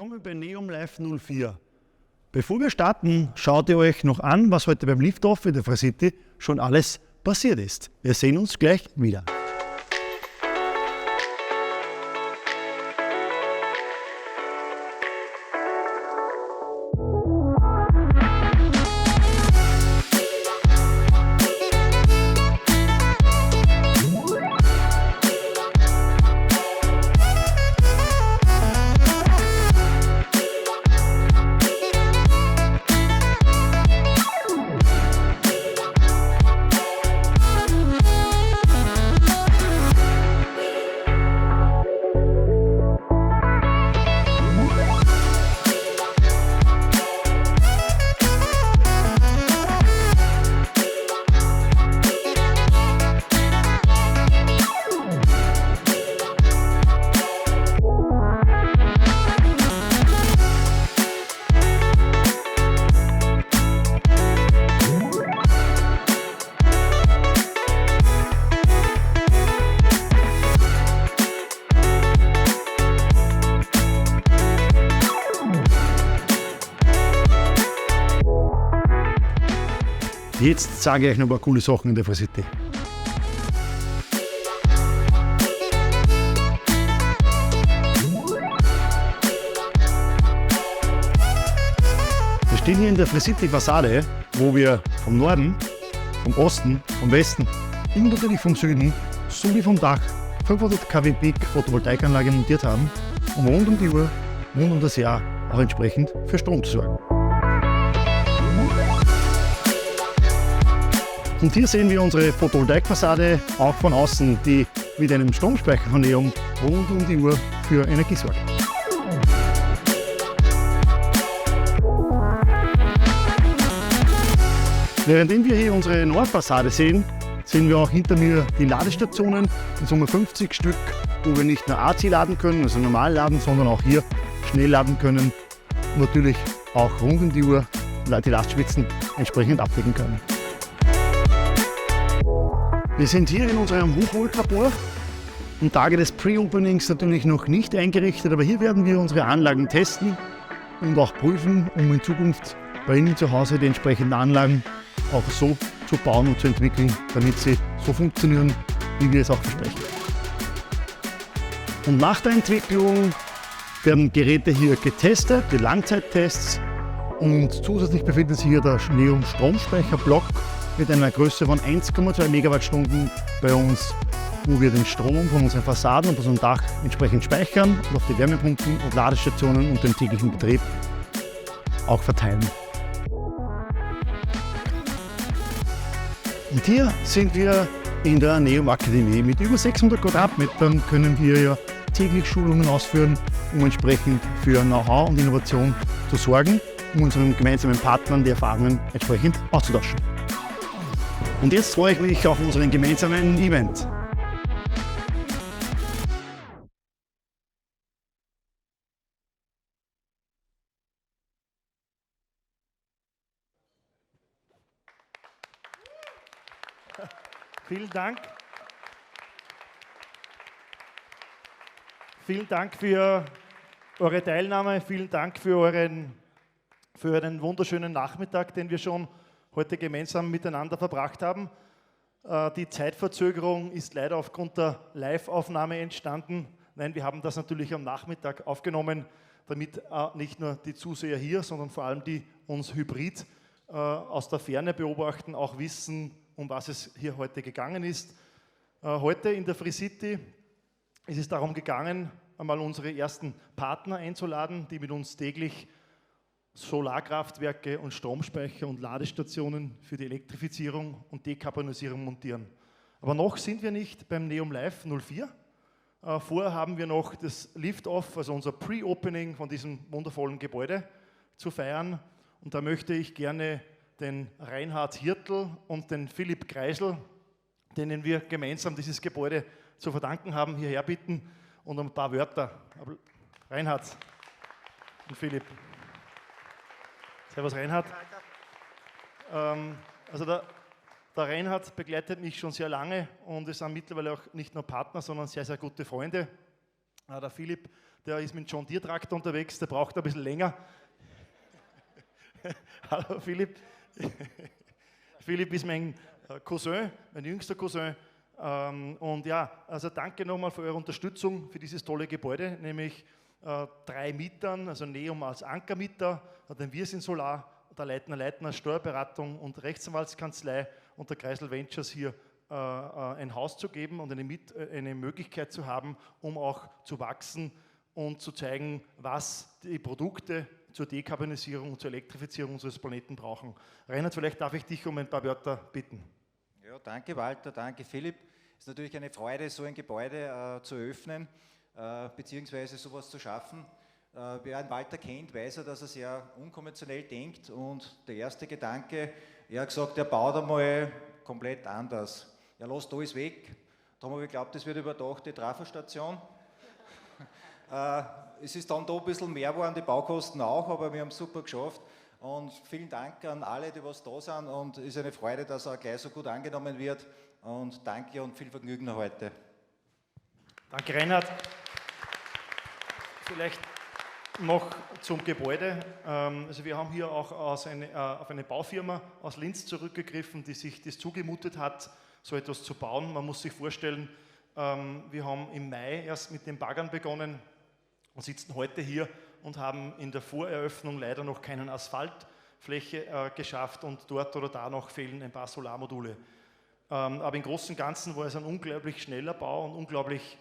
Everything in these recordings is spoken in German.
Willkommen bei Neom Live 04. Bevor wir starten, schaut ihr euch noch an, was heute beim Liftoff in der Frasiti schon alles passiert ist. Wir sehen uns gleich wieder. Jetzt sage ich euch noch ein paar coole Sachen in der Frasiti. Wir stehen hier in der Frasiti-Fassade, wo wir vom Norden, vom Osten, vom Westen und natürlich vom Süden sowie vom Dach 500 kW Peak Photovoltaikanlage montiert haben, um rund um die Uhr, rund um das Jahr auch entsprechend für Strom zu sorgen. Und hier sehen wir unsere Photovoltaikfassade auch von außen, die mit einem Stromspeicher von Neom rund um die Uhr für Energie sorgt. Währenddem wir hier unsere Nordfassade sehen, sehen wir auch hinter mir die Ladestationen, in Summe 50 Stück, wo wir nicht nur AC laden können, also normal laden, sondern auch hier schnell laden können und natürlich auch rund um die Uhr die Lastspitzen entsprechend abdecken können. Wir sind hier in unserem Hochvoltlabor. Am Tage des Pre-Openings natürlich noch nicht eingerichtet, aber hier werden wir unsere Anlagen testen und auch prüfen, um in Zukunft bei Ihnen zu Hause die entsprechenden Anlagen auch so zu bauen und zu entwickeln, damit sie so funktionieren, wie wir es auch versprechen. Und nach der Entwicklung werden Geräte hier getestet, die Langzeittests, und zusätzlich befindet sich hier der Neom Stromspeicherblock mit einer Größe von 1,2 Megawattstunden bei uns, wo wir den Strom von unseren Fassaden und unserem Dach entsprechend speichern und auf die Wärmepumpen und Ladestationen und den täglichen Betrieb auch verteilen. Und hier sind wir in der Neom Akademie. Mit über 600 Quadratmetern können wir ja täglich Schulungen ausführen, um entsprechend für Know-how und Innovation zu sorgen, um unseren gemeinsamen Partnern die Erfahrungen entsprechend auszutauschen. Und jetzt freue ich mich auf unseren gemeinsamen Event. Vielen Dank. Vielen Dank für eure Teilnahme, vielen Dank für euren wunderschönen Nachmittag, den wir schon heute gemeinsam miteinander verbracht haben. Die Zeitverzögerung ist leider aufgrund der Live-Aufnahme entstanden. Nein, wir haben das natürlich am Nachmittag aufgenommen, damit nicht nur die Zuseher hier, sondern vor allem die uns hybrid aus der Ferne beobachten, auch wissen, um was es hier heute gegangen ist. Heute in der Frasiti ist es darum gegangen, einmal unsere ersten Partner einzuladen, die mit uns täglich Solarkraftwerke und Stromspeicher und Ladestationen für die Elektrifizierung und Dekarbonisierung montieren. Aber noch sind wir nicht beim Neom Live 04. Vorher haben wir noch das Lift-Off, also unser Pre-Opening von diesem wundervollen Gebäude zu feiern. Und da möchte ich gerne den Reinhard Hirtl und den Philipp Kreisel, denen wir gemeinsam dieses Gebäude zu verdanken haben, hierher bitten und ein paar Wörter. Reinhard und Philipp. Servus Reinhard. Also der Reinhard begleitet mich schon sehr lange und wir sind mittlerweile auch nicht nur Partner, sondern sehr, sehr gute Freunde. Der Philipp, der ist mit dem John Deere Traktor unterwegs, der braucht ein bisschen länger. Hallo Philipp. Philipp ist mein Cousin, mein jüngster Cousin. Und ja, also danke nochmal für eure Unterstützung für dieses tolle Gebäude, nämlich 3 Mietern, also Neum als Ankermieter, dann wir sind Solar, der Leitner Steuerberatung und Rechtsanwaltskanzlei und der Kreisel Ventures hier ein Haus zu geben und eine Möglichkeit zu haben, um auch zu wachsen und zu zeigen, was die Produkte zur Dekarbonisierung und zur Elektrifizierung unseres Planeten brauchen. Reinhard, vielleicht darf ich dich um ein paar Wörter bitten. Ja, danke Walter, danke Philipp. Es ist natürlich eine Freude, so ein Gebäude zu eröffnen, beziehungsweise sowas zu schaffen. Wer einen Walter kennt, weiß er, dass er sehr unkonventionell denkt und der erste Gedanke, er hat gesagt, er baut einmal komplett anders. Er lässt alles weg, darum habe ich geglaubt, das wird überdachte Trafostation. Es ist dann da ein bisschen mehr geworden, die Baukosten auch, aber wir haben es super geschafft. Und vielen Dank an alle, die was da sind und es ist eine Freude, dass er gleich so gut angenommen wird. Und danke und viel Vergnügen noch heute. Danke Reinhard. Vielleicht noch zum Gebäude. Also wir haben hier auch auf eine Baufirma aus Linz zurückgegriffen, die sich das zugemutet hat, so etwas zu bauen. Man muss sich vorstellen, wir haben im Mai erst mit den Baggern begonnen und sitzen heute hier und haben in der Voreröffnung leider noch keinen Asphaltfläche geschafft und dort oder da noch fehlen ein paar Solarmodule. Aber im Großen und Ganzen war es ein unglaublich schneller Bau und unglaublich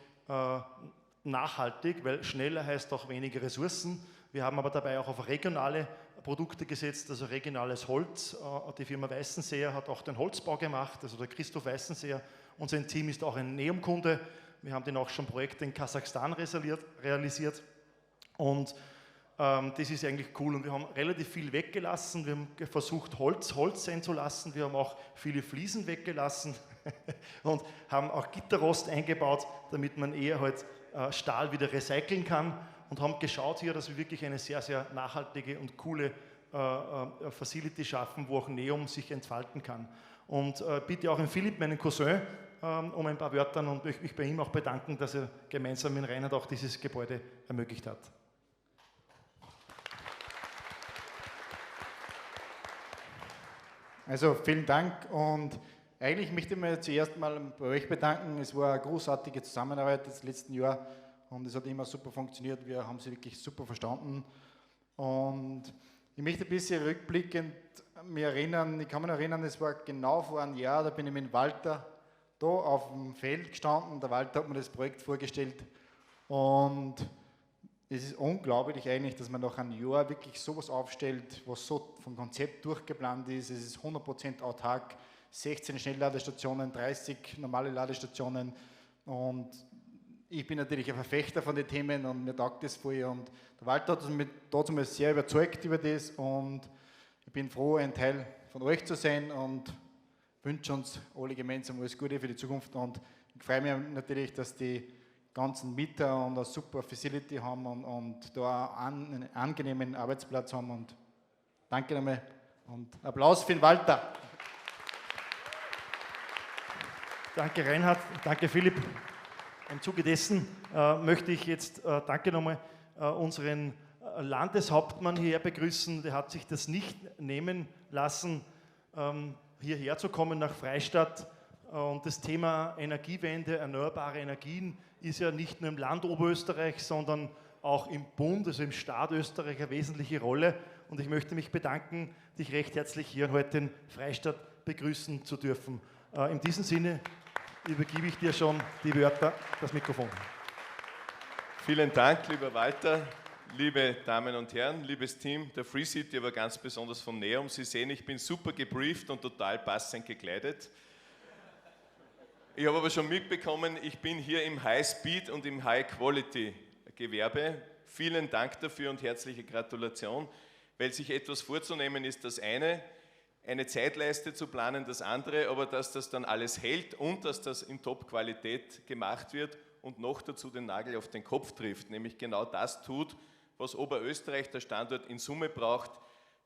nachhaltig, weil schneller heißt auch weniger Ressourcen. Wir haben aber dabei auch auf regionale Produkte gesetzt, also regionales Holz. Die Firma Weißenseer hat auch den Holzbau gemacht, also der Christoph Weißenseer. Und sein Team ist auch ein Neum-Kunde. Wir haben den auch schon Projekte in Kasachstan realisiert. Und das ist eigentlich cool. Und wir haben relativ viel weggelassen. Wir haben versucht, Holz sein zu lassen. Wir haben auch viele Fliesen weggelassen und haben auch Gitterrost eingebaut, damit man eher halt Stahl wieder recyceln kann. Und haben geschaut hier, dass wir wirklich eine sehr, sehr nachhaltige und coole Facility schaffen, wo auch Neum sich entfalten kann. Und bitte auch den Philipp, meinen Cousin, um ein paar Wörter und möchte mich bei ihm auch bedanken, dass er gemeinsam mit Reinhard auch dieses Gebäude ermöglicht hat. Also vielen Dank und eigentlich möchte ich mich zuerst mal bei euch bedanken. Es war eine großartige Zusammenarbeit das letzten Jahr und es hat immer super funktioniert. Wir haben sie wirklich super verstanden und ich möchte ein bisschen rückblickend mich erinnern. Ich kann mich erinnern, es war genau vor einem Jahr, da bin ich mit Walter da auf dem Feld gestanden. Der Walter hat mir das Projekt vorgestellt und es ist unglaublich eigentlich, dass man nach einem Jahr wirklich sowas aufstellt, was so vom Konzept durchgeplant ist. Es ist 100% autark, 16 Schnellladestationen, 30 normale Ladestationen und ich bin natürlich ein Verfechter von den Themen und mir taugt das voll und der Walter hat mich dazu sehr überzeugt über das und ich bin froh, ein Teil von euch zu sein und wünsche uns alle gemeinsam alles Gute für die Zukunft und ich freue mich natürlich, dass die ganzen Mieter und eine super Facility haben und da einen angenehmen Arbeitsplatz haben und danke nochmal und Applaus für den Walter. Danke Reinhard, danke Philipp. Im Zuge dessen möchte ich jetzt, danke nochmal, unseren Landeshauptmann hierher begrüßen. Der hat sich das nicht nehmen lassen, hierher zu kommen nach Freistadt. Und das Thema Energiewende, erneuerbare Energien ist ja nicht nur im Land Oberösterreich, sondern auch im Bund, also im Staat Österreich eine wesentliche Rolle. Und ich möchte mich bedanken, dich recht herzlich hier heute in Freistadt begrüßen zu dürfen. In diesem Sinne übergebe ich dir schon die Wörter, das Mikrofon. Vielen Dank, lieber Walter, liebe Damen und Herren, liebes Team der Free City, aber ganz besonders von Neum. Sie sehen, ich bin super gebrieft und total passend gekleidet. Ich habe aber schon mitbekommen, ich bin hier im High-Speed und im High-Quality-Gewerbe. Vielen Dank dafür und herzliche Gratulation, weil sich etwas vorzunehmen ist das eine Zeitleiste zu planen das andere, aber dass das dann alles hält und dass das in Top-Qualität gemacht wird und noch dazu den Nagel auf den Kopf trifft, nämlich genau das tut, was Oberösterreich, der Standort, in Summe braucht.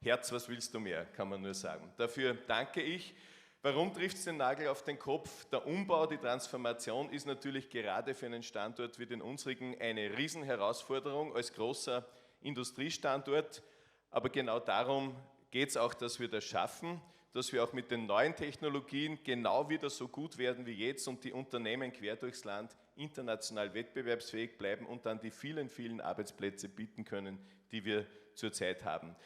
Herz, was willst du mehr, kann man nur sagen. Dafür danke ich. Warum trifft es den Nagel auf den Kopf? Der Umbau, die Transformation ist natürlich gerade für einen Standort wie den unsrigen eine Riesenherausforderung als großer Industriestandort. Aber genau darum geht es auch, dass wir das schaffen, dass wir auch mit den neuen Technologien genau wieder so gut werden wie jetzt und die Unternehmen quer durchs Land international wettbewerbsfähig bleiben und dann die vielen, vielen Arbeitsplätze bieten können, die wir zurzeit haben.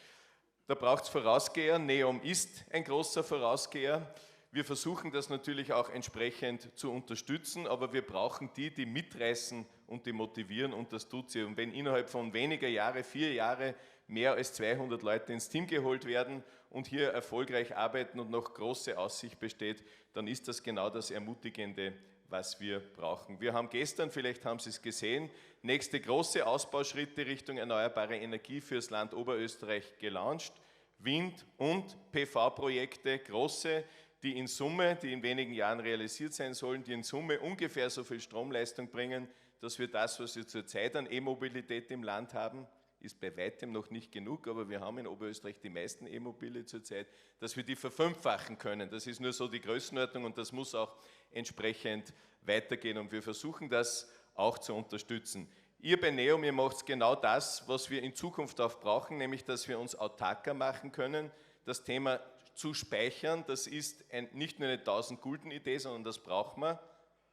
Da braucht es Vorausgeher. NEOM ist ein großer Vorausgeher. Wir versuchen das natürlich auch entsprechend zu unterstützen, aber wir brauchen die, die mitreißen und die motivieren und das tut sie. Und wenn innerhalb von weniger Jahre, 4 Jahre, mehr als 200 Leute ins Team geholt werden und hier erfolgreich arbeiten und noch große Aussicht besteht, dann ist das genau das Ermutigende, was wir brauchen. Wir haben gestern, vielleicht haben Sie es gesehen, nächste große Ausbauschritte Richtung erneuerbare Energie fürs Land Oberösterreich gelauncht. Wind- und PV-Projekte, große, die in Summe, die in wenigen Jahren realisiert sein sollen, die in Summe ungefähr so viel Stromleistung bringen, dass wir das, was wir zurzeit an E-Mobilität im Land haben, ist bei weitem noch nicht genug, aber wir haben in Oberösterreich die meisten E-Mobile zurzeit, dass wir die verfünffachen können. Das ist nur so die Größenordnung und das muss auch entsprechend weitergehen und wir versuchen das auch zu unterstützen. Ihr bei NEOM, ihr macht genau das, was wir in Zukunft auch brauchen, nämlich dass wir uns autarker machen können. Das Thema zu speichern, das ist nicht nur eine 1000-Gulden-Idee, sondern das braucht man,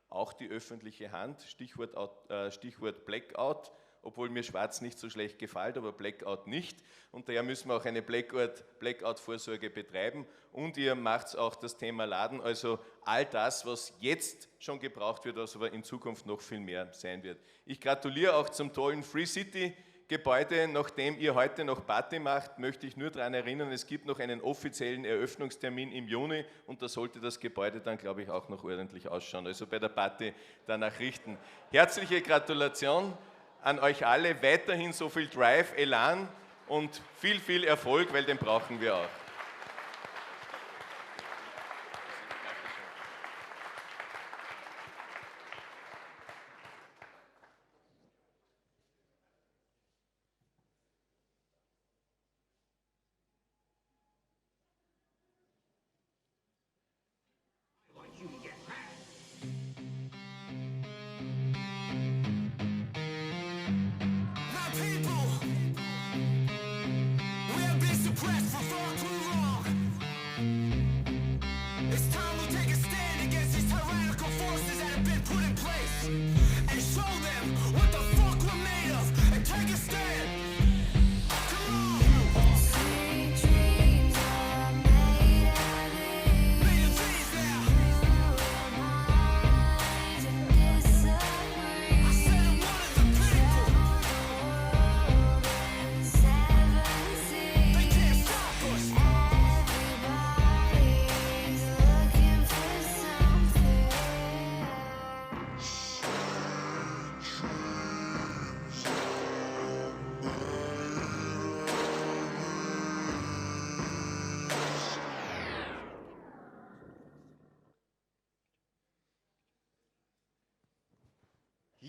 auch die öffentliche Hand, Stichwort Blackout, obwohl mir Schwarz nicht so schlecht gefällt, aber Blackout nicht. Und daher müssen wir auch eine Blackout-Vorsorge betreiben. Und ihr macht auch das Thema Laden, also all das, was jetzt schon gebraucht wird, was aber in Zukunft noch viel mehr sein wird. Ich gratuliere auch zum tollen Free City Gebäude. Nachdem ihr heute noch Party macht, möchte ich nur daran erinnern, es gibt noch einen offiziellen Eröffnungstermin im Juni und da sollte das Gebäude dann, glaube ich, auch noch ordentlich ausschauen. Also bei der Party danach richten. Herzliche Gratulation an euch alle, weiterhin so viel Drive, Elan und viel, viel Erfolg, weil den brauchen wir auch.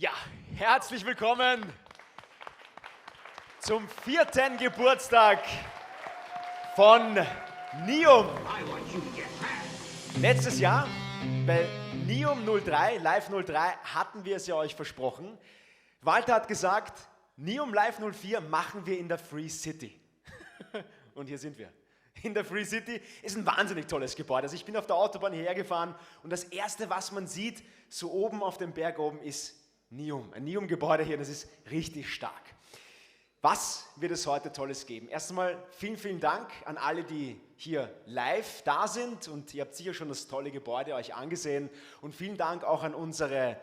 Ja, herzlich willkommen zum 4. Geburtstag von NEOM. Letztes Jahr bei NEOM 03, Live 03, hatten wir es ja euch versprochen. Walter hat gesagt, NEOM Live 04 machen wir in der Free City. Und hier sind wir. In der Free City ist ein wahnsinnig tolles Gebäude. Also ich bin auf der Autobahn hierher gefahren und das erste, was man sieht, so oben auf dem Berg oben, ist NEOM. Ein NEOM-Gebäude hier, das ist richtig stark. Was wird es heute Tolles geben? Erst einmal vielen, vielen Dank an alle, die hier live da sind und ihr habt sicher schon das tolle Gebäude euch angesehen und vielen Dank auch an unsere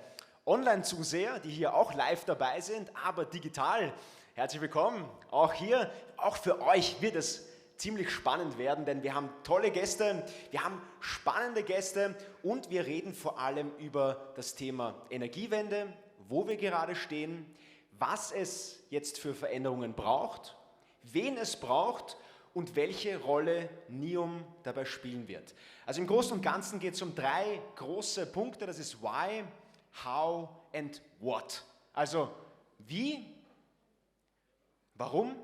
Online-Zuseher, die hier auch live dabei sind, aber digital. Herzlich willkommen, auch hier, auch für euch wird es ziemlich spannend werden, denn wir haben tolle Gäste, wir haben spannende Gäste und wir reden vor allem über das Thema Energiewende, wo wir gerade stehen, was es jetzt für Veränderungen braucht, wen es braucht und welche Rolle NEOM dabei spielen wird. Also im Großen und Ganzen geht es um 3 große Punkte, das ist Why, How and What. Also wie, warum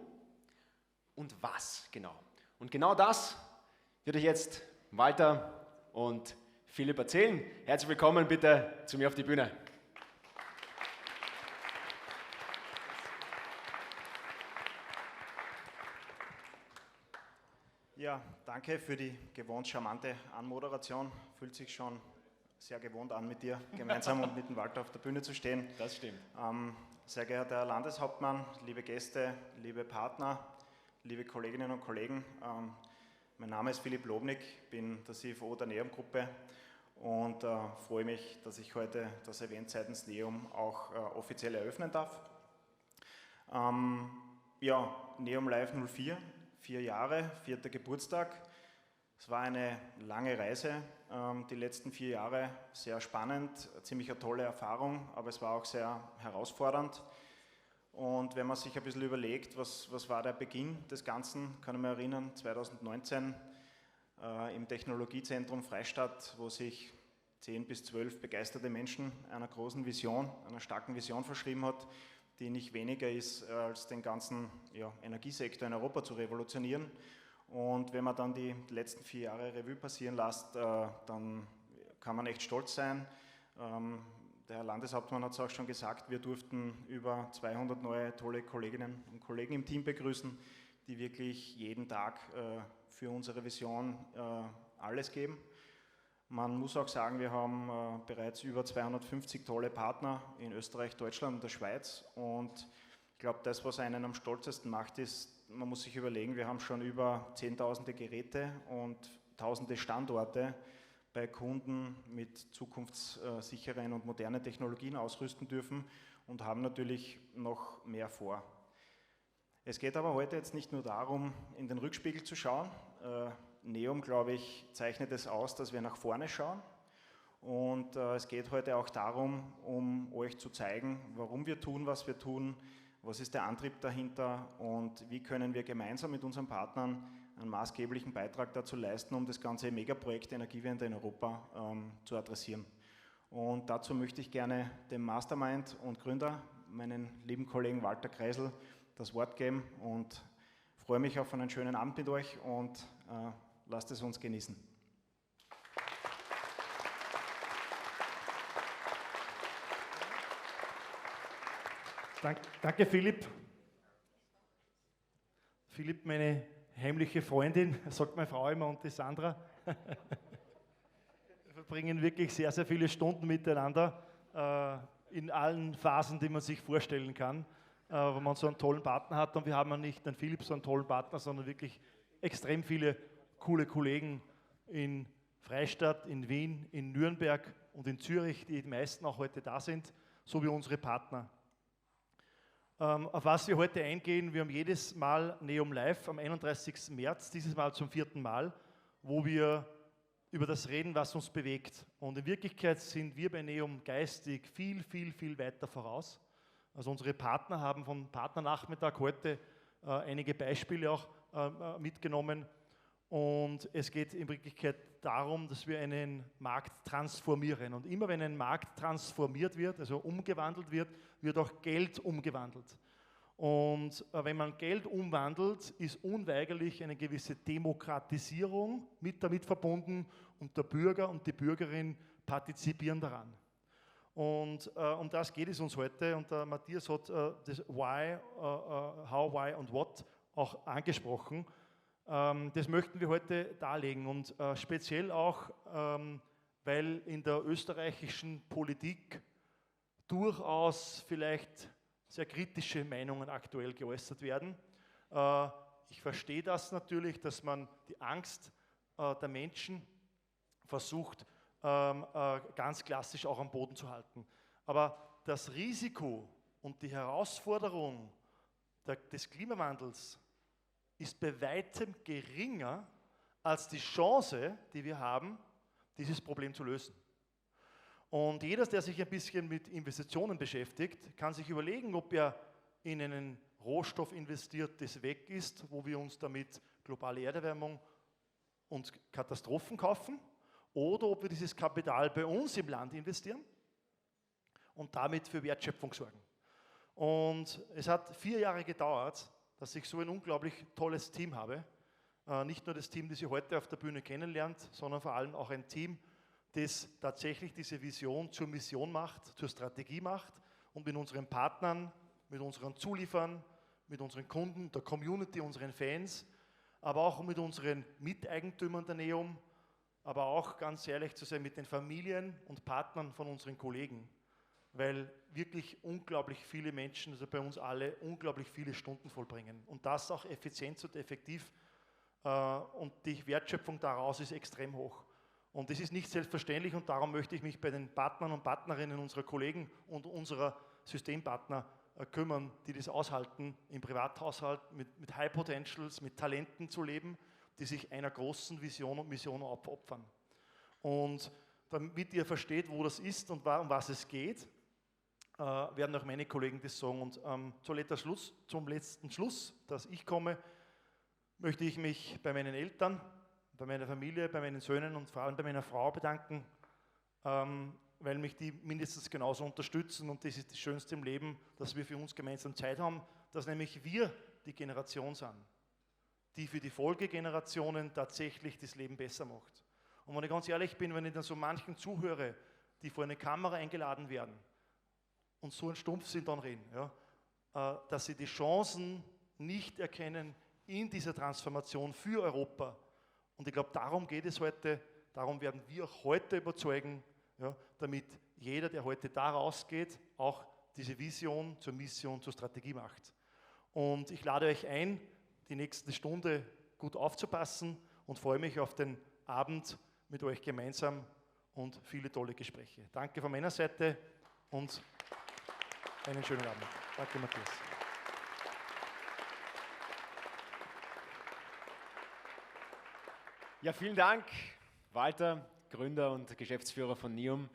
und was genau. Und genau das wird euch jetzt Walter und Philipp erzählen. Herzlich willkommen bitte zu mir auf die Bühne. Ja, danke für die gewohnt charmante Anmoderation. Fühlt sich schon sehr gewohnt an, mit dir gemeinsam und mit dem Walter auf der Bühne zu stehen. Das stimmt. Sehr geehrter Herr Landeshauptmann, liebe Gäste, liebe Partner, liebe Kolleginnen und Kollegen. Mein Name ist Philipp Lobnig, bin der CFO der NEOM-Gruppe und freue mich, dass ich heute das Event seitens NEOM auch offiziell eröffnen darf. Ja, NEOM Live 04, 4 Jahre, 4. Geburtstag. Es war eine lange Reise, die letzten 4 Jahre, sehr spannend, ziemlich eine tolle Erfahrung, aber es war auch sehr herausfordernd. Und wenn man sich ein bisschen überlegt, was war der Beginn des Ganzen, kann ich mich erinnern, 2019 im Technologiezentrum Freistadt, wo sich 10 bis 12 begeisterte Menschen einer großen Vision, einer starken Vision verschrieben hat, die nicht weniger ist, als den ganzen Energiesektor in Europa zu revolutionieren. Und wenn man dann die letzten 4 Jahre Revue passieren lässt, dann kann man echt stolz sein. Der Herr Landeshauptmann hat es auch schon gesagt, wir durften über 200 neue tolle Kolleginnen und Kollegen im Team begrüßen, die wirklich jeden Tag für unsere Vision alles geben. Man muss auch sagen, wir haben bereits über 250 tolle Partner in Österreich, Deutschland und der Schweiz. Und ich glaube, das, was einen am stolzesten macht, ist, man muss sich überlegen, wir haben schon über Zehntausende Geräte und Tausende Standorte bei Kunden mit zukunftssicheren und modernen Technologien ausrüsten dürfen und haben natürlich noch mehr vor. Es geht aber heute jetzt nicht nur darum, in den Rückspiegel zu schauen. NEOM, glaube ich, zeichnet es aus, dass wir nach vorne schauen. Und es geht heute auch darum, um euch zu zeigen, warum wir tun, was wir tun, was ist der Antrieb dahinter und wie können wir gemeinsam mit unseren Partnern einen maßgeblichen Beitrag dazu leisten, um das ganze Megaprojekt Energiewende in Europa zu adressieren. Und dazu möchte ich gerne dem Mastermind und Gründer, meinen lieben Kollegen Walter Kreisel, das Wort geben und freue mich auf einen schönen Abend mit euch und lasst es uns genießen. Danke, Philipp. Philipp, meine heimliche Freundin, sagt meine Frau immer, und die Sandra. Wir verbringen wirklich sehr, sehr viele Stunden miteinander in allen Phasen, die man sich vorstellen kann, wo man so einen tollen Partner hat. Und wir haben ja nicht einen Philipp, so einen tollen Partner, sondern wirklich extrem viele coole Kollegen in Freistadt, in Wien, in Nürnberg und in Zürich, die meisten auch heute da sind, so wie unsere Partner. Auf was wir heute eingehen, wir haben jedes Mal NEOM Live am 31. März, dieses Mal zum 4. Mal, wo wir über das reden, was uns bewegt. Und in Wirklichkeit sind wir bei NEOM geistig viel, viel, viel weiter voraus. Also unsere Partner haben vom Partnernachmittag heute einige Beispiele auch mitgenommen. Und es geht in Wirklichkeit darum, dass wir einen Markt transformieren. Und immer wenn ein Markt transformiert wird, also umgewandelt wird, wird auch Geld umgewandelt. Und wenn man Geld umwandelt, ist unweigerlich eine gewisse Demokratisierung damit verbunden und der Bürger und die Bürgerin partizipieren daran. Und um das geht es uns heute. Und Matthias hat das Why, How, Why und What auch angesprochen. Das möchten wir heute darlegen und speziell auch, weil in der österreichischen Politik durchaus vielleicht sehr kritische Meinungen aktuell geäußert werden. Ich verstehe das natürlich, dass man die Angst der Menschen versucht, ganz klassisch auch am Boden zu halten. Aber das Risiko und die Herausforderung des Klimawandels ist bei weitem geringer als die Chance, die wir haben, dieses Problem zu lösen. Und jeder, der sich ein bisschen mit Investitionen beschäftigt, kann sich überlegen, ob er in einen Rohstoff investiert, das weg ist, wo wir uns damit globale Erderwärmung und Katastrophen kaufen, oder ob wir dieses Kapital bei uns im Land investieren und damit für Wertschöpfung sorgen. Und es hat 4 Jahre gedauert, dass ich so ein unglaublich tolles Team habe, Nicht nur das Team, das ihr heute auf der Bühne kennenlernt, sondern vor allem auch ein Team, das tatsächlich diese Vision zur Mission macht, zur Strategie macht und mit unseren Partnern, mit unseren Zulieferern, mit unseren Kunden, der Community, unseren Fans, aber auch mit unseren Miteigentümern der NEOM, aber auch ganz ehrlich zu sein mit den Familien und Partnern von unseren Kollegen, weil wirklich unglaublich viele Menschen, also bei uns alle, unglaublich viele Stunden vollbringen und das auch effizient und effektiv und die Wertschöpfung daraus ist extrem hoch. Und das ist nicht selbstverständlich und darum möchte ich mich bei den Partnern und Partnerinnen unserer Kollegen und unserer Systempartner kümmern, die das aushalten, im Privathaushalt mit High Potentials, mit Talenten zu leben, die sich einer großen Vision und Mission opfern. Und damit ihr versteht, wo das ist und um was es geht, werden auch meine Kollegen das sagen. Und zum letzten Schluss, dass ich komme, möchte ich mich bei meinen Eltern, bei meiner Familie, bei meinen Söhnen und vor allem bei meiner Frau bedanken, weil mich die mindestens genauso unterstützen und das ist das Schönste im Leben, dass wir für uns gemeinsam Zeit haben, dass nämlich wir die Generation sind, die für die Folgegenerationen tatsächlich das Leben besser macht. Und wenn ich ganz ehrlich bin, wenn ich dann so manchen zuhöre, die vor eine Kamera eingeladen werden und so ein Stumpf sind dann reden, ja, dass sie die Chancen nicht erkennen in dieser Transformation für Europa. Und ich glaube, darum geht es heute, darum werden wir auch heute überzeugen, ja, damit jeder, der heute da rausgeht, auch diese Vision zur Mission, zur Strategie macht. Und ich lade euch ein, die nächste Stunde gut aufzupassen und freue mich auf den Abend mit euch gemeinsam und viele tolle Gespräche. Danke von meiner Seite und einen schönen Abend. Danke, Matthias. Ja, vielen Dank, Walter, Gründer und Geschäftsführer von NEOM.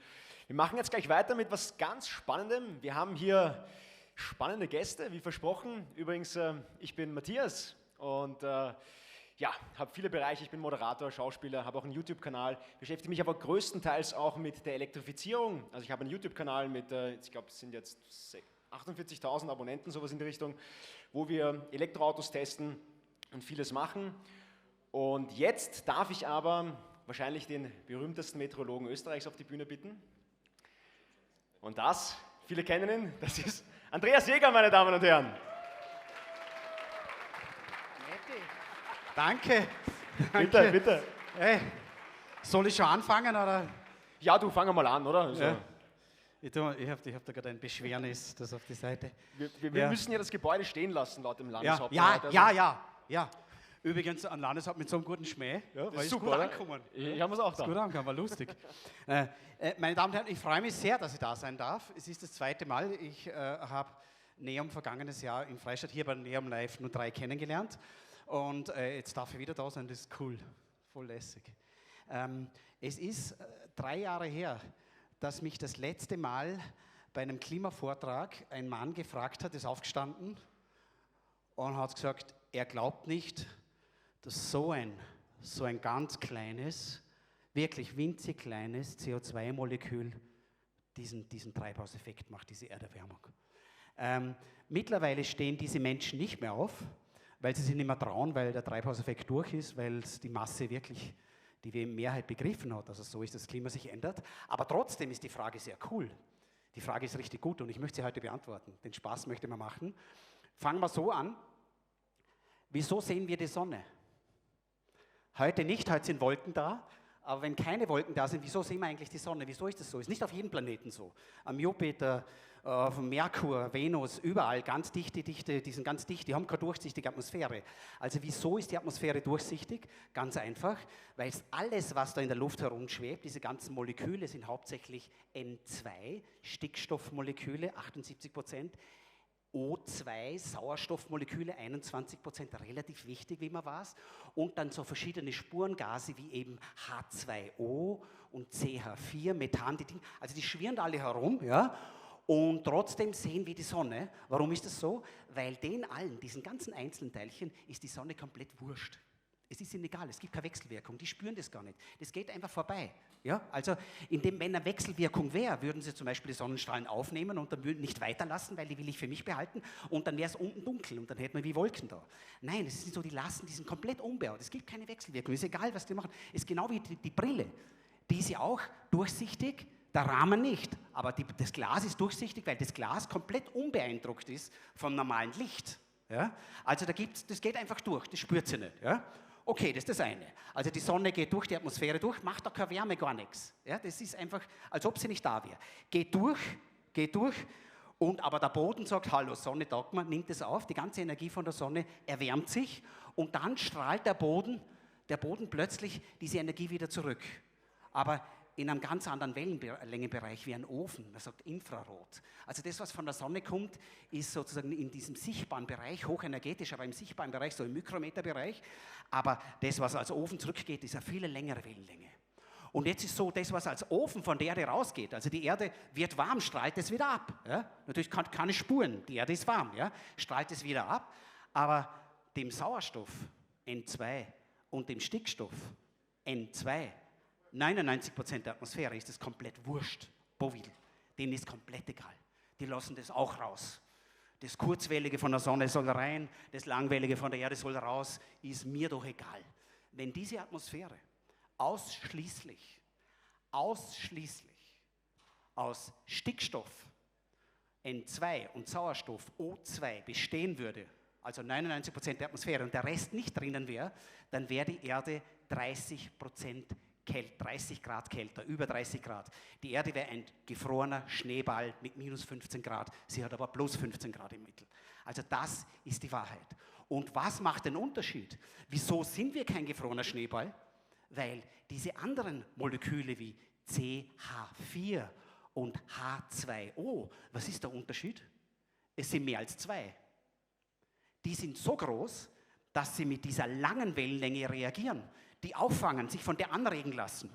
Wir machen jetzt gleich weiter mit was ganz Spannendem. Wir haben hier spannende Gäste, wie versprochen. Übrigens, ich bin Matthias und habe viele Bereiche. Ich bin Moderator, Schauspieler, habe auch einen YouTube-Kanal, beschäftige mich aber größtenteils auch mit der Elektrifizierung. Also ich habe einen YouTube-Kanal mit, ich glaube, es sind jetzt 48.000 Abonnenten, sowas in die Richtung, wo wir Elektroautos testen und vieles machen. Und jetzt darf ich aber wahrscheinlich den berühmtesten Meteorologen Österreichs auf die Bühne bitten. Und das, viele kennen ihn, das ist Andreas Jäger, meine Damen und Herren. Danke. Bitte, bitte. Hey, soll ich schon anfangen, oder? Ja, du, fang mal an, oder? Also, Ja. Ich hab da gerade ein Beschwernis, das auf die Seite. wir müssen ja das Gebäude stehen lassen, laut dem Ja, Landeshauptmann. ja. Übrigens, ein Landeshaupt mit so einem guten Schmäh. Ja, ist ist super, gut oder? angekommen. Ich habe es auch Ist da. gut angekommen, war lustig. Meine Damen und Herren, ich freue mich sehr, dass ich da sein darf. Es ist das zweite Mal. Ich habe NEOM vergangenes Jahr in Freistadt hier bei NEOM Live 03 kennengelernt. Und jetzt darf ich wieder da sein, das ist cool. Voll lässig. Es ist 3 Jahre her, dass mich das letzte Mal bei einem Klimavortrag ein Mann gefragt hat, ist aufgestanden und hat gesagt, er glaubt nicht, dass so ein ganz kleines, wirklich winzig kleines CO2-Molekül diesen Treibhauseffekt macht, diese Erderwärmung. Mittlerweile stehen diese Menschen nicht mehr auf, weil sie sich nicht mehr trauen, weil der Treibhauseffekt durch ist, weil die Masse wirklich die Mehrheit begriffen hat, dass es so ist, dass das Klima sich ändert. Aber trotzdem ist die Frage sehr cool. Die Frage ist richtig gut und ich möchte sie heute beantworten. Den Spaß möchte man machen. Fangen wir so an. Wieso sehen wir die Sonne? Heute nicht, heute sind Wolken da. Aber wenn keine Wolken da sind, wieso sehen wir eigentlich die Sonne? Wieso ist das so? Ist nicht auf jedem Planeten so. Am Jupiter, auf dem Merkur, Venus, überall ganz dichte, die sind ganz dicht, die haben keine durchsichtige Atmosphäre. Also wieso ist die Atmosphäre durchsichtig? Ganz einfach, weil alles, was da in der Luft herumschwebt, diese ganzen Moleküle sind hauptsächlich N2, Stickstoffmoleküle, 78%, O2, Sauerstoffmoleküle, 21%, relativ wichtig, wie man weiß. Und dann so verschiedene Spurengase wie eben H2O und CH4, Methan, also die schwirren alle herum, ja. Und trotzdem sehen wir die Sonne. Warum ist das so? Weil diesen ganzen einzelnen Teilchen ist die Sonne komplett wurscht. Es ist ihnen egal, es gibt keine Wechselwirkung, die spüren das gar nicht. Das geht einfach vorbei. Ja? Also, wenn eine Wechselwirkung wäre, würden sie zum Beispiel die Sonnenstrahlen aufnehmen und dann würden nicht weiterlassen, weil die will ich für mich behalten und dann wäre es unten dunkel und dann hätten wir wie Wolken da. Nein, es ist nicht so, die sind komplett unbehaut. Es gibt keine Wechselwirkung, es ist egal, was die machen. Es ist genau wie die Brille. Die ist ja auch durchsichtig, der Rahmen nicht, aber das Glas ist durchsichtig, weil das Glas komplett unbeeindruckt ist vom normalen Licht. Ja? Also das geht einfach durch, das spürt sie nicht. Ja? Okay, das ist das eine. Also die Sonne geht durch die Atmosphäre durch, macht da keine Wärme, gar nichts. Ja, das ist einfach, als ob sie nicht da wäre. Geht durch, aber der Boden sagt, hallo, Sonne taugt mir, nimmt es auf, die ganze Energie von der Sonne erwärmt sich und dann strahlt der Boden plötzlich diese Energie wieder zurück. Aber in einem ganz anderen Wellenlängenbereich wie ein Ofen, man sagt Infrarot. Also das, was von der Sonne kommt, ist sozusagen in diesem sichtbaren Bereich, hochenergetisch, aber im sichtbaren Bereich, so im Mikrometerbereich. Aber das, was als Ofen zurückgeht, ist eine viel längere Wellenlänge. Und jetzt ist so, das, was als Ofen von der Erde rausgeht, also die Erde wird warm, strahlt es wieder ab. Ja? Natürlich keine Spuren, die Erde ist warm, ja? Strahlt es wieder ab, aber dem Sauerstoff N2 und dem Stickstoff N2, 99% der Atmosphäre ist es komplett wurscht. Bovidel, denen ist komplett egal. Die lassen das auch raus. Das Kurzwellige von der Sonne soll rein, das Langwellige von der Erde soll raus, ist mir doch egal. Wenn diese Atmosphäre ausschließlich aus Stickstoff, N2 und Sauerstoff, O2, bestehen würde, also 99% der Atmosphäre und der Rest nicht drinnen wäre, dann wäre die Erde 30 Grad kälter, über 30 Grad. Die Erde wäre ein gefrorener Schneeball mit minus 15 Grad, sie hat aber plus 15 Grad im Mittel. Also das ist die Wahrheit. Und was macht den Unterschied? Wieso sind wir kein gefrorener Schneeball? Weil diese anderen Moleküle wie CH4 und H2O, was ist der Unterschied? Es sind mehr als 2. Die sind so groß, dass sie mit dieser langen Wellenlänge reagieren. Die auffangen, sich von der anregen lassen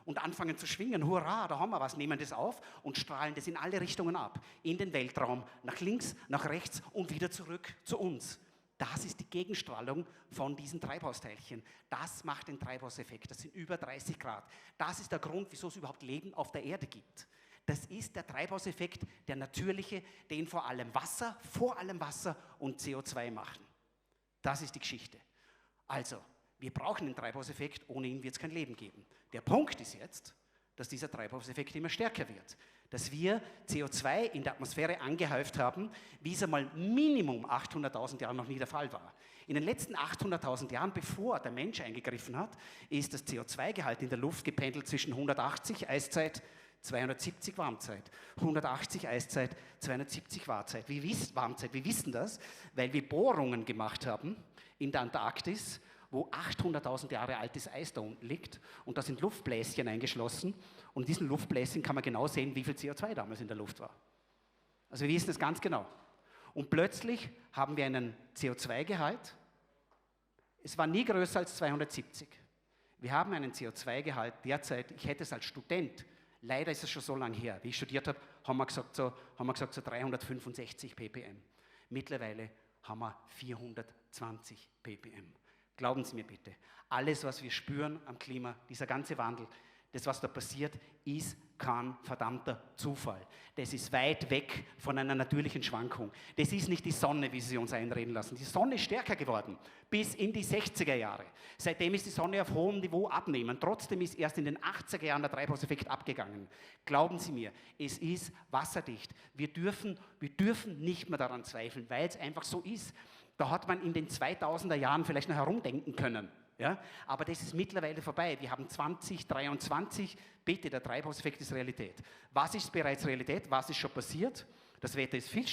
und anfangen zu schwingen. Hurra, da haben wir was, nehmen das auf und strahlen das in alle Richtungen ab. In den Weltraum, nach links, nach rechts und wieder zurück zu uns. Das ist die Gegenstrahlung von diesen Treibhausteilchen. Das macht den Treibhauseffekt. Das sind über 30 Grad. Das ist der Grund, wieso es überhaupt Leben auf der Erde gibt. Das ist der Treibhauseffekt, der natürliche, den vor allem Wasser und CO2 machen. Das ist die Geschichte. Also, wir brauchen den Treibhauseffekt, ohne ihn wird es kein Leben geben. Der Punkt ist jetzt, dass dieser Treibhauseffekt immer stärker wird. Dass wir CO2 in der Atmosphäre angehäuft haben, wie es einmal Minimum 800.000 Jahre noch nie der Fall war. In den letzten 800.000 Jahren, bevor der Mensch eingegriffen hat, ist das CO2-Gehalt in der Luft gependelt zwischen 180 Eiszeit, 270 Warmzeit. 180 Eiszeit, 270 Warmzeit. Wir wissen das, weil wir Bohrungen gemacht haben in der Antarktis, wo 800.000 Jahre altes Eis da unten liegt und da sind Luftbläschen eingeschlossen und in diesen Luftbläschen kann man genau sehen, wie viel CO2 damals in der Luft war. Also wir wissen es ganz genau. Und plötzlich haben wir einen CO2-Gehalt, es war nie größer als 270. Wir haben einen CO2-Gehalt derzeit, ich hätte es als Student, leider ist es schon so lange her, wie ich studiert habe, haben wir gesagt so 365 ppm. Mittlerweile haben wir 420 ppm. Glauben Sie mir bitte, alles, was wir spüren am Klima, dieser ganze Wandel, das, was da passiert, ist kein verdammter Zufall. Das ist weit weg von einer natürlichen Schwankung. Das ist nicht die Sonne, wie Sie uns einreden lassen. Die Sonne ist stärker geworden, bis in die 60er Jahre. Seitdem ist die Sonne auf hohem Niveau abnehmen. Trotzdem ist erst in den 80er Jahren der Treibhauseffekt abgegangen. Glauben Sie mir, es ist wasserdicht. Wir dürfen nicht mehr daran zweifeln, weil es einfach so ist. Da hat man in den 2000er Jahren vielleicht noch herumdenken können. Ja? Aber das ist mittlerweile vorbei. Wir haben 2023, bitte, der Treibhauseffekt ist Realität. Was ist bereits Realität? Was ist schon passiert? Das Wetter ist viel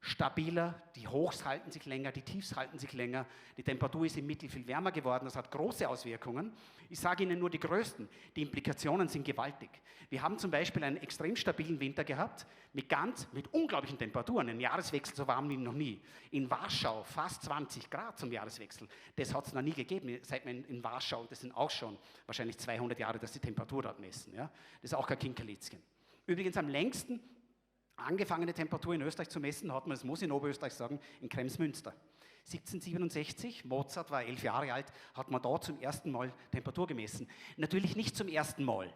stabiler, die Hochs halten sich länger, die Tiefs halten sich länger, die Temperatur ist im Mittel viel wärmer geworden, das hat große Auswirkungen. Ich sage Ihnen nur die größten, die Implikationen sind gewaltig. Wir haben zum Beispiel einen extrem stabilen Winter gehabt, mit unglaublichen Temperaturen, ein Jahreswechsel so warm wie noch nie. In Warschau fast 20 Grad zum Jahreswechsel, das hat es noch nie gegeben, seit man in Warschau, und das sind auch schon wahrscheinlich 200 Jahre, dass die Temperatur dort messen. Ja? Das ist auch kein Kinkerlitzchen. Übrigens am längsten angefangene Temperatur in Österreich zu messen hat man, das muss ich in Oberösterreich sagen, in Kremsmünster. 1767, Mozart war 11 Jahre alt, hat man da zum ersten Mal Temperatur gemessen. Natürlich nicht zum ersten Mal.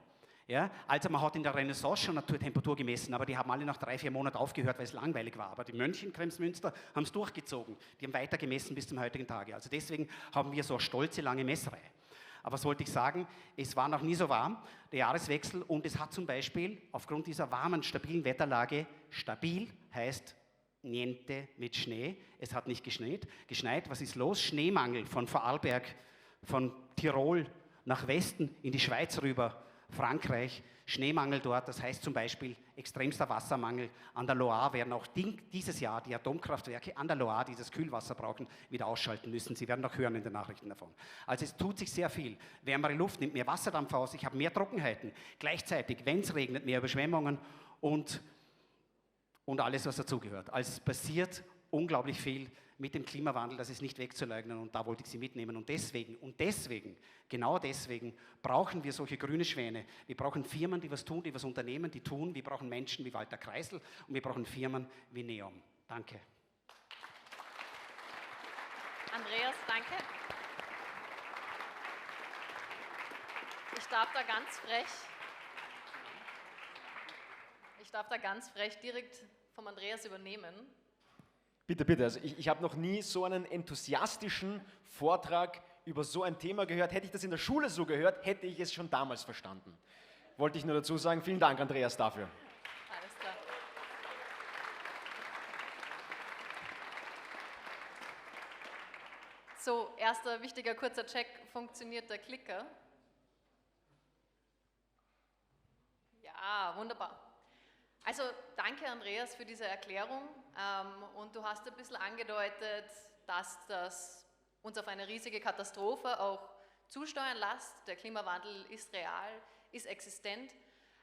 Ja, also man hat in der Renaissance schon Temperatur gemessen, aber die haben alle nach 3-4 Monaten aufgehört, weil es langweilig war. Aber die Mönche in Kremsmünster haben es durchgezogen. Die haben weiter gemessen bis zum heutigen Tage. Also deswegen haben wir so eine stolze, lange Messreihe. Aber was wollte ich sagen? Es war noch nie so warm, der Jahreswechsel, und es hat zum Beispiel aufgrund dieser warmen, stabilen Wetterlage, stabil heißt niente mit Schnee, es hat nicht geschneit. Was ist los? Schneemangel von Vorarlberg, von Tirol nach Westen in die Schweiz rüber, Frankreich, Schneemangel dort, das heißt zum Beispiel extremster Wassermangel. An der Loire werden auch dieses Jahr die Atomkraftwerke an der Loire, die das Kühlwasser brauchen, wieder ausschalten müssen. Sie werden noch hören in den Nachrichten davon. Also es tut sich sehr viel. Wärmere Luft nimmt mehr Wasserdampf aus, ich habe mehr Trockenheiten. Gleichzeitig, wenn es regnet, mehr Überschwemmungen und alles, was dazugehört. Also es passiert unglaublich viel mit dem Klimawandel, das ist nicht wegzuleugnen, und da wollte ich Sie mitnehmen. Und deswegen, genau deswegen brauchen wir solche grüne Schwäne. Wir brauchen Firmen, die was tun, die was unternehmen, die tun. Wir brauchen Menschen wie Walter Kreisel und wir brauchen Firmen wie Neom. Danke. Andreas, danke. Ich darf da ganz frech direkt vom Andreas übernehmen. Bitte, bitte. Also ich habe noch nie so einen enthusiastischen Vortrag über so ein Thema gehört. Hätte ich das in der Schule so gehört, hätte ich es schon damals verstanden. Wollte ich nur dazu sagen. Vielen Dank, Andreas, dafür. Alles klar. So, erster wichtiger kurzer Check. Funktioniert der Klicker? Ja, wunderbar. Also danke, Andreas, für diese Erklärung, und du hast ein bisschen angedeutet, dass das uns auf eine riesige Katastrophe auch zusteuern lässt. Der Klimawandel ist real, ist existent,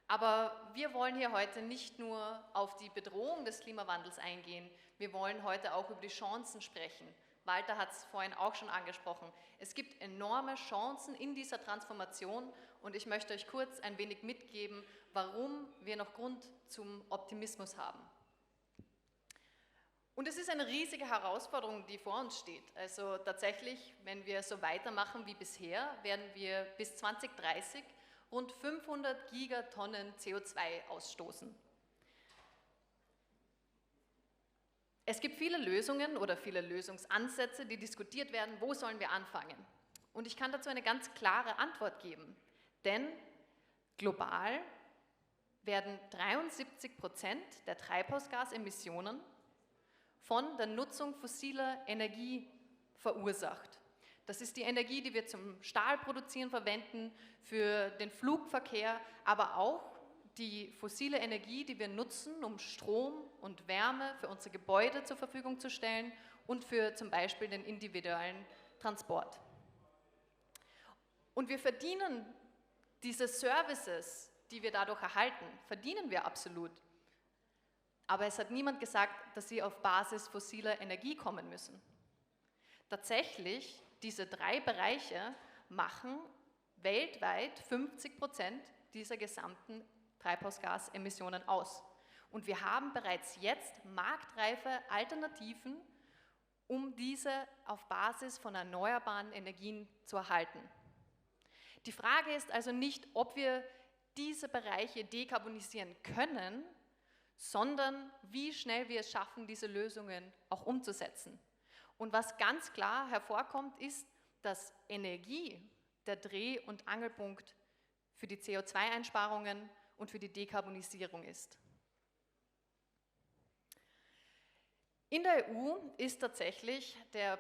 aber wir wollen hier heute nicht nur auf die Bedrohung des Klimawandels eingehen, wir wollen heute auch über die Chancen sprechen. Walter hat es vorhin auch schon angesprochen. Es gibt enorme Chancen in dieser Transformation, und ich möchte euch kurz ein wenig mitgeben, warum wir noch Grund zum Optimismus haben. Und es ist eine riesige Herausforderung, die vor uns steht. Also tatsächlich, wenn wir so weitermachen wie bisher, werden wir bis 2030 rund 500 Gigatonnen CO2 ausstoßen. Es gibt viele Lösungen oder viele Lösungsansätze, die diskutiert werden. Wo sollen wir anfangen? Und ich kann dazu eine ganz klare Antwort geben. Denn global werden 73% der Treibhausgasemissionen von der Nutzung fossiler Energie verursacht. Das ist die Energie, die wir zum Stahlproduzieren verwenden, für den Flugverkehr, aber auch die fossile Energie, die wir nutzen, um Strom und Wärme für unsere Gebäude zur Verfügung zu stellen und für zum Beispiel den individuellen Transport. Und wir verdienen diese Services, die wir dadurch erhalten, verdienen wir absolut. Aber es hat niemand gesagt, dass sie auf Basis fossiler Energie kommen müssen. Tatsächlich, diese 3 Bereiche machen weltweit 50% dieser gesamten Treibhausgasemissionen aus. Und wir haben bereits jetzt marktreife Alternativen, um diese auf Basis von erneuerbaren Energien zu erhalten. Die Frage ist also nicht, ob wir diese Bereiche dekarbonisieren können, sondern wie schnell wir es schaffen, diese Lösungen auch umzusetzen. Und was ganz klar hervorkommt, ist, dass Energie der Dreh- und Angelpunkt für die CO2-Einsparungen und für die Dekarbonisierung ist. In der EU ist tatsächlich der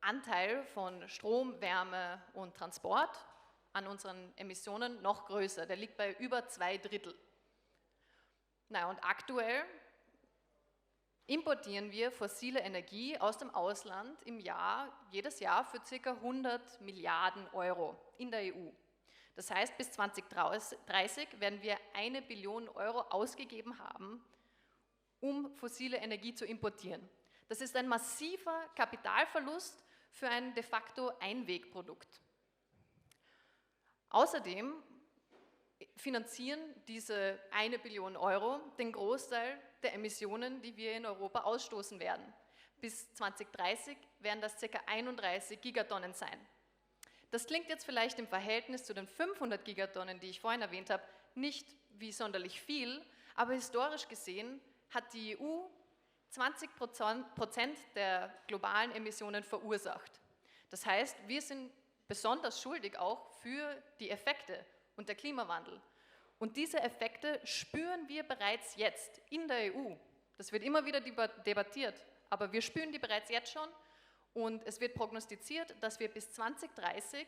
Anteil von Strom, Wärme und Transport an unseren Emissionen noch größer. Der liegt bei über 2/3. Und aktuell importieren wir fossile Energie aus dem Ausland jedes Jahr für ca. 100 Milliarden Euro in der EU. Das heißt, bis 2030 werden wir 1 Billion Euro ausgegeben haben, um fossile Energie zu importieren. Das ist ein massiver Kapitalverlust für ein de facto Einwegprodukt. Außerdem finanzieren diese 1 Billion Euro den Großteil der Emissionen, die wir in Europa ausstoßen werden. Bis 2030 werden das ca. 31 Gigatonnen sein. Das klingt jetzt vielleicht im Verhältnis zu den 500 Gigatonnen, die ich vorhin erwähnt habe, nicht wie sonderlich viel, aber historisch gesehen hat die EU 20% der globalen Emissionen verursacht. Das heißt, wir sind besonders schuldig auch für die Effekte und der Klimawandel. Und diese Effekte spüren wir bereits jetzt in der EU. Das wird immer wieder debattiert, aber wir spüren die bereits jetzt schon und es wird prognostiziert, dass wir bis 2030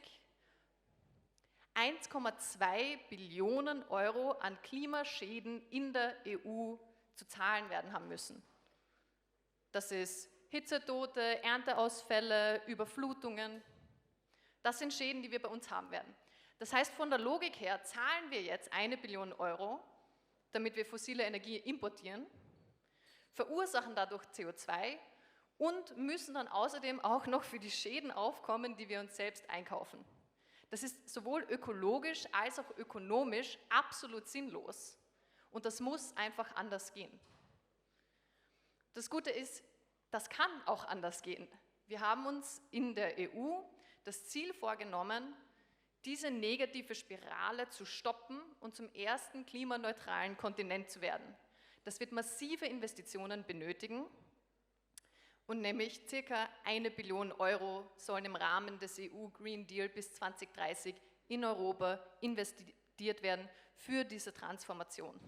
1,2 Billionen Euro an Klimaschäden in der EU zu zahlen werden haben müssen. Das ist Hitzetote, Ernteausfälle, Überflutungen. Das sind Schäden, die wir bei uns haben werden. Das heißt, von der Logik her zahlen wir jetzt 1 Billion Euro, damit wir fossile Energie importieren, verursachen dadurch CO2 und müssen dann außerdem auch noch für die Schäden aufkommen, die wir uns selbst einkaufen. Das ist sowohl ökologisch als auch ökonomisch absolut sinnlos. Und das muss einfach anders gehen. Das Gute ist, das kann auch anders gehen. Wir haben uns in der EU das Ziel vorgenommen, diese negative Spirale zu stoppen und zum ersten klimaneutralen Kontinent zu werden. Das wird massive Investitionen benötigen und nämlich ca. 1 Billion Euro sollen im Rahmen des EU Green Deal bis 2030 in Europa investiert werden für diese Transformation.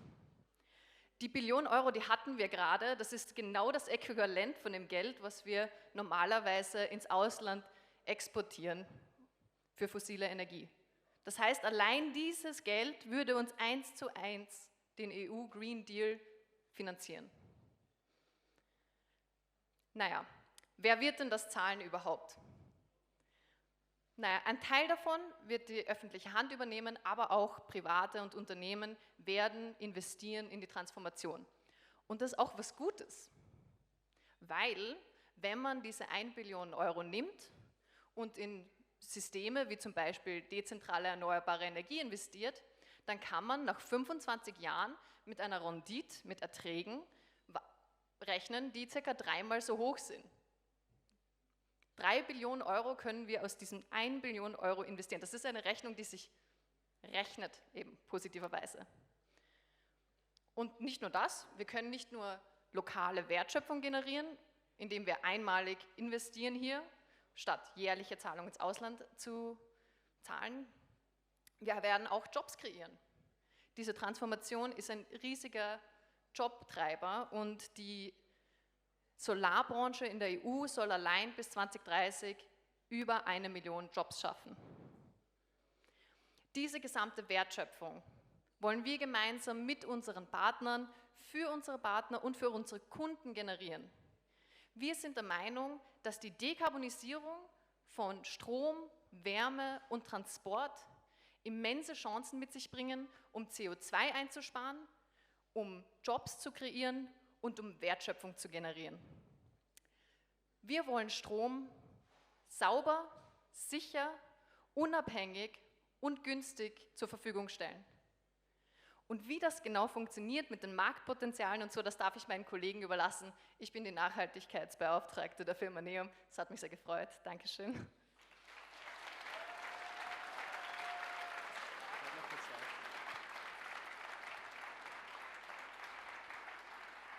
Die Billion Euro, die hatten wir gerade, das ist genau das Äquivalent von dem Geld, was wir normalerweise ins Ausland exportieren für fossile Energie. Das heißt, allein dieses Geld würde uns 1:1 den EU Green Deal finanzieren. Naja, wer wird denn das zahlen überhaupt? Naja, ein Teil davon wird die öffentliche Hand übernehmen, aber auch Private und Unternehmen werden investieren in die Transformation. Und das ist auch was Gutes, weil wenn man diese 1 Billion Euro nimmt und in Systeme wie zum Beispiel dezentrale erneuerbare Energie investiert, dann kann man nach 25 Jahren mit einer Rendite, mit Erträgen rechnen, die ca. 3-mal so hoch sind. 3 Billionen Euro können wir aus diesen 1 Billion Euro investieren. Das ist eine Rechnung, die sich rechnet, eben positiverweise. Und nicht nur das, wir können nicht nur lokale Wertschöpfung generieren, indem wir einmalig investieren hier, statt jährliche Zahlungen ins Ausland zu zahlen. Wir werden auch Jobs kreieren. Diese Transformation ist ein riesiger Jobtreiber und die Solarbranche in der EU soll allein bis 2030 über 1 Million Jobs schaffen. Diese gesamte Wertschöpfung wollen wir gemeinsam mit unseren Partnern, für unsere Partner und für unsere Kunden generieren. Wir sind der Meinung, dass die Dekarbonisierung von Strom, Wärme und Transport immense Chancen mit sich bringen, um CO2 einzusparen, um Jobs zu kreieren und um Wertschöpfung zu generieren. Wir wollen Strom sauber, sicher, unabhängig und günstig zur Verfügung stellen. Und wie das genau funktioniert mit den Marktpotenzialen und so, das darf ich meinen Kollegen überlassen. Ich bin die Nachhaltigkeitsbeauftragte der Firma NEOM. Das hat mich sehr gefreut. Dankeschön.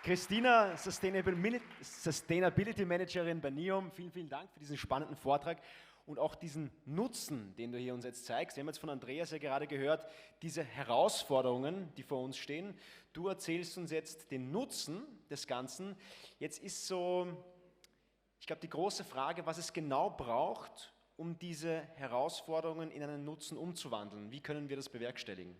Christina, Sustainability Managerin bei NEOM, vielen, vielen Dank für diesen spannenden Vortrag und auch diesen Nutzen, den du hier uns jetzt zeigst. Wir haben jetzt von Andreas ja gerade gehört, diese Herausforderungen, die vor uns stehen. Du erzählst uns jetzt den Nutzen des Ganzen. Jetzt ist so, ich glaube, die große Frage, was es genau braucht, um diese Herausforderungen in einen Nutzen umzuwandeln. Wie können wir das bewerkstelligen?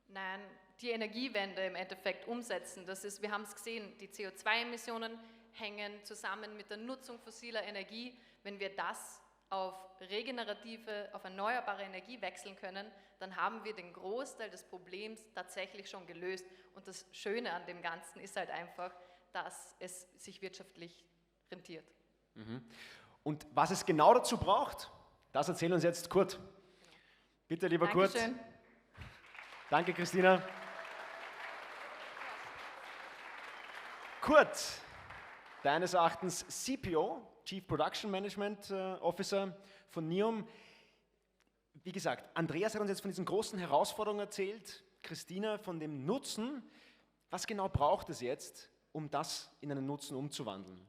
Nein, die Energiewende im Endeffekt umsetzen. Das ist, wir haben es gesehen, die CO2-Emissionen hängen zusammen mit der Nutzung fossiler Energie. Wenn wir das auf regenerative, auf erneuerbare Energie wechseln können, dann haben wir den Großteil des Problems tatsächlich schon gelöst. Und das Schöne an dem Ganzen ist halt einfach, dass es sich wirtschaftlich rentiert. Und was es genau dazu braucht, das erzählt uns jetzt Kurt. Bitte, lieber Dankeschön. Kurt. Danke, Christina. Kurt, deines Erachtens CPO, Chief Production Management Officer von NEOM. Wie gesagt, Andreas hat uns jetzt von diesen großen Herausforderungen erzählt, Christina von dem Nutzen. Was genau braucht es jetzt, um das in einen Nutzen umzuwandeln?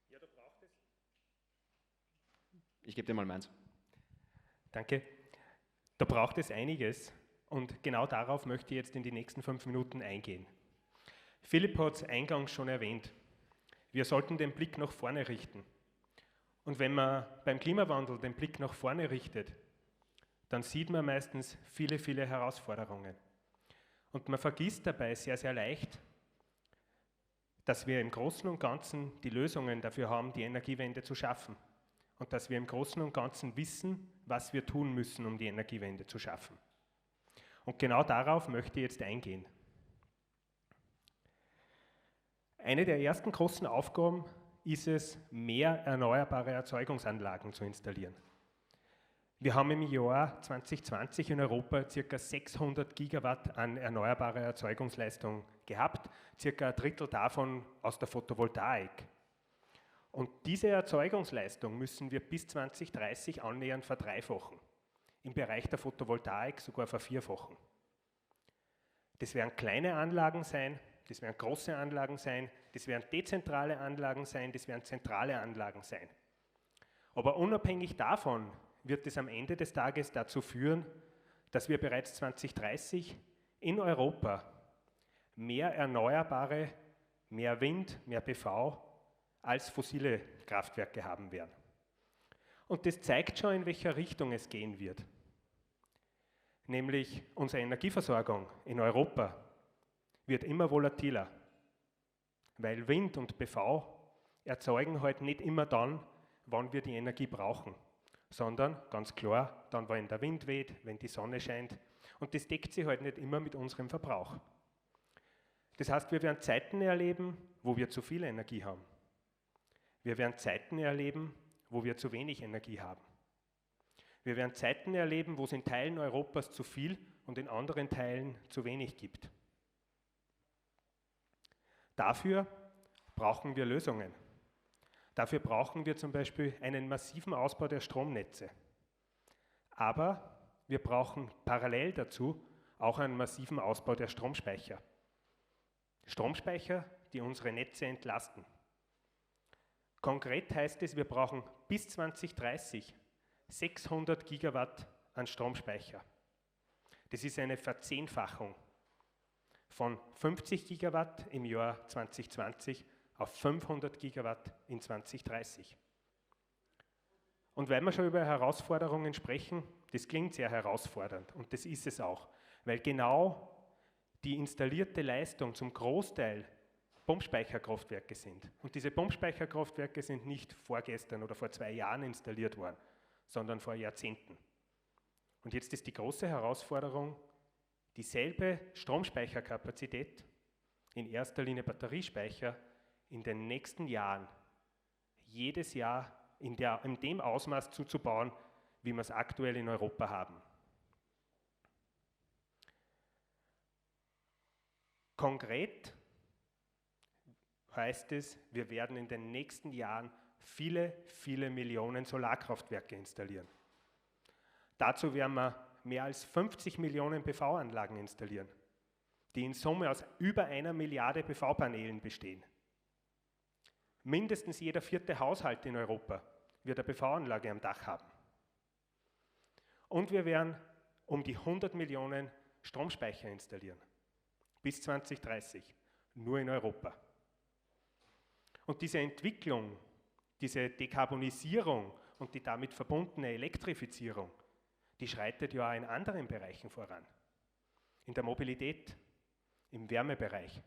Ja, da braucht es. Ich gebe dir mal meins. Danke. Da braucht es einiges und genau darauf möchte ich jetzt in die nächsten 5 Minuten eingehen. Philipp hat es eingangs schon erwähnt. Wir sollten den Blick nach vorne richten. Und wenn man beim Klimawandel den Blick nach vorne richtet, dann sieht man meistens viele, viele Herausforderungen. Und man vergisst dabei sehr, sehr leicht, dass wir im Großen und Ganzen die Lösungen dafür haben, die Energiewende zu schaffen. Und dass wir im Großen und Ganzen wissen, was wir tun müssen, um die Energiewende zu schaffen. Und genau darauf möchte ich jetzt eingehen. Eine der ersten großen Aufgaben ist es, mehr erneuerbare Erzeugungsanlagen zu installieren. Wir haben im Jahr 2020 in Europa ca. 600 Gigawatt an erneuerbarer Erzeugungsleistung gehabt, circa ein Drittel davon aus der Photovoltaik. Und diese Erzeugungsleistung müssen wir bis 2030 annähernd verdreifachen, im Bereich der Photovoltaik sogar vervierfachen. Das werden kleine Anlagen sein, das werden große Anlagen sein, das werden dezentrale Anlagen sein, das werden zentrale Anlagen sein. Aber unabhängig davon wird es am Ende des Tages dazu führen, dass wir bereits 2030 in Europa mehr erneuerbare, mehr Wind, mehr PV als fossile Kraftwerke haben werden. Und das zeigt schon, in welcher Richtung es gehen wird. Nämlich unsere Energieversorgung in Europa wird immer volatiler, weil Wind und PV erzeugen halt nicht immer dann, wann wir die Energie brauchen, sondern ganz klar dann, wenn der Wind weht, wenn die Sonne scheint. Und das deckt sich halt nicht immer mit unserem Verbrauch. Das heißt, wir werden Zeiten erleben, wo wir zu viel Energie haben. Wir werden Zeiten erleben, wo wir zu wenig Energie haben. Wir werden Zeiten erleben, wo es in Teilen Europas zu viel und in anderen Teilen zu wenig gibt. Dafür brauchen wir Lösungen. Dafür brauchen wir zum Beispiel einen massiven Ausbau der Stromnetze. Aber wir brauchen parallel dazu auch einen massiven Ausbau der Stromspeicher. Stromspeicher, die unsere Netze entlasten. Konkret heißt es, wir brauchen bis 2030 600 Gigawatt an Stromspeicher. Das ist eine Verzehnfachung von 50 Gigawatt im Jahr 2020 auf 500 Gigawatt in 2030. Und weil wir schon über Herausforderungen sprechen, das klingt sehr herausfordernd und das ist es auch, weil genau die installierte Leistung zum Großteil Pumpspeicherkraftwerke sind. Und diese Pumpspeicherkraftwerke sind nicht vorgestern oder vor 2 Jahren installiert worden, sondern vor Jahrzehnten. Und jetzt ist die große Herausforderung, dieselbe Stromspeicherkapazität, in erster Linie Batteriespeicher, in den nächsten Jahren jedes Jahr in dem Ausmaß zuzubauen, wie wir es aktuell in Europa haben. Konkret heißt es, wir werden in den nächsten Jahren viele, viele Millionen Solarkraftwerke installieren. Dazu werden wir mehr als 50 Millionen PV-Anlagen installieren, die in Summe aus über 1 Milliarde PV-Paneelen bestehen. Mindestens jeder 4. Haushalt in Europa wird eine PV-Anlage am Dach haben. Und wir werden um die 100 Millionen Stromspeicher installieren, bis 2030, nur in Europa. Und diese Entwicklung, diese Dekarbonisierung und die damit verbundene Elektrifizierung, die schreitet ja auch in anderen Bereichen voran. In der Mobilität, im Wärmebereich.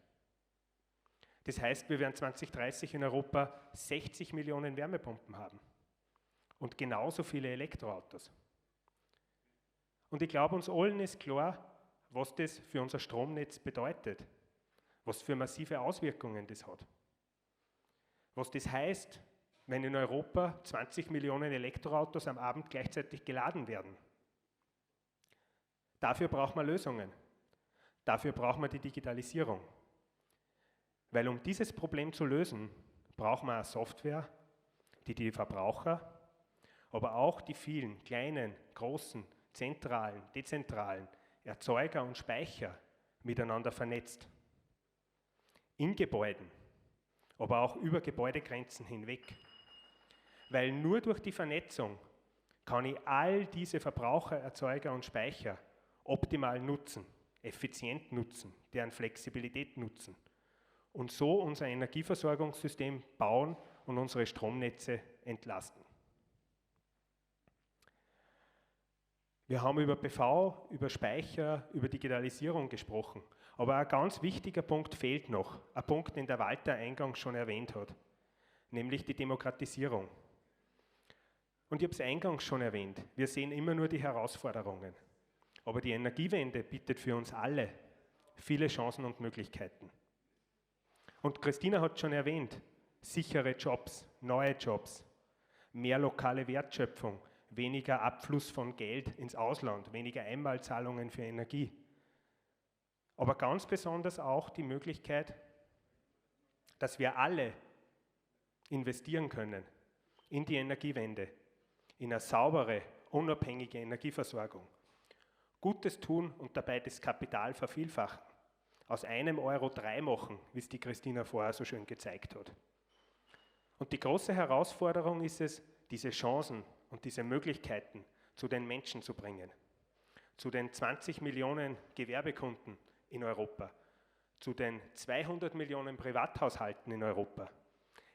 Das heißt, wir werden 2030 in Europa 60 Millionen Wärmepumpen haben und genauso viele Elektroautos. Und ich glaube, uns allen ist klar, was das für unser Stromnetz bedeutet, was für massive Auswirkungen das hat. Was das heißt, wenn in Europa 20 Millionen Elektroautos am Abend gleichzeitig geladen werden. Dafür braucht man Lösungen. Dafür braucht man die Digitalisierung. Weil um dieses Problem zu lösen, braucht man eine Software, die die Verbraucher, aber auch die vielen kleinen, großen, zentralen, dezentralen Erzeuger und Speicher miteinander vernetzt. In Gebäuden, aber auch über Gebäudegrenzen hinweg. Weil nur durch die Vernetzung kann ich all diese Verbraucher, Erzeuger und Speicher optimal nutzen, effizient nutzen, deren Flexibilität nutzen und so unser Energieversorgungssystem bauen und unsere Stromnetze entlasten. Wir haben über PV, über Speicher, über Digitalisierung gesprochen, aber ein ganz wichtiger Punkt fehlt noch, ein Punkt, den der Walter eingangs schon erwähnt hat, nämlich die Demokratisierung. Und ich habe es eingangs schon erwähnt, wir sehen immer nur die Herausforderungen, aber die Energiewende bietet für uns alle viele Chancen und Möglichkeiten. Und Christina hat schon erwähnt, sichere Jobs, neue Jobs, mehr lokale Wertschöpfung, weniger Abfluss von Geld ins Ausland, weniger Einmalzahlungen für Energie. Aber ganz besonders auch die Möglichkeit, dass wir alle investieren können in die Energiewende, in eine saubere, unabhängige Energieversorgung. Gutes tun und dabei das Kapital vervielfachen. Aus einem Euro 3 machen, wie es die Christina vorher so schön gezeigt hat. Und die große Herausforderung ist es, diese Chancen und diese Möglichkeiten zu den Menschen zu bringen. Zu den 20 Millionen Gewerbekunden in Europa, zu den 200 Millionen Privathaushalten in Europa.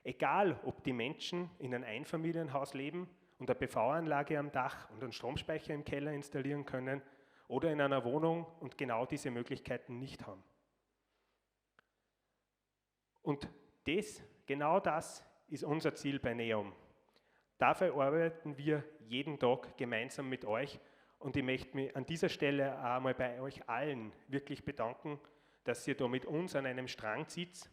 Egal, ob die Menschen in einem Einfamilienhaus leben und eine PV-Anlage am Dach und einen Stromspeicher im Keller installieren können oder in einer Wohnung und genau diese Möglichkeiten nicht haben. Und genau das ist unser Ziel bei NEOM. Dafür arbeiten wir jeden Tag gemeinsam mit euch und ich möchte mich an dieser Stelle einmal bei euch allen wirklich bedanken, dass ihr da mit uns an einem Strang zieht,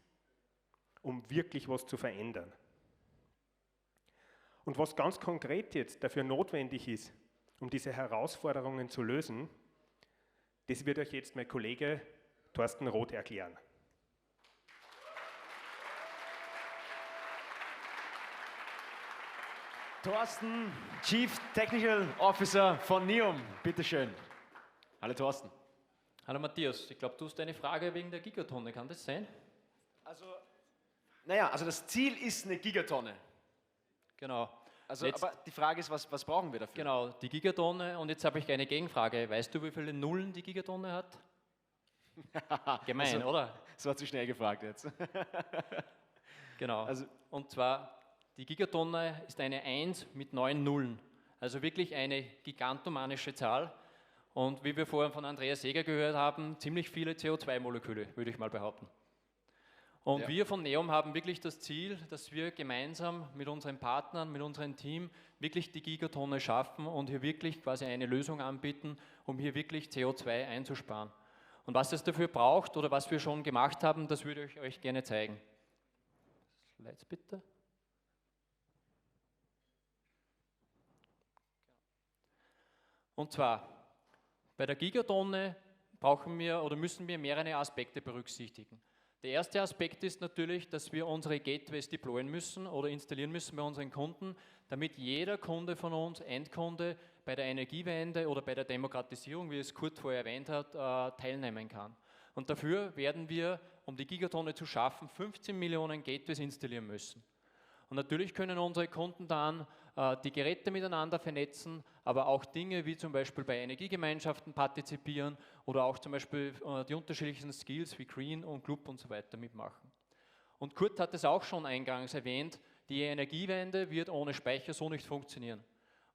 um wirklich was zu verändern. Und was ganz konkret jetzt dafür notwendig ist, um diese Herausforderungen zu lösen, das wird euch jetzt mein Kollege Thorsten Roth erklären. Thorsten, Chief Technical Officer von NEOM, bitteschön. Hallo Thorsten. Hallo Matthias, ich glaube, du hast eine Frage wegen der Gigatonne, kann das sein? Also das Ziel ist eine Gigatonne. Genau. Also, aber die Frage ist, was brauchen wir dafür? Genau, die Gigatonne, und jetzt habe ich eine Gegenfrage. Weißt du, wie viele Nullen die Gigatonne hat? Gemein, also, oder? Das war zu schnell gefragt jetzt. Genau, also, und zwar, die Gigatonne ist eine 1 mit 9 Nullen. Also wirklich eine gigantomanische Zahl. Und wie wir vorhin von Andreas Seeger gehört haben, ziemlich viele CO2-Moleküle, würde ich mal behaupten. Und ja, wir von NEOM haben wirklich das Ziel, dass wir gemeinsam mit unseren Partnern, mit unserem Team wirklich die Gigatonne schaffen und hier wirklich quasi eine Lösung anbieten, um hier wirklich CO2 einzusparen. Und was es dafür braucht oder was wir schon gemacht haben, das würde ich euch gerne zeigen. Slides bitte. Und zwar, bei der Gigatonne brauchen wir oder müssen wir mehrere Aspekte berücksichtigen. Der erste Aspekt ist natürlich, dass wir unsere Gateways deployen müssen oder installieren müssen bei unseren Kunden, damit jeder Kunde von uns, Endkunde, bei der Energiewende oder bei der Demokratisierung, wie es Kurt vorher erwähnt hat, teilnehmen kann. Und dafür werden wir, um die Gigatonne zu schaffen, 15 Millionen Gateways installieren müssen. Und natürlich können unsere Kunden dann die Geräte miteinander vernetzen, aber auch Dinge wie zum Beispiel bei Energiegemeinschaften partizipieren oder auch zum Beispiel die unterschiedlichen Skills wie Green und Club und so weiter mitmachen. Und Kurt hat es auch schon eingangs erwähnt, die Energiewende wird ohne Speicher so nicht funktionieren.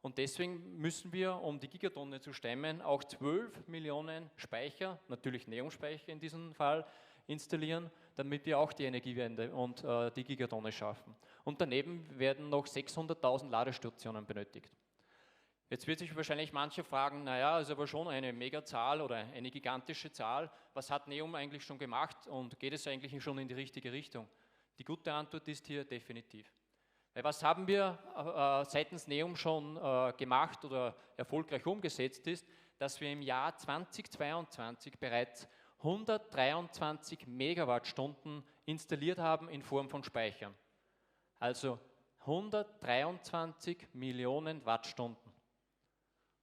Und deswegen müssen wir, um die Gigatonne zu stemmen, auch 12 Millionen Speicher, natürlich NEOM-Speicher in diesem Fall, installieren, damit wir auch die Energiewende und die Gigatonne schaffen. Und daneben werden noch 600.000 Ladestationen benötigt. Jetzt wird sich wahrscheinlich manche fragen, naja, ist aber schon eine Megazahl oder eine gigantische Zahl. Was hat NEOM eigentlich schon gemacht und geht es eigentlich schon in die richtige Richtung? Die gute Antwort ist hier definitiv. Weil was haben wir seitens NEOM schon gemacht oder erfolgreich umgesetzt ist? dass wir im Jahr 2022 bereits 123 Megawattstunden installiert haben in Form von Speichern. Also 123 Millionen Wattstunden.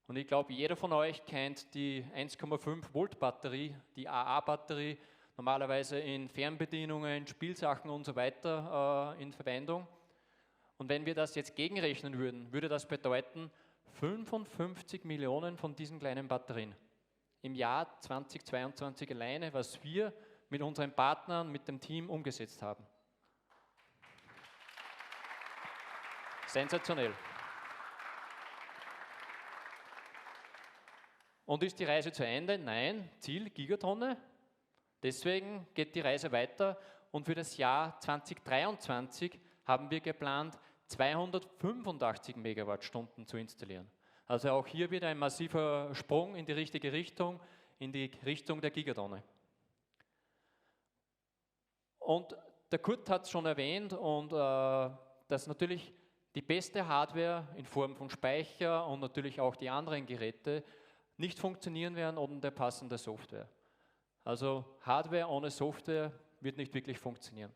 Und ich glaube, jeder von euch kennt die 1,5 Volt Batterie, die AA-Batterie, normalerweise in Fernbedienungen, Spielsachen und so weiter in Verwendung. Und wenn wir das jetzt gegenrechnen würden, würde das bedeuten 55 Millionen von diesen kleinen Batterien im Jahr 2022 alleine, was wir mit unseren Partnern, mit dem Team umgesetzt haben. Sensationell. Und ist die Reise zu Ende? Nein, Ziel Gigatonne. Deswegen geht die Reise weiter und für das Jahr 2023 haben wir geplant, 285 Megawattstunden zu installieren. Also auch hier wieder ein massiver Sprung in die richtige Richtung, in die Richtung der Gigatonne. Und der Kurt hat es schon erwähnt, und dass natürlich die beste Hardware in Form von Speicher und natürlich auch die anderen Geräte nicht funktionieren werden ohne der passende Software. Also Hardware ohne Software wird nicht wirklich funktionieren.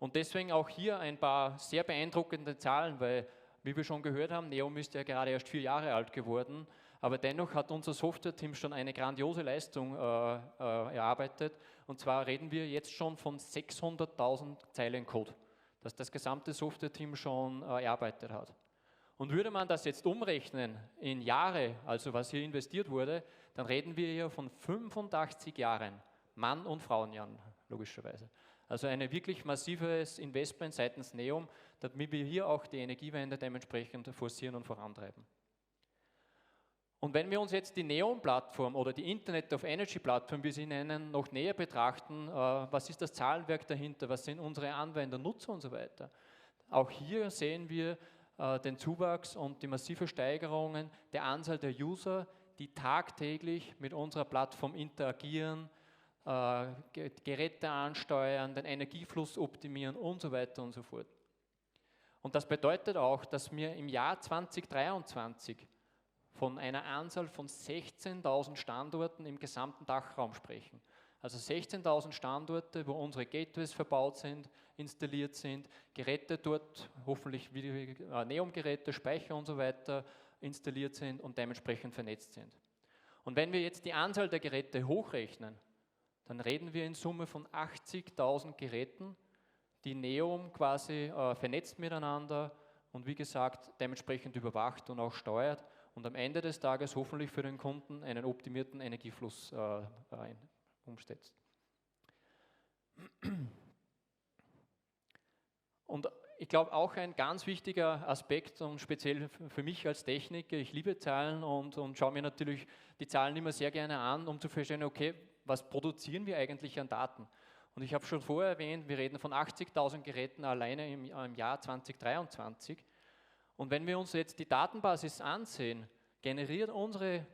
Und deswegen auch hier ein paar sehr beeindruckende Zahlen, weil, wie wir schon gehört haben, Neom ist ja gerade erst 4 Jahre alt geworden, aber dennoch hat unser Software-Team schon eine grandiose Leistung erarbeitet. Und zwar reden wir jetzt schon von 600.000 Zeilen Code, das das gesamte Software-Team schon erarbeitet hat. Und würde man das jetzt umrechnen in Jahre, also was hier investiert wurde, dann reden wir hier von 85 Jahren, Mann- und Frauenjahren, logischerweise. Also ein wirklich massives Investment seitens Neom, damit wir hier auch die Energiewende dementsprechend forcieren und vorantreiben. Und wenn wir uns jetzt die Neom-Plattform oder die Internet of Energy-Plattform, wie sie nennen, noch näher betrachten, was ist das Zahlenwerk dahinter, was sind unsere Anwender, Nutzer und so weiter. Auch hier sehen wir den Zuwachs und die massive Steigerungen der Anzahl der User, die tagtäglich mit unserer Plattform interagieren, Geräte ansteuern, den Energiefluss optimieren und so weiter und so fort. Und das bedeutet auch, dass wir im Jahr 2023 von einer Anzahl von 16.000 Standorten im gesamten Dachraum sprechen. Also 16.000 Standorte, wo unsere Gateways verbaut sind, installiert sind, Geräte dort, hoffentlich Neom-Geräte, Speicher und so weiter installiert sind und dementsprechend vernetzt sind. Und wenn wir jetzt die Anzahl der Geräte hochrechnen, dann reden wir in Summe von 80.000 Geräten, die Neom quasi vernetzt miteinander und wie gesagt dementsprechend überwacht und auch steuert und am Ende des Tages hoffentlich für den Kunden einen optimierten Energiefluss umsetzt. Und ich glaube auch ein ganz wichtiger Aspekt und speziell für mich als Techniker, ich liebe Zahlen und schaue mir natürlich die Zahlen immer sehr gerne an, um zu verstehen, okay, was produzieren wir eigentlich an Daten? Und ich habe schon vorher erwähnt, wir reden von 80.000 Geräten alleine im Jahr 2023. Und wenn wir uns jetzt die Datenbasis ansehen, generiert unsere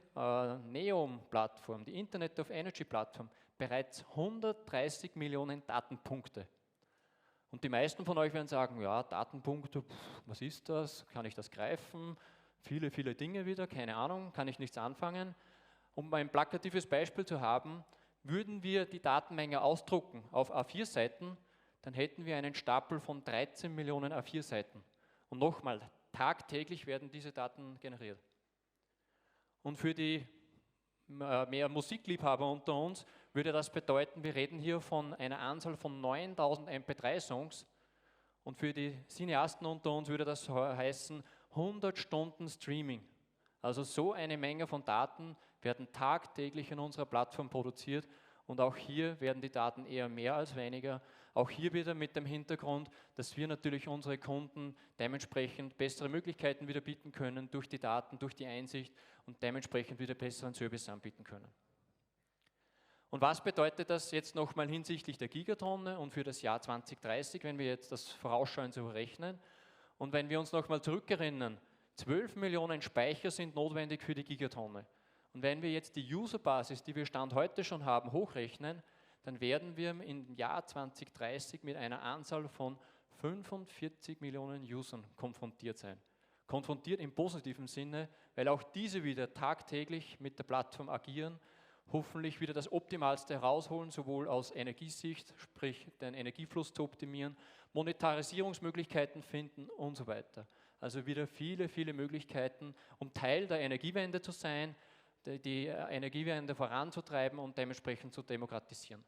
Neom-Plattform, die Internet of Energy-Plattform, bereits 130 Millionen Datenpunkte. Und die meisten von euch werden sagen, ja, Datenpunkte, was ist das? Kann ich das greifen? Viele, viele Dinge wieder, keine Ahnung, kann ich nichts anfangen. Um ein plakatives Beispiel zu haben, würden wir die Datenmenge ausdrucken auf A4-Seiten, dann hätten wir einen Stapel von 13 Millionen A4-Seiten. Und nochmal, tagtäglich werden diese Daten generiert. Und für die mehr Musikliebhaber unter uns würde das bedeuten, wir reden hier von einer Anzahl von 9000 MP3-Songs und für die Cineasten unter uns würde das heißen 100 Stunden Streaming. Also so eine Menge von Daten werden tagtäglich in unserer Plattform produziert und auch hier werden die Daten eher mehr als weniger. Auch hier wieder mit dem Hintergrund, dass wir natürlich unsere Kunden dementsprechend bessere Möglichkeiten wieder bieten können durch die Daten, durch die Einsicht und dementsprechend wieder besseren Service anbieten können. Und was bedeutet das jetzt nochmal hinsichtlich der Gigatonne und für das Jahr 2030, wenn wir jetzt das vorausschauend so rechnen? Und wenn wir uns nochmal zurückerinnern, 12 Millionen Speicher sind notwendig für die Gigatonne. Und wenn wir jetzt die Userbasis, die wir Stand heute schon haben, hochrechnen, dann werden wir im Jahr 2030 mit einer Anzahl von 45 Millionen Usern konfrontiert sein. konfrontiert im positiven Sinne, weil auch diese wieder tagtäglich mit der Plattform agieren, hoffentlich wieder das Optimalste herausholen, sowohl aus Energiesicht, sprich den Energiefluss zu optimieren, Monetarisierungsmöglichkeiten finden und so weiter. Also wieder viele, viele Möglichkeiten, um Teil der Energiewende zu sein, die Energiewende voranzutreiben und dementsprechend zu demokratisieren.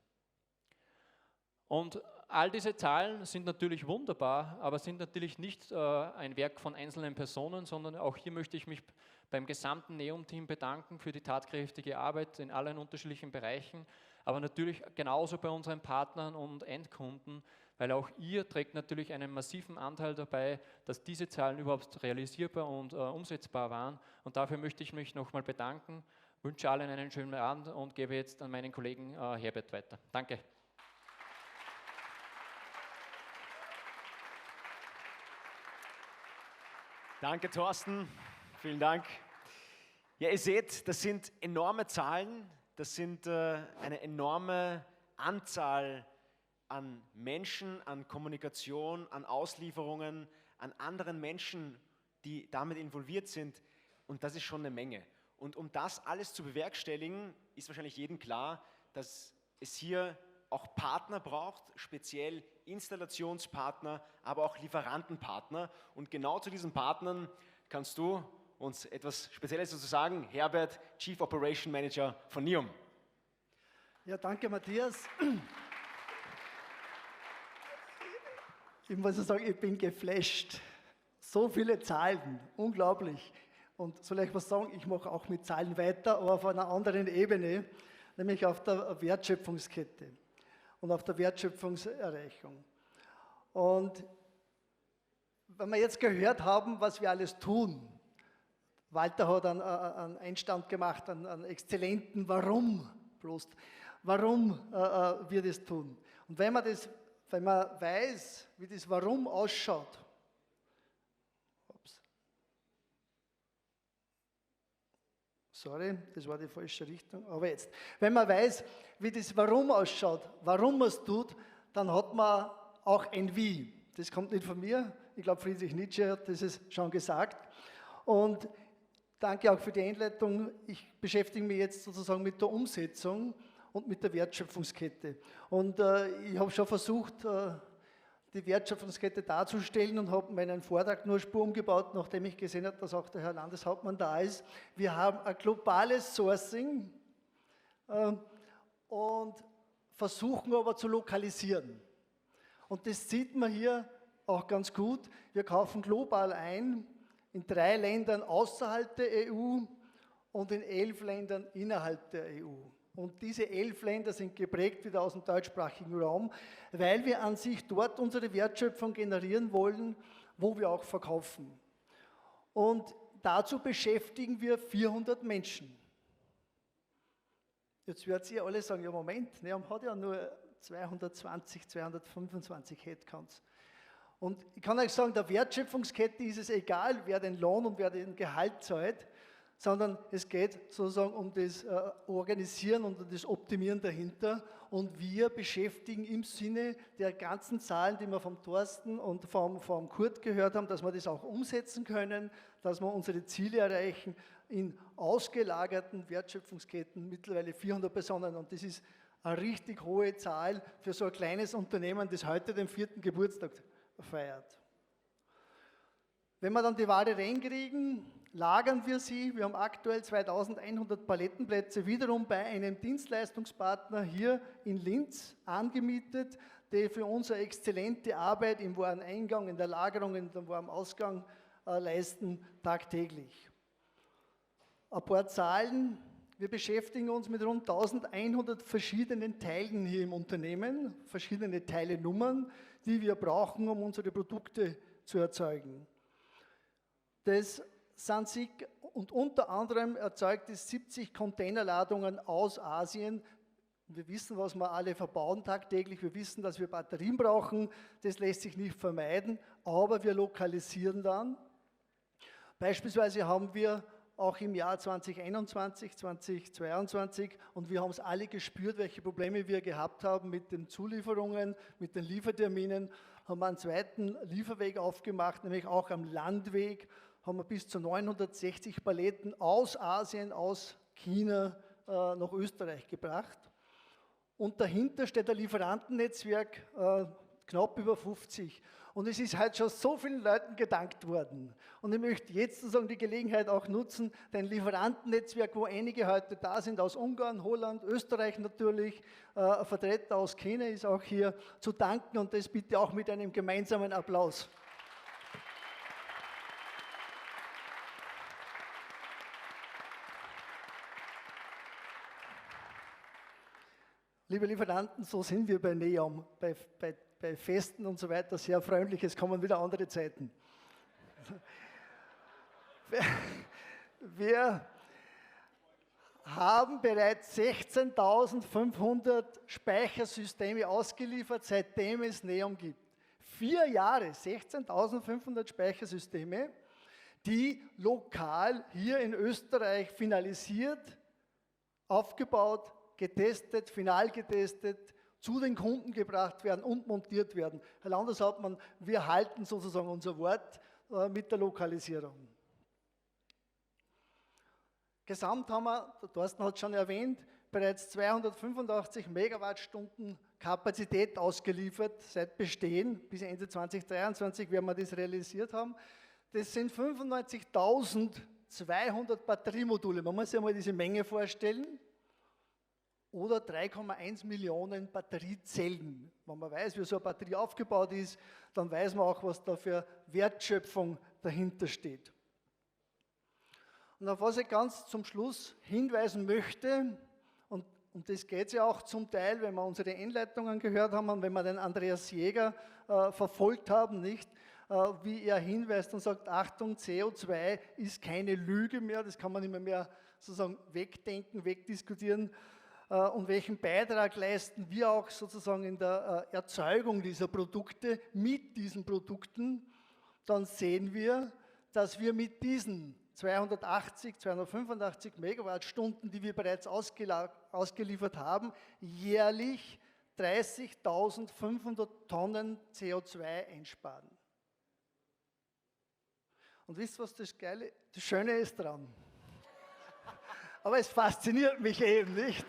Und all diese Zahlen sind natürlich wunderbar, aber sind natürlich nicht ein Werk von einzelnen Personen, sondern auch hier möchte ich mich beim gesamten NEOM-Team bedanken für die tatkräftige Arbeit in allen unterschiedlichen Bereichen, aber natürlich genauso bei unseren Partnern und Endkunden, weil auch ihr trägt natürlich einen massiven Anteil dabei, dass diese Zahlen überhaupt realisierbar und umsetzbar waren. Und dafür möchte ich mich nochmal bedanken, wünsche allen einen schönen Abend und gebe jetzt an meinen Kollegen Herbert weiter. Danke. Danke, Thorsten. Vielen Dank. Ja, ihr seht, das sind enorme Zahlen, das sind eine enorme Anzahl an Menschen, an Kommunikation, an Auslieferungen, an anderen Menschen, die damit involviert sind. Und das ist schon eine Menge. Und um das alles zu bewerkstelligen, ist wahrscheinlich jedem klar, dass es hier auch Partner braucht, speziell Installationspartner, aber auch Lieferantenpartner. Und genau zu diesen Partnern kannst du uns etwas Spezielles dazu sagen. Herbert, Chief Operation Manager von NEOM. Ja, danke Matthias. Ich muss sagen, ich bin geflasht. So viele Zahlen, unglaublich. Und soll ich was sagen, ich mache auch mit Zahlen weiter, aber auf einer anderen Ebene, nämlich auf der Wertschöpfungskette und auf der Wertschöpfungserreichung. Und wenn wir jetzt gehört haben, was wir alles tun, Walter hat einen Einstand gemacht, einen exzellenten Warum wir das tun. Und wenn man weiß, wie das Warum ausschaut, sorry, das war die falsche Richtung, aber jetzt, wenn man weiß, wie das Warum ausschaut, warum man es tut, dann hat man auch ein Wie. Das kommt nicht von mir, ich glaube Friedrich Nietzsche hat das schon gesagt. Und danke auch für die Einleitung. Ich beschäftige mich jetzt sozusagen mit der Umsetzung und mit der Wertschöpfungskette. Und ich habe schon versucht, die Wertschöpfungskette darzustellen und habe meinen Vortrag nur Spur umgebaut, nachdem ich gesehen habe, dass auch der Herr Landeshauptmann da ist. Wir haben ein globales Sourcing und versuchen aber zu lokalisieren. Und das sieht man hier auch ganz gut. Wir kaufen global ein, in 3 Ländern außerhalb der EU und in 11 Ländern innerhalb der EU. Und diese 11 Länder sind geprägt wieder aus dem deutschsprachigen Raum, weil wir an sich dort unsere Wertschöpfung generieren wollen, wo wir auch verkaufen. Und dazu beschäftigen wir 400 Menschen. Jetzt werdet ihr alle sagen, ja Moment, NEOM hat ja nur 220, 225 Headcounts. Und ich kann euch sagen, der Wertschöpfungskette ist es egal, wer den Lohn und wer den Gehalt zahlt, sondern es geht sozusagen um das Organisieren und um das Optimieren dahinter. Und wir beschäftigen im Sinne der ganzen Zahlen, die wir vom Thorsten und vom Kurt gehört haben, dass wir das auch umsetzen können, dass wir unsere Ziele erreichen in ausgelagerten Wertschöpfungsketten, mittlerweile 400 Personen. Und das ist eine richtig hohe Zahl für so ein kleines Unternehmen, das heute den 4. Geburtstag feiert. Wenn wir dann die Ware reinkriegen, lagern wir sie. Wir haben aktuell 2100 Palettenplätze wiederum bei einem Dienstleistungspartner hier in Linz angemietet, der für unsere exzellente Arbeit im Wareneingang, in der Lagerung, in dem Warenausgang leisten tagtäglich. Ein paar Zahlen. Wir beschäftigen uns mit rund 1100 verschiedenen Teilen hier im Unternehmen, verschiedene Teilenummern, die wir brauchen, um unsere Produkte zu erzeugen. Das sind sie, und unter anderem erzeugt es 70 Containerladungen aus Asien. Wir wissen, was wir alle verbauen tagtäglich, wir wissen, dass wir Batterien brauchen, das lässt sich nicht vermeiden, aber wir lokalisieren dann. Beispielsweise haben wir auch im Jahr 2021, 2022, und wir haben es alle gespürt, welche Probleme wir gehabt haben mit den Zulieferungen, mit den Lieferterminen, haben wir einen zweiten Lieferweg aufgemacht, nämlich auch am Landweg, haben wir bis zu 960 Paletten aus Asien, aus China nach Österreich gebracht. Und dahinter steht ein Lieferantennetzwerk, knapp über 50. Und es ist halt schon so vielen Leuten gedankt worden. Und ich möchte jetzt sozusagen die Gelegenheit auch nutzen, dein Lieferantennetzwerk, wo einige heute da sind, aus Ungarn, Holland, Österreich natürlich, ein Vertreter aus China ist auch hier, zu danken und das bitte auch mit einem gemeinsamen Applaus. Liebe Lieferanten, so sind wir bei NEOM, bei Festen und so weiter, sehr freundlich, es kommen wieder andere Zeiten. Wir haben bereits 16.500 Speichersysteme ausgeliefert, seitdem es NEOM gibt. 4 Jahre, 16.500 Speichersysteme, die lokal hier in Österreich finalisiert, aufgebaut, getestet, final getestet, zu den Kunden gebracht werden und montiert werden. Herr Landeshauptmann, wir halten sozusagen unser Wort mit der Lokalisierung. Gesamt haben wir, der Thorsten hat es schon erwähnt, bereits 285 Megawattstunden Kapazität ausgeliefert seit Bestehen. Bis Ende 2023 werden wir das realisiert haben. Das sind 95.200 Batteriemodule. Man muss sich einmal diese Menge vorstellen. Oder 3,1 Millionen Batteriezellen. Wenn man weiß, wie so eine Batterie aufgebaut ist, dann weiß man auch, was da für Wertschöpfung dahinter steht. Und auf was ich ganz zum Schluss hinweisen möchte, und das geht ja auch zum Teil, wenn wir unsere Einleitungen gehört haben und wenn wir den Andreas Jäger verfolgt haben, nicht, wie er hinweist und sagt, Achtung, CO2 ist keine Lüge mehr, das kann man nicht mehr sozusagen wegdenken, wegdiskutieren. Und welchen Beitrag leisten wir auch sozusagen in der Erzeugung dieser Produkte mit diesen Produkten, dann sehen wir, dass wir mit diesen 280, 285 Megawattstunden, die wir bereits ausgeliefert haben, jährlich 30.500 Tonnen CO2 einsparen. Und wisst ihr, was das Schöne ist dran? Aber es fasziniert mich eben nicht.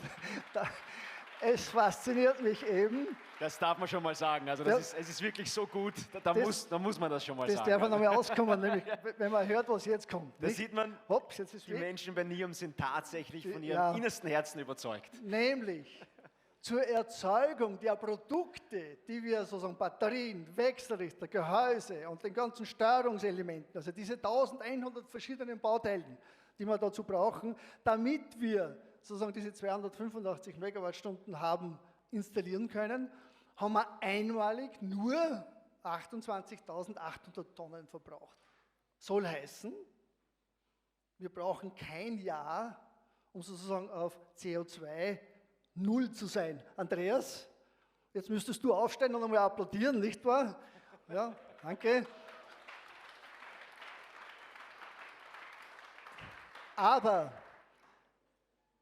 Es fasziniert mich eben. Das darf man schon mal sagen. Also es ist wirklich so gut, da muss man das schon mal sagen. Das darf man nochmal auskommen, nämlich, wenn man hört, was jetzt kommt. Da sieht man, Hops, jetzt ist die weg. Menschen bei NEOM sind tatsächlich von ihrem innersten Herzen überzeugt. Nämlich zur Erzeugung der Produkte, die wir sozusagen Batterien, Wechselrichter, Gehäuse und den ganzen Steuerungselementen, also diese 1100 verschiedenen Bauteilen, die wir dazu brauchen, damit wir sozusagen diese 285 Megawattstunden haben installieren können, haben wir einmalig nur 28.800 Tonnen verbraucht. Soll heißen, wir brauchen kein Jahr, um sozusagen auf CO2 null zu sein. Andreas, jetzt müsstest du aufstehen und einmal applaudieren, nicht wahr? Ja, danke. Aber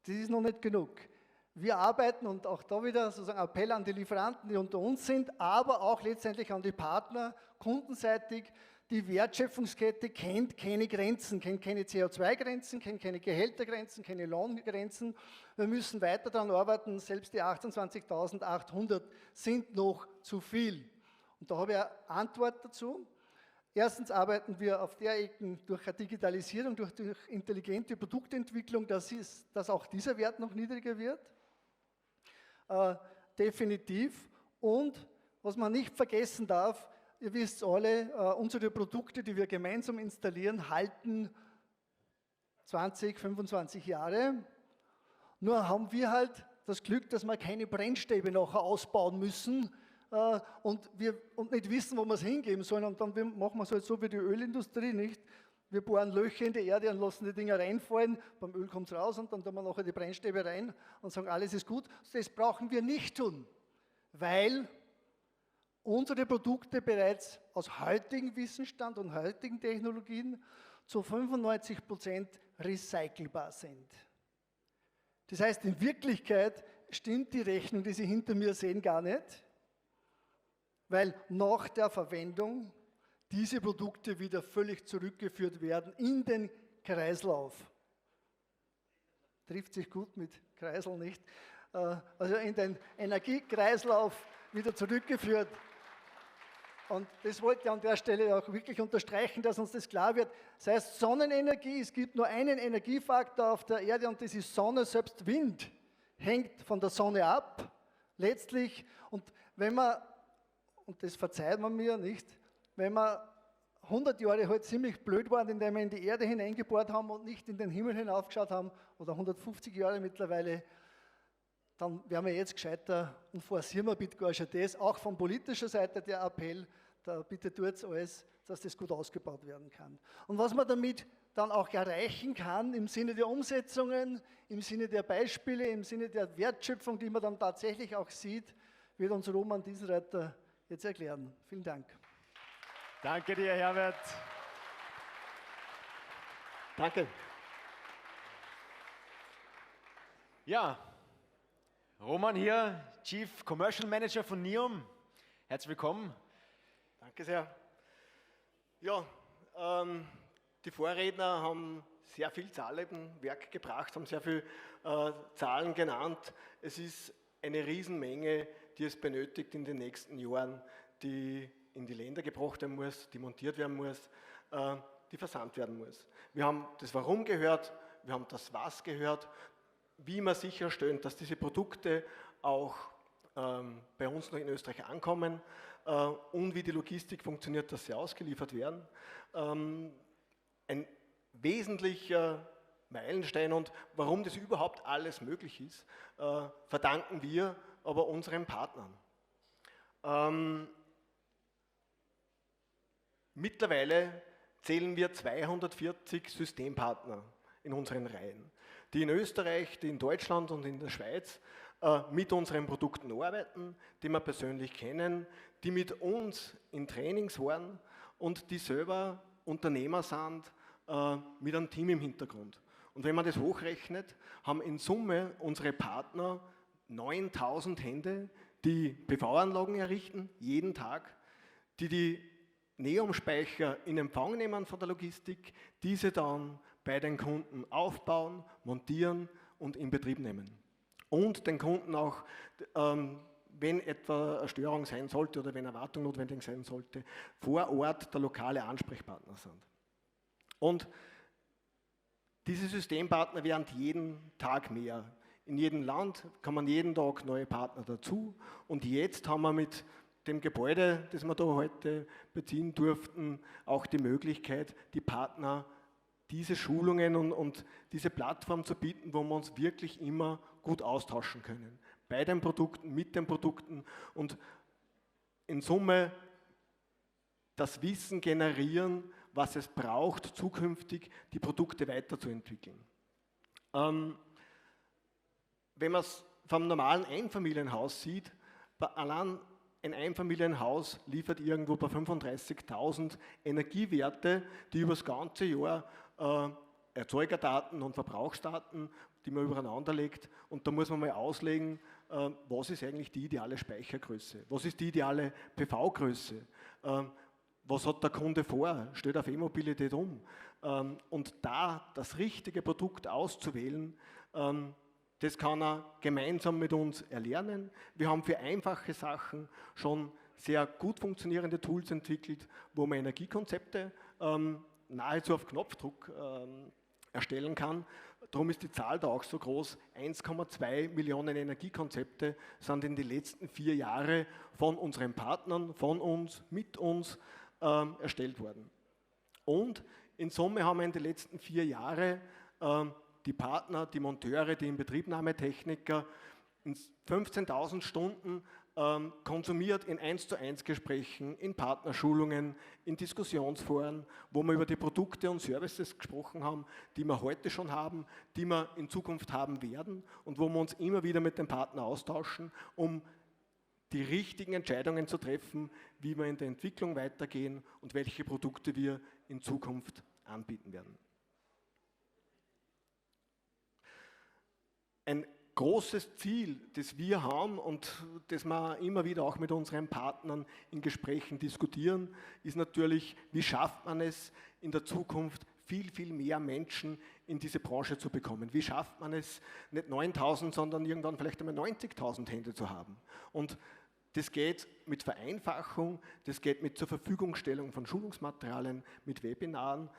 das ist noch nicht genug. Wir arbeiten und auch da wieder sozusagen Appell an die Lieferanten, die unter uns sind, aber auch letztendlich an die Partner, kundenseitig. Die Wertschöpfungskette kennt keine Grenzen, kennt keine CO2-Grenzen, kennt keine Gehältergrenzen, keine Lohngrenzen. Wir müssen weiter daran arbeiten, selbst die 28.800 sind noch zu viel. Und da habe ich eine Antwort dazu. Erstens arbeiten wir auf der Ecke durch eine Digitalisierung, durch intelligente Produktentwicklung, dass auch dieser Wert noch niedriger wird. Definitiv. Und was man nicht vergessen darf, ihr wisst alle, unsere Produkte, die wir gemeinsam installieren, halten 20, 25 Jahre. Nur haben wir halt das Glück, dass wir keine Brennstäbe nachher ausbauen müssen, und nicht wissen, wo wir es hingeben sollen. Und dann machen wir es halt so wie die Ölindustrie, nicht? Wir bohren Löcher in die Erde und lassen die Dinger reinfallen, beim Öl kommt es raus und dann tun wir nachher die Brennstäbe rein und sagen, alles ist gut. Das brauchen wir nicht tun, weil unsere Produkte bereits aus heutigem Wissensstand und heutigen Technologien zu 95% recycelbar sind. Das heißt, in Wirklichkeit stimmt die Rechnung, die Sie hinter mir sehen, gar nicht. Weil nach der Verwendung diese Produkte wieder völlig zurückgeführt werden in den Kreislauf. Trifft sich gut mit Kreisel, nicht? Also in den Energiekreislauf wieder zurückgeführt. Und das wollte ich an der Stelle auch wirklich unterstreichen, dass uns das klar wird. Das heißt, Sonnenenergie, es gibt nur einen Energiefaktor auf der Erde und das ist Sonne, selbst Wind hängt von der Sonne ab, letztlich. Und wenn man, und das verzeiht man mir nicht, wenn man 100 Jahre halt ziemlich blöd waren, indem wir in die Erde hineingebohrt haben und nicht in den Himmel hinaufgeschaut haben, oder 150 Jahre mittlerweile, dann wären wir jetzt gescheiter und forcieren wir bitte gar schon das, auch von politischer Seite der Appell, da bitte tut alles, dass das gut ausgebaut werden kann. Und was man damit dann auch erreichen kann, im Sinne der Umsetzungen, im Sinne der Beispiele, im Sinne der Wertschöpfung, die man dann tatsächlich auch sieht, wird uns Roman Diesenreiter jetzt erklären. Vielen Dank. Danke dir, Herbert. Danke. Ja, Roman hier, Chief Commercial Manager von NEOM. Herzlich willkommen. Danke sehr. Ja, die Vorredner haben sehr viel Zahlen im Werk gebracht, haben sehr viel Zahlen genannt. Es ist eine Riesenmenge, die es benötigt in den nächsten Jahren, die in die Länder gebracht werden muss, die montiert werden muss, die versandt werden muss. Wir haben das Warum gehört, wir haben das Was gehört, wie wir sicherstellen, dass diese Produkte auch bei uns noch in Österreich ankommen und wie die Logistik funktioniert, dass sie ausgeliefert werden. Ein wesentlicher Meilenstein und warum das überhaupt alles möglich ist, verdanken wir aber unseren Partnern. Mittlerweile zählen wir 240 Systempartner in unseren Reihen, die in Österreich, die in Deutschland und in der Schweiz mit unseren Produkten arbeiten, die wir persönlich kennen, die mit uns in Trainings waren und die selber Unternehmer sind mit einem Team im Hintergrund. Und wenn man das hochrechnet, haben in Summe unsere Partner 9000 Hände, die PV-Anlagen errichten, jeden Tag, die NEOM-Speicher in Empfang nehmen von der Logistik, diese dann bei den Kunden aufbauen, montieren und in Betrieb nehmen. Und den Kunden auch, wenn etwa eine Störung sein sollte oder wenn eine Wartung notwendig sein sollte, vor Ort der lokale Ansprechpartner sind. Und diese Systempartner werden jeden Tag mehr. In jedem Land kommen jeden Tag neue Partner dazu. Und jetzt haben wir mit dem Gebäude, das wir da heute beziehen durften, auch die Möglichkeit, die Partner diese Schulungen und diese Plattform zu bieten, wo wir uns wirklich immer gut austauschen können. Bei den Produkten, mit den Produkten und in Summe das Wissen generieren, was es braucht, zukünftig die Produkte weiterzuentwickeln. Wenn man es vom normalen Einfamilienhaus sieht, allein ein Einfamilienhaus liefert irgendwo bei 35.000 Energiewerte, die über das ganze Jahr Erzeugerdaten und Verbrauchsdaten, die man übereinander legt. Und da muss man mal auslegen, was ist eigentlich die ideale Speichergröße? Was ist die ideale PV-Größe? Was hat der Kunde vor? Stellt auf E-Mobilität um? Und da das richtige Produkt auszuwählen, das kann er gemeinsam mit uns erlernen. Wir haben für einfache Sachen schon sehr gut funktionierende Tools entwickelt, wo man Energiekonzepte nahezu auf Knopfdruck erstellen kann. Darum ist die Zahl da auch so groß. 1,2 Millionen Energiekonzepte sind in den letzten 4 Jahren von unseren Partnern, von uns, mit uns erstellt worden. Und in Summe haben wir in den letzten 4 Jahren die Partner, die Monteure, die Inbetriebnahmetechniker in 15.000 Stunden konsumiert in 1:1 Gesprächen, in Partnerschulungen, in Diskussionsforen, wo wir über die Produkte und Services gesprochen haben, die wir heute schon haben, die wir in Zukunft haben werden und wo wir uns immer wieder mit dem Partner austauschen, um die richtigen Entscheidungen zu treffen, wie wir in der Entwicklung weitergehen und welche Produkte wir in Zukunft anbieten werden. Ein großes Ziel, das wir haben und das wir immer wieder auch mit unseren Partnern in Gesprächen diskutieren, ist natürlich, wie schafft man es in der Zukunft, viel, viel mehr Menschen in diese Branche zu bekommen. Wie schafft man es, nicht 9.000, sondern irgendwann vielleicht einmal 90.000 Hände zu haben? Und das geht mit Vereinfachung, das geht mit zur Verfügungstellung von Schulungsmaterialien, mit Webinaren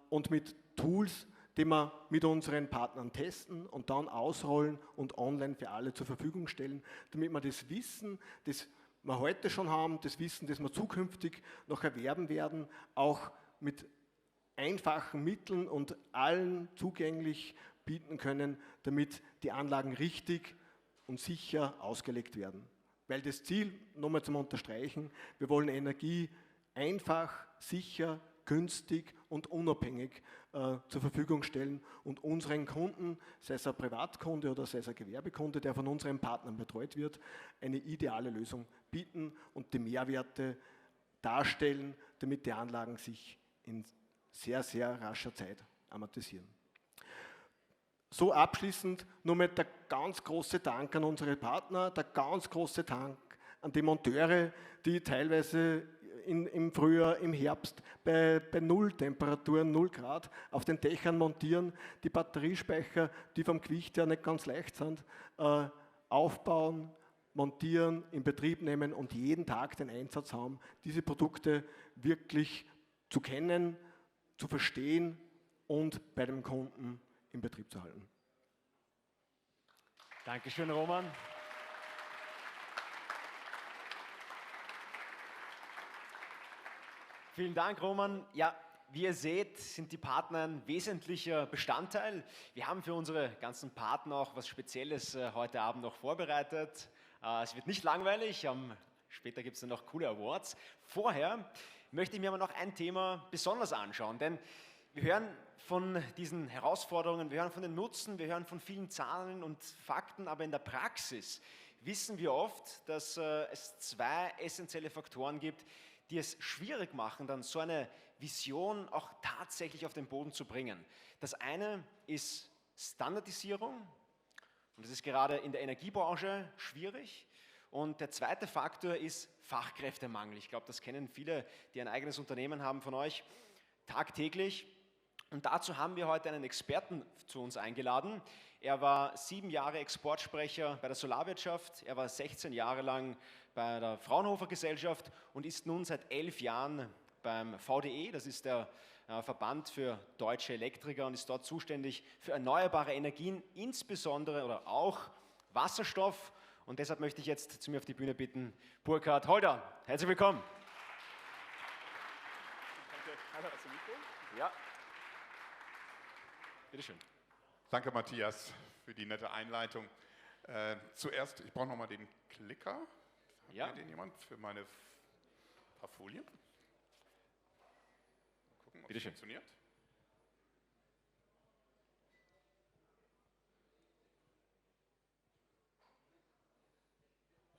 und mit Tools, die wir mit unseren Partnern testen und dann ausrollen und online für alle zur Verfügung stellen, damit wir das Wissen, das wir heute schon haben, das Wissen, das wir zukünftig noch erwerben werden, auch mit einfachen Mitteln und allen zugänglich bieten können, damit die Anlagen richtig und sicher ausgelegt werden. Weil das Ziel, nochmal zum Unterstreichen, wir wollen Energie einfach, sicher, günstig und unabhängig zur Verfügung stellen und unseren Kunden, sei es ein Privatkunde oder sei es ein Gewerbekunde, der von unseren Partnern betreut wird, eine ideale Lösung bieten und die Mehrwerte darstellen, damit die Anlagen sich in sehr, sehr rascher Zeit amortisieren. So abschließend nur mit der ganz große Dank an unsere Partner, der ganz große Dank an die Monteure, die teilweise im Frühjahr, im Herbst bei 0 Temperaturen, 0 Grad auf den Dächern montieren, die Batteriespeicher, die vom Gewicht her nicht ganz leicht sind, aufbauen, montieren, in Betrieb nehmen und jeden Tag den Einsatz haben, diese Produkte wirklich zu kennen, zu verstehen und bei dem Kunden in Betrieb zu halten. Dankeschön, Roman. Vielen Dank, Roman. Ja, wie ihr seht, sind die Partner ein wesentlicher Bestandteil. Wir haben für unsere ganzen Partner auch was Spezielles heute Abend noch vorbereitet. Es wird nicht langweilig, später gibt es dann noch coole Awards. Vorher möchte ich mir aber noch ein Thema besonders anschauen, denn wir hören von diesen Herausforderungen, wir hören von den Nutzen, wir hören von vielen Zahlen und Fakten, aber in der Praxis wissen wir oft, dass es 2 essentielle Faktoren gibt, die es schwierig machen, dann so eine Vision auch tatsächlich auf den Boden zu bringen. Das eine ist Standardisierung und das ist gerade in der Energiebranche schwierig. Und der zweite Faktor ist Fachkräftemangel. Ich glaube, das kennen viele, die ein eigenes Unternehmen haben von euch, tagtäglich. Und dazu haben wir heute einen Experten zu uns eingeladen. Er war 7 Jahre Exportsprecher bei der Solarwirtschaft, er war 16 Jahre lang bei der Fraunhofer Gesellschaft und ist nun seit 11 Jahren beim VDE, das ist der Verband für deutsche Elektriker und ist dort zuständig für erneuerbare Energien, insbesondere oder auch Wasserstoff. Und deshalb möchte ich jetzt zu mir auf die Bühne bitten, Burkhard Holder. Herzlich willkommen. Ja. Bitte schön. Danke, Matthias, für die nette Einleitung. Zuerst, ich brauche nochmal den Klicker. Hat den jemand für meine paar Folien? Mal gucken, ob es funktioniert.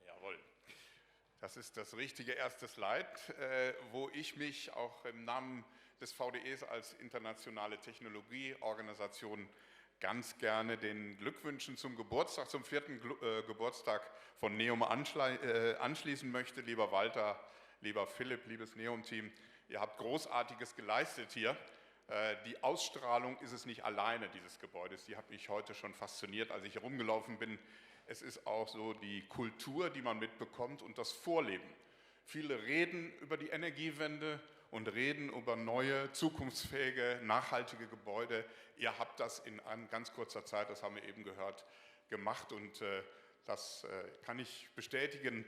Jawohl. Das ist das richtige erste Slide, wo ich mich auch im Namen des VDEs als internationale Technologieorganisation ganz gerne den Glückwünschen zum Geburtstag, zum 4. Geburtstag von NEOM anschließen möchte. Lieber Walter, lieber Philipp, liebes NEOM-Team, ihr habt Großartiges geleistet hier. Die Ausstrahlung ist es nicht alleine dieses Gebäudes, die hat mich heute schon fasziniert, als ich herumgelaufen bin. Es ist auch so die Kultur, die man mitbekommt und das Vorleben. Viele reden über die Energiewende und reden über neue, zukunftsfähige, nachhaltige Gebäude. Ihr habt das in ganz kurzer Zeit, das haben wir eben gehört, gemacht und das kann ich bestätigen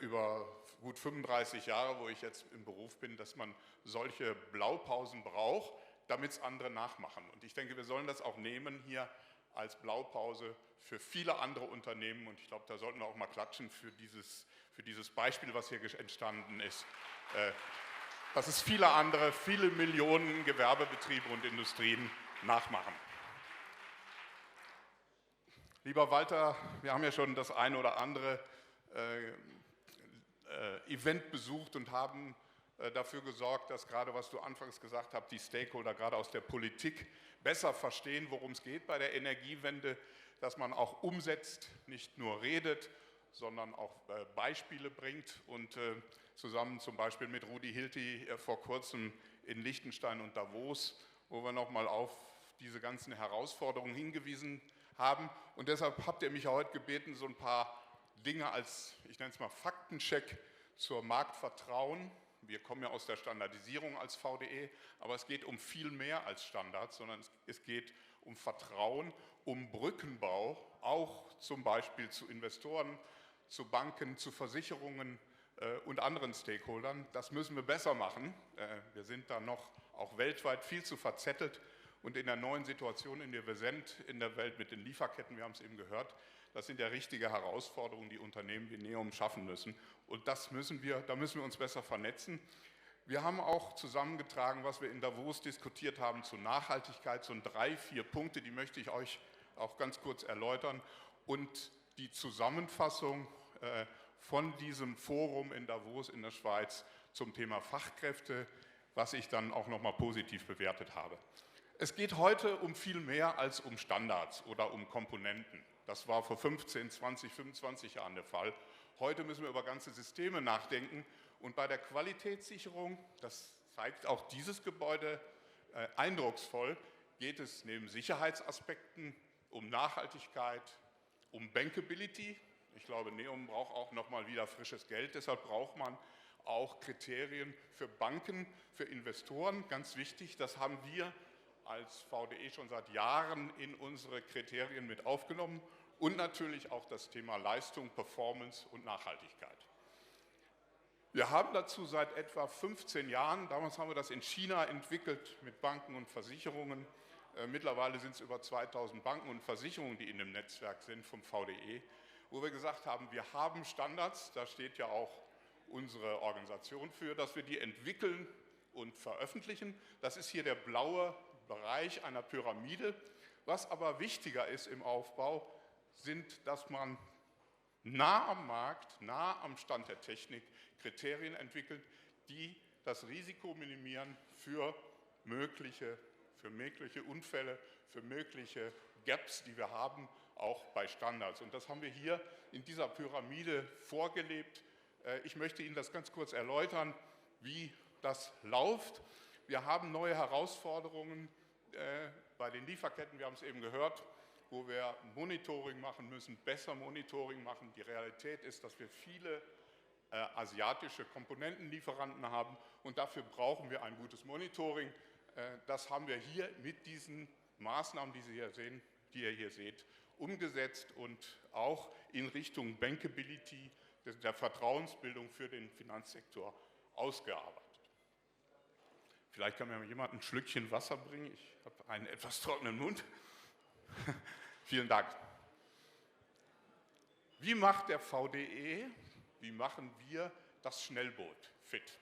über gut 35 Jahre, wo ich jetzt im Beruf bin, dass man solche Blaupausen braucht, damit es andere nachmachen. Und ich denke, wir sollen das auch nehmen hier als Blaupause für viele andere Unternehmen und ich glaube, da sollten wir auch mal klatschen für dieses Beispiel, was hier entstanden ist. Dass es viele andere, viele Millionen Gewerbebetriebe und Industrien nachmachen. Lieber Walter, wir haben ja schon das eine oder andere Event besucht und haben dafür gesorgt, dass gerade, was du anfangs gesagt hast, die Stakeholder gerade aus der Politik besser verstehen, worum es geht bei der Energiewende. dass man auch umsetzt, nicht nur redet, sondern auch Beispiele bringt und zusammen zum Beispiel mit Rudi Hilti vor kurzem in Liechtenstein und Davos, wo wir nochmal auf diese ganzen Herausforderungen hingewiesen haben. Und deshalb habt ihr mich heute gebeten, so ein paar Dinge als, ich nenne es mal Faktencheck zur Marktvertrauen. Wir kommen ja aus der Standardisierung als VDE, aber es geht um viel mehr als Standards, sondern es geht um Vertrauen, um Brückenbau, auch zum Beispiel zu Investoren, zu Banken, zu Versicherungen und anderen Stakeholdern. Das müssen wir besser machen. Wir sind da noch auch weltweit viel zu verzettelt und in der neuen Situation, in der wir sind, in der Welt mit den Lieferketten, wir haben es eben gehört, das sind ja richtige Herausforderungen, die Unternehmen wie NEOM schaffen müssen. Und da müssen wir uns besser vernetzen. Wir haben auch zusammengetragen, was wir in Davos diskutiert haben zu Nachhaltigkeit, so 3, 4 Punkte, die möchte ich euch auch ganz kurz erläutern. Und die Zusammenfassung von diesem Forum in Davos in der Schweiz zum Thema Fachkräfte, was ich dann auch nochmal positiv bewertet habe. Es geht heute um viel mehr als um Standards oder um Komponenten. Das war vor 15, 20, 25 Jahren der Fall. Heute müssen wir über ganze Systeme nachdenken. Und bei der Qualitätssicherung, das zeigt auch dieses Gebäude eindrucksvoll, geht es neben Sicherheitsaspekten um Nachhaltigkeit, um Bankability. Ich glaube, NEOM braucht auch nochmal wieder frisches Geld. Deshalb braucht man auch Kriterien für Banken, für Investoren. Ganz wichtig, das haben wir als VDE schon seit Jahren in unsere Kriterien mit aufgenommen. Und natürlich auch das Thema Leistung, Performance und Nachhaltigkeit. Wir haben dazu seit etwa 15 Jahren, damals haben wir das in China entwickelt mit Banken und Versicherungen. Mittlerweile sind es über 2000 Banken und Versicherungen, die in dem Netzwerk sind vom VDE, wo wir gesagt haben, wir haben Standards, da steht ja auch unsere Organisation für, dass wir die entwickeln und veröffentlichen. Das ist hier der blaue Bereich einer Pyramide. Was aber wichtiger ist im Aufbau, sind, dass man nah am Markt, nah am Stand der Technik Kriterien entwickelt, die das Risiko minimieren für mögliche Unfälle, für mögliche Gaps, die wir haben, auch bei Standards. Und das haben wir hier in dieser Pyramide vorgelebt. Ich möchte Ihnen das ganz kurz erläutern, wie das läuft. Wir haben neue Herausforderungen bei den Lieferketten, wir haben es eben gehört, wo wir Monitoring machen müssen, besser Monitoring machen. Die Realität ist, dass wir viele asiatische Komponentenlieferanten haben und dafür brauchen wir ein gutes Monitoring. Das haben wir hier mit diesen Maßnahmen, die ihr hier seht, umgesetzt und auch in Richtung Bankability, der Vertrauensbildung für den Finanzsektor ausgearbeitet. Vielleicht kann mir jemand ein Schlückchen Wasser bringen. Ich habe einen etwas trockenen Mund. Vielen Dank. Wie macht der VDE, wie machen wir das Schnellboot fit?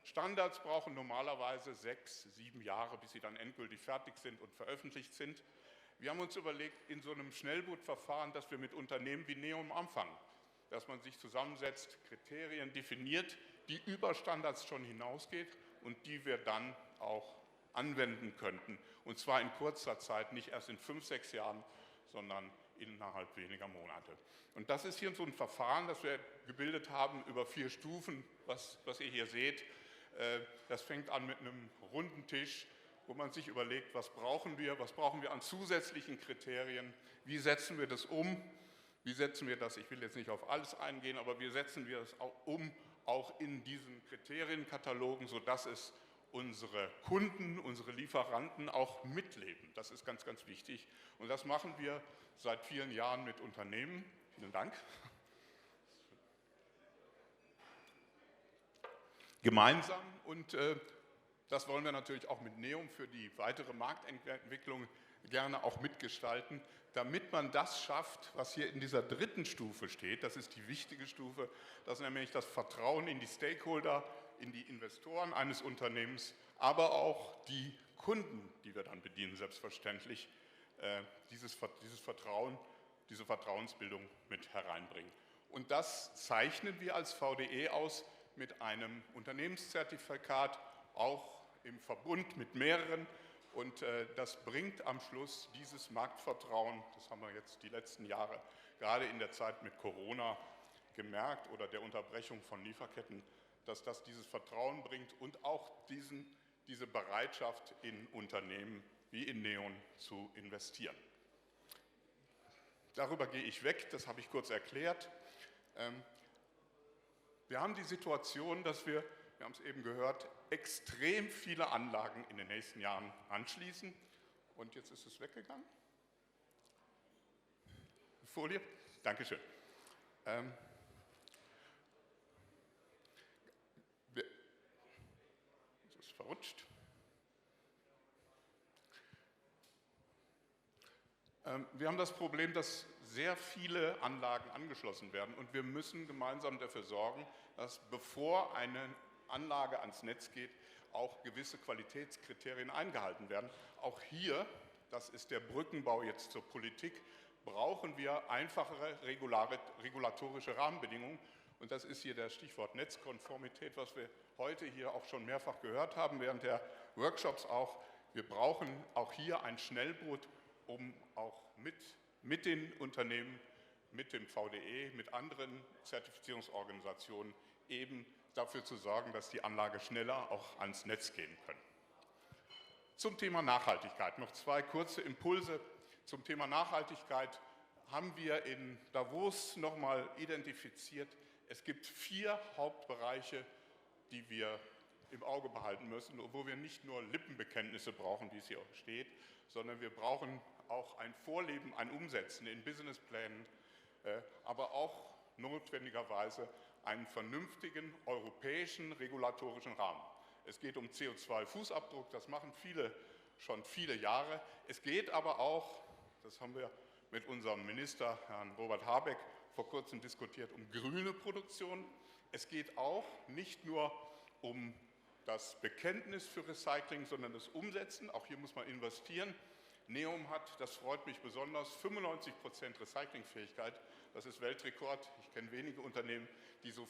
Standards brauchen normalerweise 6, 7 Jahre, bis sie dann endgültig fertig sind und veröffentlicht sind. Wir haben uns überlegt, in so einem Schnellbootverfahren, dass wir mit Unternehmen wie NEOM anfangen, dass man sich zusammensetzt, Kriterien definiert, die über Standards schon hinausgeht und die wir dann auch anwenden könnten. Und zwar in kurzer Zeit, nicht erst in 5, 6 Jahren, sondern innerhalb weniger Monate. Und das ist hier so ein Verfahren, das wir gebildet haben über 4 Stufen, was ihr hier seht. Das fängt an mit einem runden Tisch, wo man sich überlegt, was brauchen wir an zusätzlichen Kriterien, wie setzen wir das um, wie setzen wir das, ich will jetzt nicht auf alles eingehen, aber wie setzen wir das auch um, auch in diesen Kriterienkatalogen, sodass es unsere Kunden, unsere Lieferanten auch mitleben. Das ist ganz, ganz wichtig. Und das machen wir seit vielen Jahren mit Unternehmen. Vielen Dank. Gemeinsam. Und das wollen wir natürlich auch mit NEOM für die weitere Marktentwicklung gerne auch mitgestalten, damit man das schafft, was hier in dieser 3. Stufe steht. Das ist die wichtige Stufe, das ist nämlich das Vertrauen in die Stakeholder, in die Investoren eines Unternehmens, aber auch die Kunden, die wir dann bedienen, selbstverständlich, dieses Vertrauen, diese Vertrauensbildung mit hereinbringen. Und das zeichnen wir als VDE aus mit einem Unternehmenszertifikat, auch im Verbund mit mehreren, Und das bringt am Schluss dieses Marktvertrauen, das haben wir jetzt die letzten Jahre, gerade in der Zeit mit Corona gemerkt oder der Unterbrechung von Lieferketten, dass das dieses Vertrauen bringt und auch diese Bereitschaft in Unternehmen wie in Neon zu investieren. Darüber gehe ich weg, das habe ich kurz erklärt. Wir haben die Situation, dass wir haben es eben gehört, extrem viele Anlagen in den nächsten Jahren anschließen. Und jetzt ist es weggegangen. Folie, Dankeschön. Das ist verrutscht. Wir haben das Problem, dass sehr viele Anlagen angeschlossen werden und wir müssen gemeinsam dafür sorgen, dass bevor eine Anlage ans Netz geht, auch gewisse Qualitätskriterien eingehalten werden. Auch hier, das ist der Brückenbau jetzt zur Politik, brauchen wir einfachere regulatorische Rahmenbedingungen. Und das ist hier das Stichwort Netzkonformität, was wir heute hier auch schon mehrfach gehört haben, während der Workshops auch. Wir brauchen auch hier ein Schnellboot, um auch mit den Unternehmen, mit dem VDE, mit anderen Zertifizierungsorganisationen eben dafür zu sorgen, dass die Anlage schneller auch ans Netz gehen können. Zum Thema Nachhaltigkeit noch 2 kurze Impulse. Zum Thema Nachhaltigkeit haben wir in Davos nochmal identifiziert. Es gibt 4 Hauptbereiche, die wir im Auge behalten müssen, wo wir nicht nur Lippenbekenntnisse brauchen, wie es hier steht, sondern wir brauchen auch ein Vorleben, ein Umsetzen in Businessplänen, aber auch notwendigerweise einen vernünftigen europäischen regulatorischen Rahmen. Es geht um CO2-Fußabdruck, das machen viele schon viele Jahre. Es geht aber auch, das haben wir mit unserem Minister, Herrn Robert Habeck, vor kurzem diskutiert, um grüne Produktion. Es geht auch nicht nur um das Bekenntnis für Recycling, sondern das Umsetzen. Auch hier muss man investieren. Neom hat, das freut mich besonders, 95% Recyclingfähigkeit. Das ist Weltrekord. Ich kenne wenige Unternehmen, die so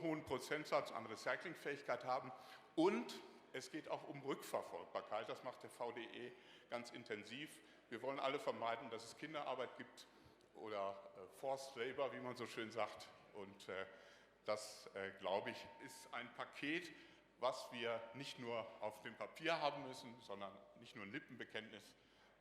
hohen Prozentsatz an Recyclingfähigkeit haben. Und es geht auch um Rückverfolgbarkeit. Das macht der VDE ganz intensiv. Wir wollen alle vermeiden, dass es Kinderarbeit gibt oder Forced Labor, wie man so schön sagt. Und das, glaube ich, ist ein Paket, was wir nicht nur auf dem Papier haben müssen, sondern nicht nur ein Lippenbekenntnis,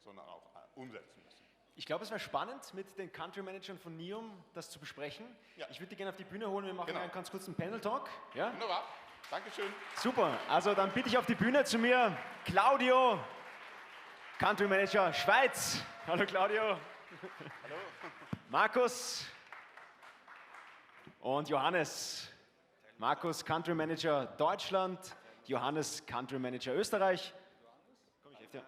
sondern auch umsetzen müssen. Ich glaube, es wäre spannend, mit den Country Managern von Neom das zu besprechen. Ja. Ich würde die gerne auf die Bühne holen, wir machen einen ganz kurzen Panel-Talk. Ja? Wunderbar, Dankeschön. Super, also dann bitte ich auf die Bühne zu mir Claudio, Country Manager Schweiz. Hallo Claudio. Hallo. Markus und Johannes. Markus, Country Manager Deutschland, Johannes, Country Manager Österreich. Komm, ich helfe dir.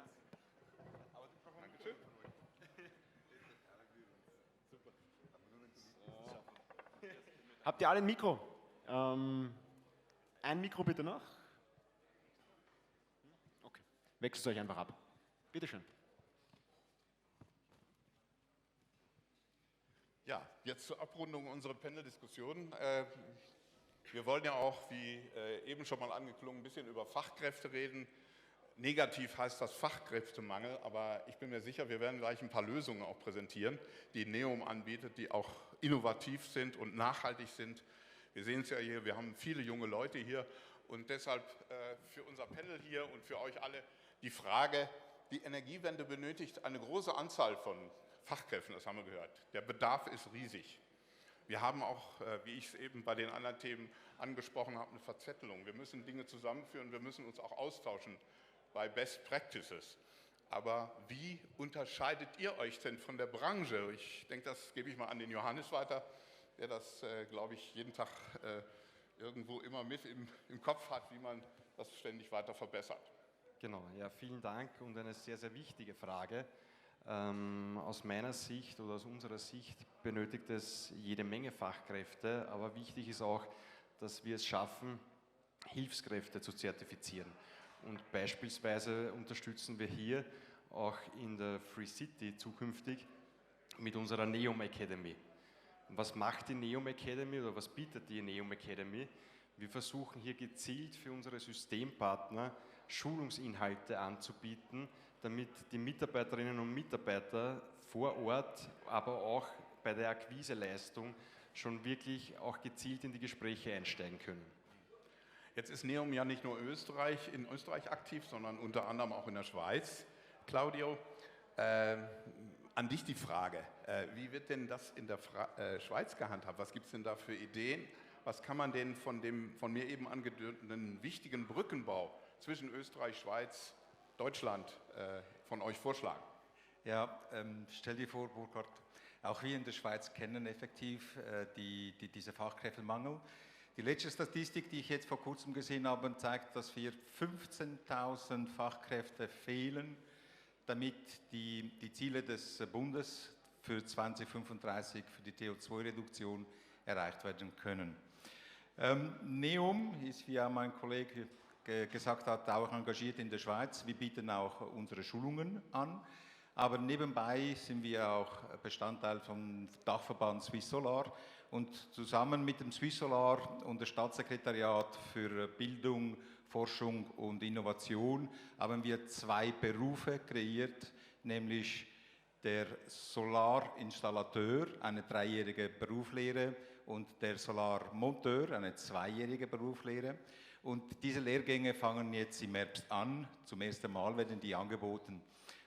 Habt ihr alle ein Mikro? Ein Mikro bitte noch. Okay. Wechselt euch einfach ab. Bitte schön. Ja, jetzt zur Abrundung unserer Panel-Diskussion. Wir wollen ja auch, wie eben schon mal angeklungen, ein bisschen über Fachkräfte reden. Negativ heißt das Fachkräftemangel, aber ich bin mir sicher, wir werden gleich ein paar Lösungen auch präsentieren, die Neom anbietet, die auch innovativ sind und nachhaltig sind. Wir sehen es ja hier, wir haben viele junge Leute hier und deshalb für unser Panel hier und für euch alle die Frage, die Energiewende benötigt eine große Anzahl von Fachkräften, das haben wir gehört. Der Bedarf ist riesig. Wir haben auch, wie ich es eben bei den anderen Themen angesprochen habe, eine Verzettelung. Wir müssen Dinge zusammenführen, wir müssen uns auch austauschen bei Best Practices. Aber wie unterscheidet ihr euch denn von der Branche? Ich denke, das gebe ich mal an den Johannes weiter, der das, glaube ich, jeden Tag irgendwo immer mit im Kopf hat, wie man das ständig weiter verbessert. Genau, ja, vielen Dank und eine sehr, sehr wichtige Frage. Aus meiner Sicht oder aus unserer Sicht benötigt es jede Menge Fachkräfte, aber wichtig ist auch, dass wir es schaffen, Hilfskräfte zu zertifizieren. Und beispielsweise unterstützen wir hier auch in der Free City zukünftig mit unserer Neom Academy. Was macht die Neom Academy oder was bietet die Neom Academy? Wir versuchen hier gezielt für unsere Systempartner Schulungsinhalte anzubieten, damit die Mitarbeiterinnen und Mitarbeiter vor Ort, aber auch bei der Akquiseleistung schon wirklich auch gezielt in die Gespräche einsteigen können. Jetzt ist NEOM ja nicht nur in Österreich aktiv, sondern unter anderem auch in der Schweiz. Claudio, an dich die Frage, wie wird denn das in der Schweiz gehandhabt? Was gibt es denn da für Ideen? Was kann man denn von dem von mir eben angedeutschten wichtigen Brückenbau zwischen Österreich, Schweiz, Deutschland von euch vorschlagen? Ja, stell dir vor, Burkhard, auch wir in der Schweiz kennen effektiv diese Fachkräftemangel. Die letzte Statistik, die ich jetzt vor kurzem gesehen habe, zeigt, dass wir 15.000 Fachkräfte fehlen, damit die Ziele des Bundes für 2035 für die CO2-Reduktion erreicht werden können. NEOM ist, wie auch mein Kollege gesagt hat, auch engagiert in der Schweiz. Wir bieten auch unsere Schulungen an. Aber nebenbei sind wir auch Bestandteil vom Dachverband Swiss Solar und zusammen mit dem Swiss Solar und dem Staatssekretariat für Bildung, Forschung und Innovation haben wir 2 Berufe kreiert, nämlich der Solarinstallateur, eine 3-jährige Berufslehre, und der Solarmonteur, eine 2-jährige Berufslehre. Und diese Lehrgänge fangen jetzt im Herbst an. Zum ersten Mal werden die angeboten.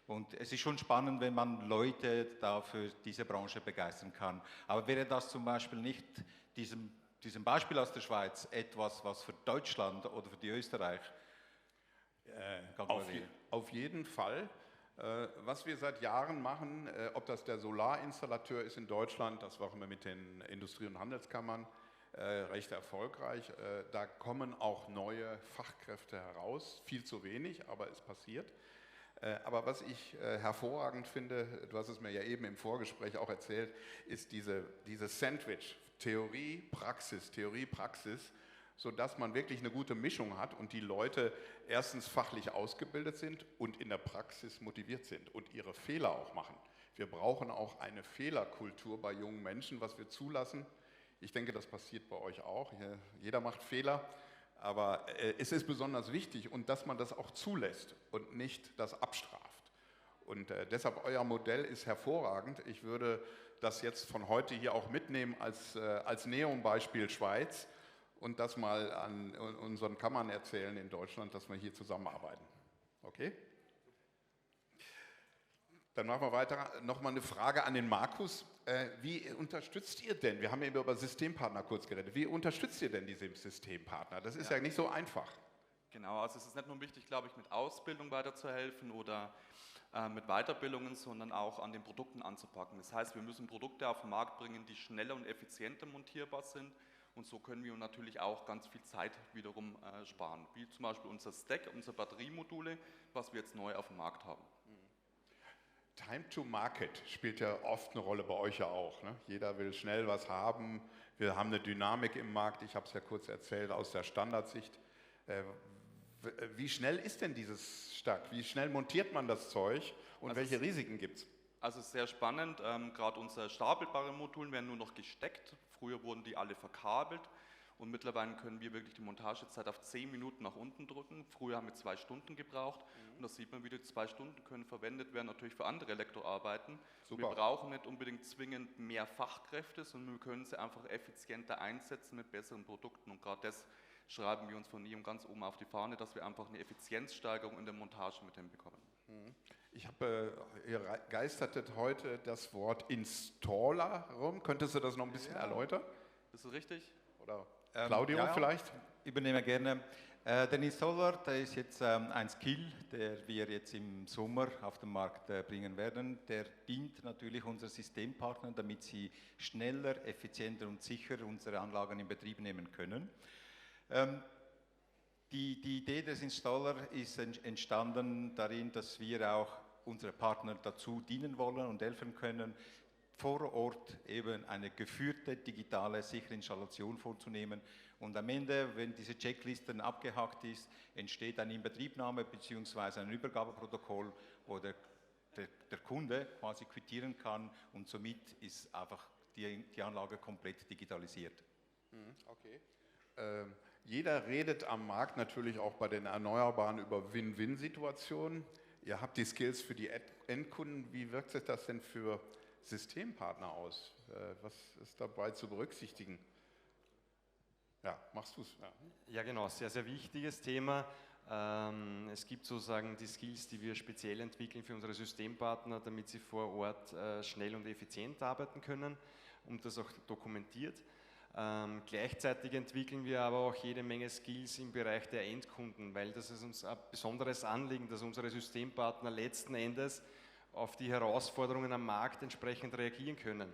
Und es ist schon spannend, wenn man Leute da für diese Branche begeistern kann. Aber wäre das zum Beispiel nicht diesem Beispiel aus der Schweiz etwas, was für Deutschland oder für die Österreich auf jeden Fall. Was wir seit Jahren machen, ob das der Solarinstallateur ist in Deutschland, das machen wir mit den Industrie- und Handelskammern recht erfolgreich. Da kommen auch neue Fachkräfte heraus, viel zu wenig, aber es passiert. Aber was ich hervorragend finde, du hast es mir ja eben im Vorgespräch auch erzählt, ist dieses Sandwich, Theorie, Praxis, sodass man wirklich eine gute Mischung hat und die Leute erstens fachlich ausgebildet sind und in der Praxis motiviert sind und ihre Fehler auch machen. Wir brauchen auch eine Fehlerkultur bei jungen Menschen, was wir zulassen. Ich denke, das passiert bei euch auch. Jeder macht Fehler. Aber es ist besonders wichtig, und dass man das auch zulässt und nicht das abstraft. Und deshalb euer Modell ist hervorragend. Ich würde das jetzt von heute hier auch mitnehmen als NEOM-Beispiel Schweiz und das mal an unseren Kammern erzählen in Deutschland, dass wir hier zusammenarbeiten. Okay? Dann machen wir weiter. Nochmal eine Frage an den Markus. Wie unterstützt ihr denn, wir haben eben über Systempartner kurz geredet, wie unterstützt ihr denn diese Systempartner? Das ist ja nicht so einfach. Genau, also es ist nicht nur wichtig, glaube ich, mit Ausbildung weiterzuhelfen oder mit Weiterbildungen, sondern auch an den Produkten anzupacken. Das heißt, wir müssen Produkte auf den Markt bringen, die schneller und effizienter montierbar sind, und so können wir natürlich auch ganz viel Zeit wiederum sparen. Wie zum Beispiel unser Stack, unsere Batteriemodule, was wir jetzt neu auf dem Markt haben. Time to Market spielt ja oft eine Rolle bei euch ja auch. Ne? Jeder will schnell was haben. Wir haben eine Dynamik im Markt. Ich habe es ja kurz erzählt aus der Standardsicht. Wie schnell ist denn dieses Stack? Wie schnell montiert man das Zeug und Also welche Risiken gibt es? Also sehr spannend. Gerade unsere stapelbaren Module werden nur noch gesteckt. Früher wurden die alle verkabelt. Und mittlerweile können wir wirklich die Montagezeit auf 10 Minuten nach unten drücken. Früher haben wir 2 Stunden gebraucht. Und da sieht man wieder, 2 Stunden können verwendet werden, natürlich für andere Elektroarbeiten. Super. Wir brauchen nicht unbedingt zwingend mehr Fachkräfte, sondern wir können sie einfach effizienter einsetzen mit besseren Produkten. Und gerade das schreiben wir uns von NEOM ganz oben auf die Fahne, dass wir einfach eine Effizienzsteigerung in der Montage mit hinbekommen. Ich habe, ihr geistertet heute das Wort Installer rum. Könntest du das noch ein bisschen erläutern? Ist das richtig? Oder Claudio vielleicht? Übernehme gerne. Der Installer, der ist jetzt ein Skill, der wir jetzt im Sommer auf den Markt bringen werden. Der dient natürlich unseren Systempartnern, damit sie schneller, effizienter und sicher unsere Anlagen in Betrieb nehmen können. Die Idee des Installer ist entstanden darin, dass wir auch unsere Partner dazu dienen wollen und helfen können, vor Ort eben eine geführte, digitale, sichere Installation vorzunehmen. Und am Ende, wenn diese Checklisten abgehakt ist, entsteht eine Inbetriebnahme bzw. ein Übergabeprotokoll, wo der Kunde quasi quittieren kann, und somit ist einfach die Anlage komplett digitalisiert. Okay. Jeder redet am Markt natürlich auch bei den Erneuerbaren über Win-Win-Situationen. Ihr habt die Skills für die Endkunden. Wie wirkt sich das denn für Systempartner aus? Was ist dabei zu berücksichtigen? Ja, machst du es? Ja, genau, sehr, sehr wichtiges Thema. Es gibt sozusagen die Skills, die wir speziell entwickeln für unsere Systempartner, damit sie vor Ort schnell und effizient arbeiten können und das auch dokumentiert. Gleichzeitig entwickeln wir aber auch jede Menge Skills im Bereich der Endkunden, weil das ist uns ein besonderes Anliegen, dass unsere Systempartner letzten Endes auf die Herausforderungen am Markt entsprechend reagieren können.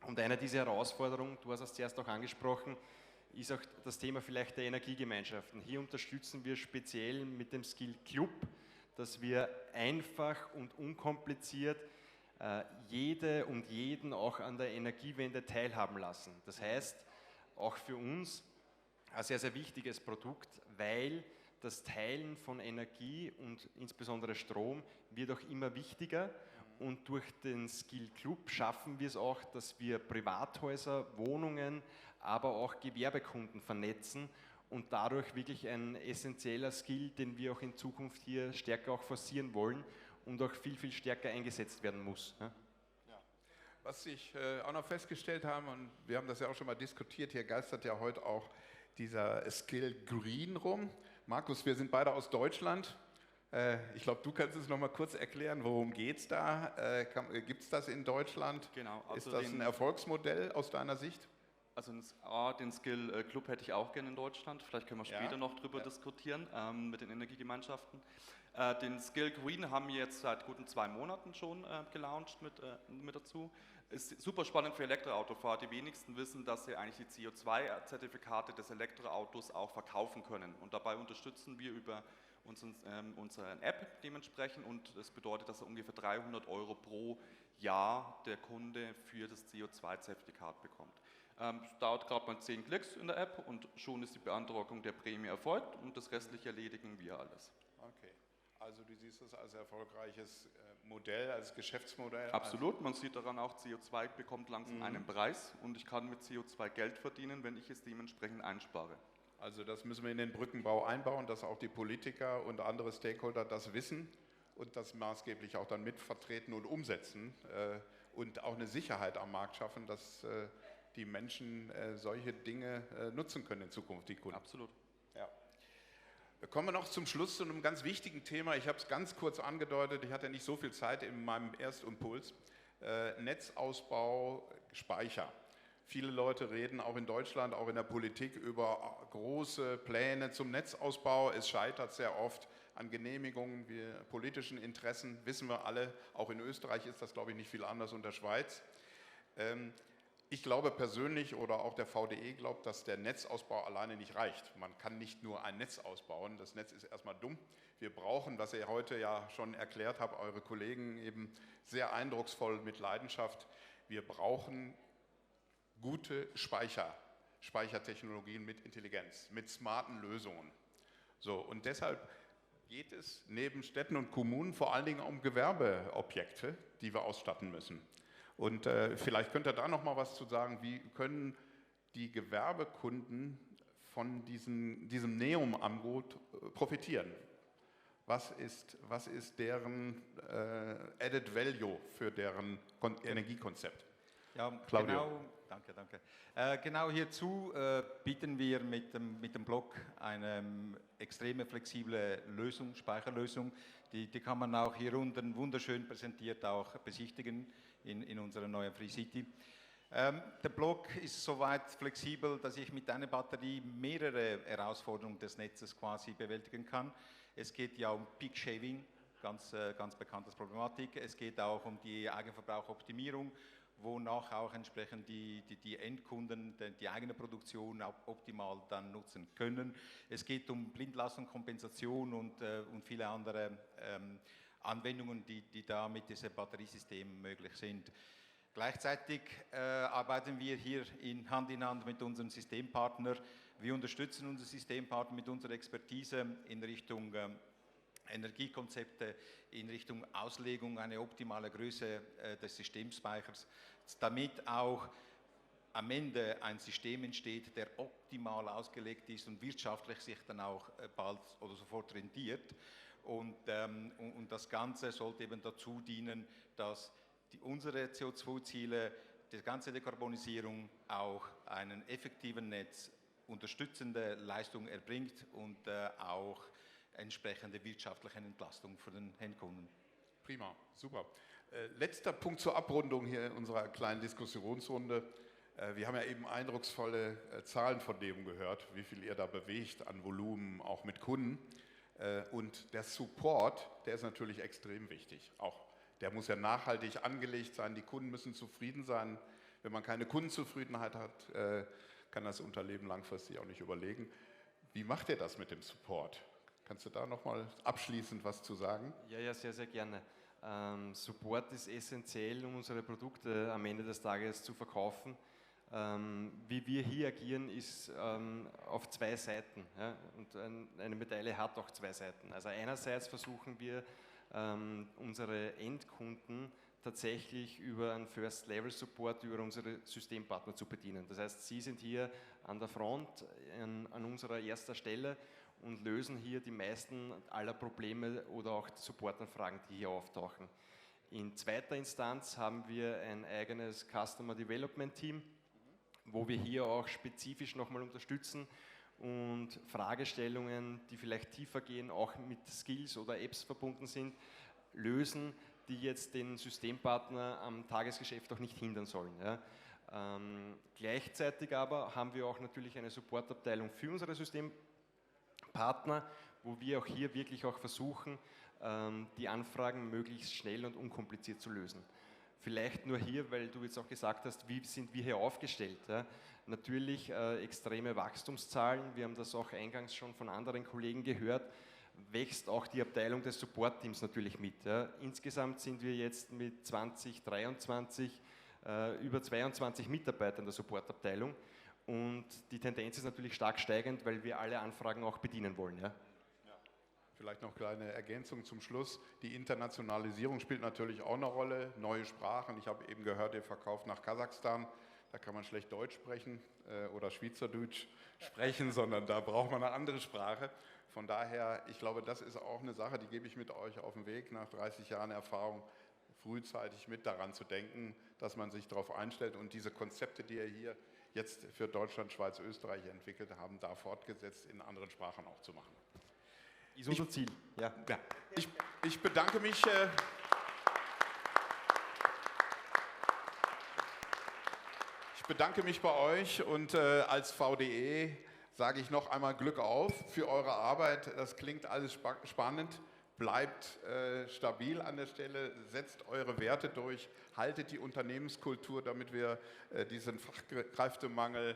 Und eine dieser Herausforderungen, du hast es zuerst auch angesprochen, ist auch das Thema vielleicht der Energiegemeinschaften. Hier unterstützen wir speziell mit dem Skill Club, dass wir einfach und unkompliziert jede und jeden auch an der Energiewende teilhaben lassen. Das heißt, auch für uns ein sehr, sehr wichtiges Produkt, weil das Teilen von Energie und insbesondere Strom wird auch immer wichtiger. Und durch den Skill Club schaffen wir es auch, dass wir Privathäuser, Wohnungen, aber auch Gewerbekunden vernetzen und dadurch wirklich ein essentieller Skill, den wir auch in Zukunft hier stärker auch forcieren wollen und auch viel, viel stärker eingesetzt werden muss. Ja. Was ich auch noch festgestellt habe, und wir haben das ja auch schon mal diskutiert, hier geistert ja heute auch dieser Skill Green rum. Markus, wir sind beide aus Deutschland. Ich glaube, du kannst es noch mal kurz erklären, worum geht es da? Gibt es das in Deutschland? Genau. Also ist das ein Erfolgsmodell aus deiner Sicht? Also den Skill Club hätte ich auch gerne in Deutschland. Vielleicht können wir später noch drüber diskutieren mit den Energiegemeinschaften. Den Skill Green haben wir jetzt seit guten 2 Monaten schon gelauncht mit dazu. Ist super spannend für Elektroautofahrer. Die wenigsten wissen, dass sie eigentlich die CO2-Zertifikate des Elektroautos auch verkaufen können. Und dabei unterstützen wir über unsere App dementsprechend. Und das bedeutet, dass er ungefähr 300 € pro Jahr der Kunde für das CO2-Zertifikat bekommt. Es dauert gerade mal 10 Klicks in der App und schon ist die Beantragung der Prämie erfolgt und das Restliche erledigen wir alles. Okay, also du siehst es als erfolgreiches Modell, als Geschäftsmodell? Absolut, man sieht daran auch, CO2 bekommt langsam einen Preis und ich kann mit CO2 Geld verdienen, wenn ich es dementsprechend einspare. Also das müssen wir in den Brückenbau einbauen, dass auch die Politiker und andere Stakeholder das wissen und das maßgeblich auch dann mitvertreten und umsetzen und auch eine Sicherheit am Markt schaffen, dass die Menschen solche Dinge nutzen können in Zukunft, die Kunden. Absolut. Ja. Kommen wir noch zum Schluss zu einem ganz wichtigen Thema. Ich habe es ganz kurz angedeutet, ich hatte nicht so viel Zeit in meinem Erstimpuls. Netzausbau, Speicher. Viele Leute reden auch in Deutschland, auch in der Politik über große Pläne zum Netzausbau. Es scheitert sehr oft an Genehmigungen, politischen Interessen, wissen wir alle. Auch in Österreich ist das, glaube ich, nicht viel anders und der Schweiz. Ich glaube persönlich oder auch der VDE glaubt, dass der Netzausbau alleine nicht reicht. Man kann nicht nur ein Netz ausbauen, das Netz ist erstmal dumm. Wir brauchen, was ihr heute ja schon erklärt habt, eure Kollegen eben sehr eindrucksvoll mit Leidenschaft, wir brauchen gute Speichertechnologien mit Intelligenz, mit smarten Lösungen. So, und deshalb geht es neben Städten und Kommunen vor allen Dingen um Gewerbeobjekte, die wir ausstatten müssen. Und vielleicht könnt ihr da noch mal was zu sagen, wie können die Gewerbekunden von diesem Neum-Angebot profitieren? Was ist deren Added Value für deren Energiekonzept? Ja, Claudio. Danke. Genau hierzu bieten wir mit dem Block eine extreme flexible Lösung, Speicherlösung. Die kann man auch hier unten wunderschön präsentiert auch besichtigen in unserer neuen Free City. Der Block ist soweit flexibel, dass ich mit einer Batterie mehrere Herausforderungen des Netzes quasi bewältigen kann. Es geht ja um Peak Shaving, ganz bekanntes Problematik. Es geht auch um die Eigenverbrauchoptimierung, wonach auch entsprechend die Endkunden die eigene Produktion optimal dann nutzen können. Es geht um Blindlassenkompensation und viele andere Anwendungen, die da mit diesem Batteriesystem möglich sind. Gleichzeitig arbeiten wir hier Hand in Hand mit unserem Systempartner. Wir unterstützen unsere Systempartner mit unserer Expertise in Richtung Energiekonzepte, in Richtung Auslegung, eine optimale Größe des Systemspeichers, damit auch am Ende ein System entsteht, der optimal ausgelegt ist und wirtschaftlich sich dann auch bald oder sofort rentiert. Und das Ganze sollte eben dazu dienen, dass unsere CO2-Ziele, die ganze Dekarbonisierung auch einen effektiven Netz unterstützende Leistung erbringt und auch entsprechende wirtschaftliche Entlastung für den Endkunden. Prima, super. Letzter Punkt zur Abrundung hier in unserer kleinen Diskussionsrunde. Wir haben ja eben eindrucksvolle Zahlen von dem gehört, wie viel ihr da bewegt an Volumen, auch mit Kunden. Und der Support, der ist natürlich extrem wichtig. Auch der muss ja nachhaltig angelegt sein, die Kunden müssen zufrieden sein. Wenn man keine Kundenzufriedenheit hat, kann das Unternehmen langfristig auch nicht überlegen. Wie macht ihr das mit dem Support? Kannst du da nochmal abschließend was zu sagen? Ja, sehr, sehr gerne. Support ist essentiell, um unsere Produkte am Ende des Tages zu verkaufen. Wie wir hier agieren, ist auf zwei Seiten. Ja? Und eine Medaille hat auch zwei Seiten. Also einerseits versuchen wir, unsere Endkunden tatsächlich über einen First-Level-Support, über unsere Systempartner zu bedienen. Das heißt, sie sind hier an der Front, an unserer ersten Stelle und lösen hier die meisten aller Probleme oder auch Supportanfragen, die hier auftauchen. In zweiter Instanz haben wir ein eigenes Customer Development Team, wo wir hier auch spezifisch nochmal unterstützen und Fragestellungen, die vielleicht tiefer gehen, auch mit Skills oder Apps verbunden sind, lösen, die jetzt den Systempartner am Tagesgeschäft auch nicht hindern sollen. Ja. Gleichzeitig aber haben wir auch natürlich eine Supportabteilung für unsere Systempartner, wo wir auch hier wirklich auch versuchen, die Anfragen möglichst schnell und unkompliziert zu lösen. Vielleicht nur hier, weil du jetzt auch gesagt hast, wie sind wir hier aufgestellt. Ja? Natürlich extreme Wachstumszahlen, wir haben das auch eingangs schon von anderen Kollegen gehört, wächst auch die Abteilung des Support-Teams natürlich mit. Ja? Insgesamt sind wir jetzt mit 2023 über 22 Mitarbeitern der Supportabteilung und die Tendenz ist natürlich stark steigend, weil wir alle Anfragen auch bedienen wollen. Ja? Vielleicht noch eine kleine Ergänzung zum Schluss. Die Internationalisierung spielt natürlich auch eine Rolle. Neue Sprachen. Ich habe eben gehört, ihr verkauft nach Kasachstan. Da kann man schlecht Deutsch sprechen oder Schweizerdeutsch sprechen, sondern da braucht man eine andere Sprache. Von daher, ich glaube, das ist auch eine Sache, die gebe ich mit euch auf den Weg, nach 30 Jahren Erfahrung, frühzeitig mit daran zu denken, dass man sich darauf einstellt und diese Konzepte, die ihr hier jetzt für Deutschland, Schweiz, Österreich entwickelt haben, da fortgesetzt in anderen Sprachen auch zu machen. Ist unser Ziel. Ja. Ich bedanke mich. Ich bedanke mich bei euch und als VDE sage ich noch einmal Glück auf für eure Arbeit. Das klingt alles spannend. Bleibt stabil an der Stelle, setzt eure Werte durch, haltet die Unternehmenskultur, damit wir diesen Fachkräftemangel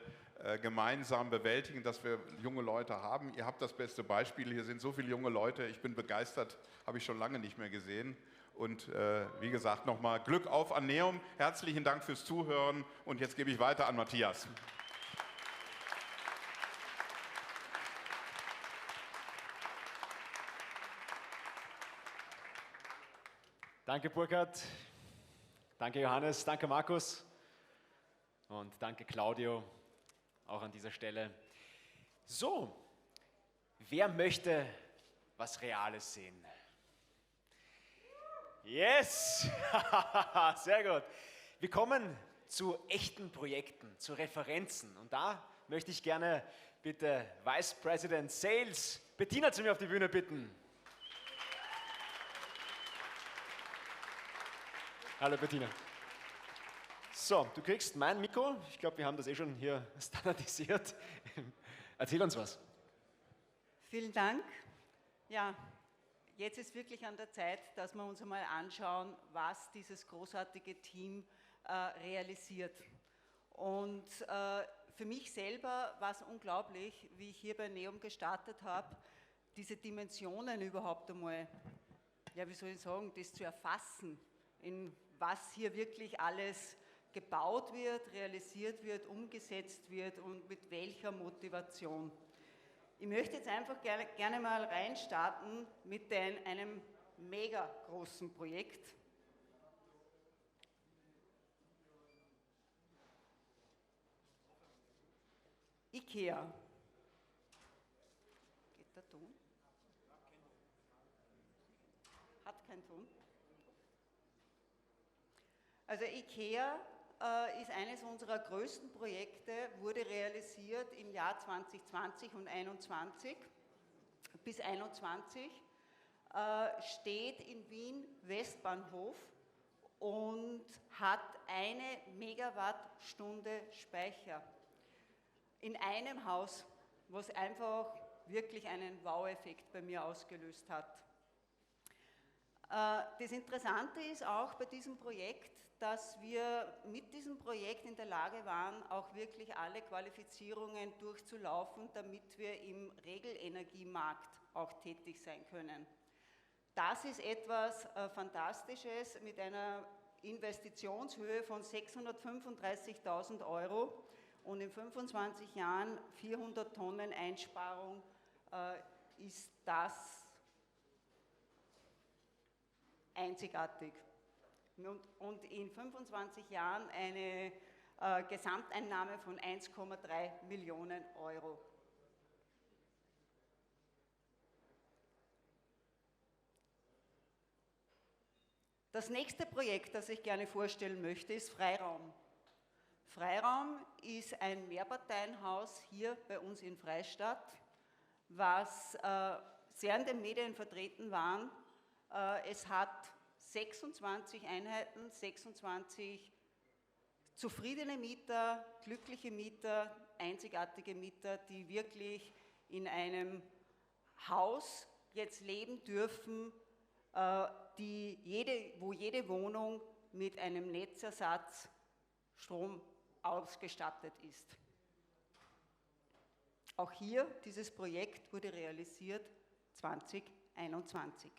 gemeinsam bewältigen, dass wir junge Leute haben. Ihr habt das beste Beispiel, hier sind so viele junge Leute, ich bin begeistert, habe ich schon lange nicht mehr gesehen. Und wie gesagt, nochmal Glück auf an Neum, herzlichen Dank fürs Zuhören und jetzt gebe ich weiter an Matthias. Danke Burkhard, danke Johannes, danke Markus und danke Claudio, auch an dieser Stelle. So, wer möchte was Reales sehen? Yes, sehr gut. Wir kommen zu echten Projekten, zu Referenzen und da möchte ich gerne bitte Vice President Sales Bettina zu mir auf die Bühne bitten. Hallo Bettina. So, du kriegst mein Mikro. Ich glaube, wir haben das eh schon hier standardisiert. Erzähl uns was. Vielen Dank. Ja, jetzt ist wirklich an der Zeit, dass wir uns einmal anschauen, was dieses großartige Team realisiert. Und für mich selber war es unglaublich, wie ich hier bei Neum gestartet habe, diese Dimensionen überhaupt einmal, ja wie soll ich sagen, das zu erfassen, in was hier wirklich alles gebaut wird, realisiert wird, umgesetzt wird und mit welcher Motivation. Ich möchte jetzt einfach gerne mal reinstarten mit einem mega großen Projekt. IKEA. Geht der Ton? Hat keinen Ton. Also IKEA ist eines unserer größten Projekte, wurde realisiert im Jahr 2020 und 2021. Bis 2021 steht in Wien Westbahnhof und hat 1 Megawattstunde Speicher in einem Haus, was einfach wirklich einen Wow-Effekt bei mir ausgelöst hat. Das Interessante ist auch bei diesem Projekt, dass wir mit diesem Projekt in der Lage waren, auch wirklich alle Qualifizierungen durchzulaufen, damit wir im Regelenergiemarkt auch tätig sein können. Das ist etwas Fantastisches mit einer Investitionshöhe von 635.000 € und in 25 Jahren 400 Tonnen Einsparung ist das einzigartig. Und in 25 Jahren eine Gesamteinnahme von 1,3 Millionen €. Das nächste Projekt, das ich gerne vorstellen möchte, ist Freiraum. Freiraum ist ein Mehrparteienhaus hier bei uns in Freistadt, was sehr in den Medien vertreten war. Es hat 26 Einheiten, 26 zufriedene Mieter, glückliche Mieter, einzigartige Mieter, die wirklich in einem Haus jetzt leben dürfen, wo jede Wohnung mit einem Netzersatz Strom ausgestattet ist. Auch hier, dieses Projekt wurde realisiert 2021.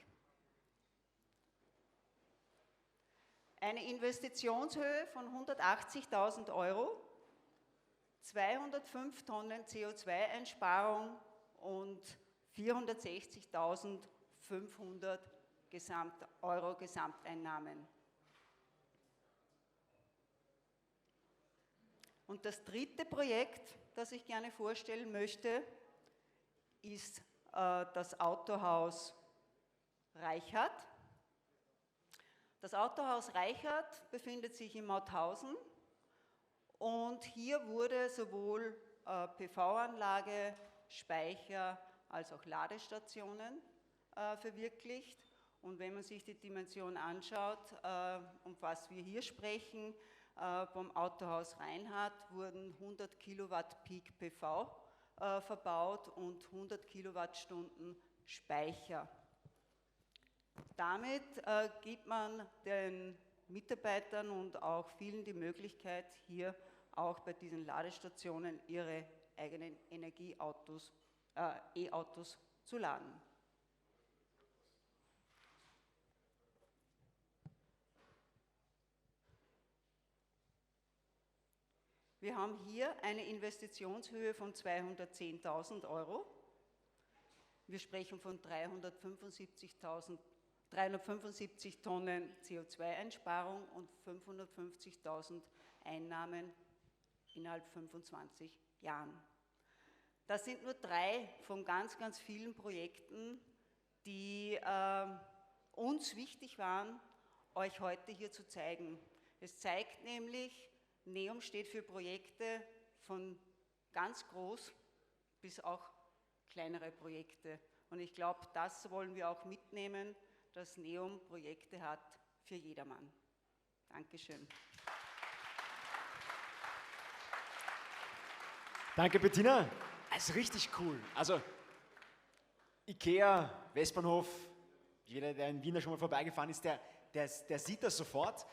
Eine Investitionshöhe von 180.000 €, 205 Tonnen CO2-Einsparung und 460.500 € Gesamteinnahmen. Und das dritte Projekt, das ich gerne vorstellen möchte, ist das Autohaus Reichert. Das Autohaus Reichert befindet sich in Mauthausen und hier wurde sowohl PV-Anlage, Speicher als auch Ladestationen verwirklicht. Und wenn man sich die Dimension anschaut, um was wir hier sprechen, beim Autohaus Reinhardt wurden 100 Kilowatt Peak PV verbaut und 100 Kilowattstunden Speicher. Damit gibt man den Mitarbeitern und auch vielen die Möglichkeit, hier auch bei diesen Ladestationen ihre eigenen E-Autos zu laden. Wir haben hier eine Investitionshöhe von 210.000 €. Wir sprechen von 375 Tonnen CO2-Einsparung und 550.000 Einnahmen innerhalb 25 Jahren. Das sind nur 3 von ganz, ganz vielen Projekten, die uns wichtig waren, euch heute hier zu zeigen. Es zeigt nämlich, NEOM steht für Projekte von ganz groß bis auch kleinere Projekte. Und ich glaube, das wollen wir auch mitnehmen, dass NEOM Projekte hat für jedermann. Dankeschön. Danke, Bettina. Also richtig cool. Also IKEA, Westbahnhof, jeder, der in Wien schon mal vorbeigefahren ist, der sieht das sofort.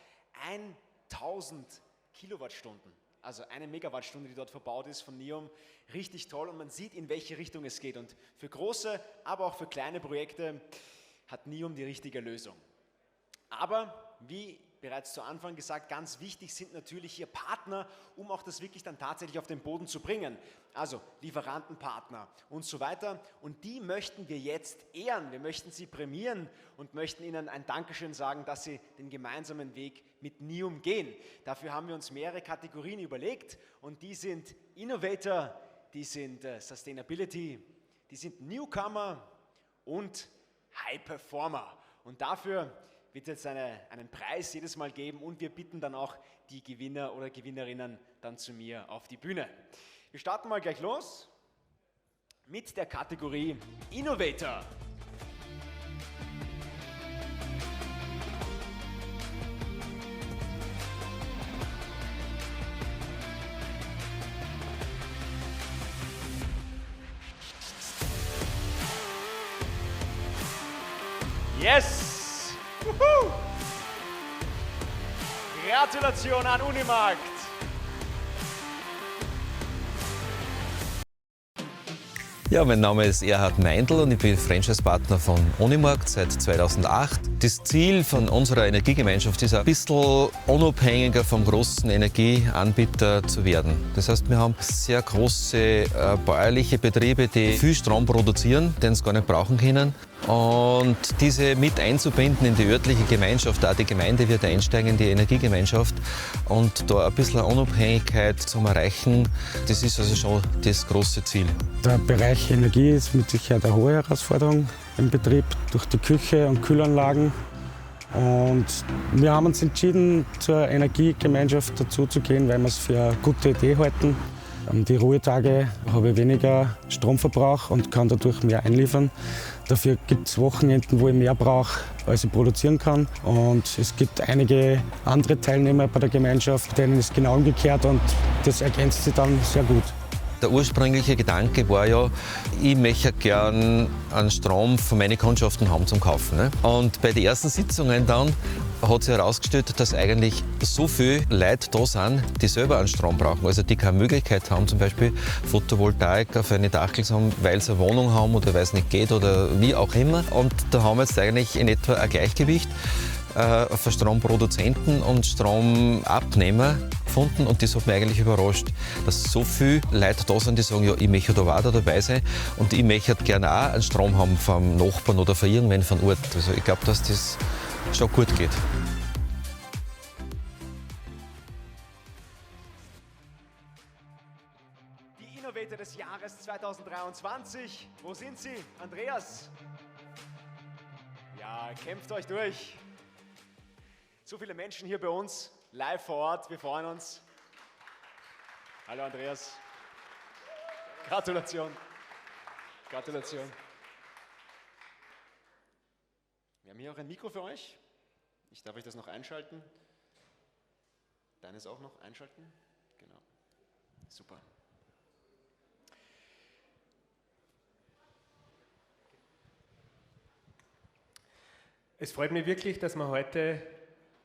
1000 Kilowattstunden, also 1 Megawattstunde, die dort verbaut ist von NEOM. Richtig toll und man sieht, in welche Richtung es geht. Und für große, aber auch für kleine Projekte hat NEOM die richtige Lösung. Aber wie bereits zu Anfang gesagt, ganz wichtig sind natürlich hier Partner, um auch das wirklich dann tatsächlich auf den Boden zu bringen. Also Lieferantenpartner und so weiter. Und die möchten wir jetzt ehren. Wir möchten sie prämieren und möchten ihnen ein Dankeschön sagen, dass sie den gemeinsamen Weg mit NEOM gehen. Dafür haben wir uns mehrere Kategorien überlegt und die sind Innovator, die sind Sustainability, die sind Newcomer und High Performer. Und dafür wird es einen Preis jedes Mal geben und wir bitten dann auch die Gewinner oder Gewinnerinnen dann zu mir auf die Bühne. Wir starten mal gleich los mit der Kategorie Innovator. Yes! Wuhu! Gratulation an Unimarkt! Ja, mein Name ist Erhard Meindl und ich bin Franchise-Partner von Unimarkt seit 2008. Das Ziel von unserer Energiegemeinschaft ist ein bisschen unabhängiger vom großen Energieanbieter zu werden. Das heißt, wir haben sehr große bäuerliche Betriebe, die viel Strom produzieren, den sie gar nicht brauchen können. Und diese mit einzubinden in die örtliche Gemeinschaft, auch die Gemeinde wird einsteigen in die Energiegemeinschaft und da ein bisschen Unabhängigkeit zu erreichen, das ist also schon das große Ziel. Der Bereich Energie ist mit Sicherheit eine hohe Herausforderung im Betrieb durch die Küche und Kühlanlagen. Und wir haben uns entschieden, zur Energiegemeinschaft dazuzugehen, weil wir es für eine gute Idee halten. Die Ruhetage habe ich weniger Stromverbrauch und kann dadurch mehr einliefern. Dafür gibt es Wochenenden, wo ich mehr brauche, als ich produzieren kann. Und es gibt einige andere Teilnehmer bei der Gemeinschaft, denen ist genau umgekehrt und das ergänzt sich dann sehr gut. Der ursprüngliche Gedanke war ja, ich möchte gern einen Strom von meinen Kundschaften haben zum Kaufen. Ne? Und bei den ersten Sitzungen dann hat sich herausgestellt, dass eigentlich so viele Leute da sind, die selber einen Strom brauchen. Also die keine Möglichkeit haben, zum Beispiel Photovoltaik auf eine Dachel haben, weil sie eine Wohnung haben oder weil es nicht geht oder wie auch immer. Und da haben wir jetzt eigentlich in etwa ein Gleichgewicht für Stromproduzenten und Stromabnehmer gefunden und das hat mich eigentlich überrascht, dass so viele Leute da sind, die sagen, ja, ich möchte da auch dabei sein und ich möchte gerne auch einen Strom haben vom Nachbarn oder von irgendwen von Ort. Also ich glaube, dass das schon gut geht. Die Innovator des Jahres 2023. Wo sind Sie? Andreas? Ja, kämpft euch durch. So viele Menschen hier bei uns, live vor Ort, wir freuen uns. Hallo Andreas. Gratulation. Gratulation. Wir haben hier auch ein Mikro für euch. Ich darf euch das noch einschalten. Deines auch noch einschalten? Genau. Super. Es freut mich wirklich, dass wir heute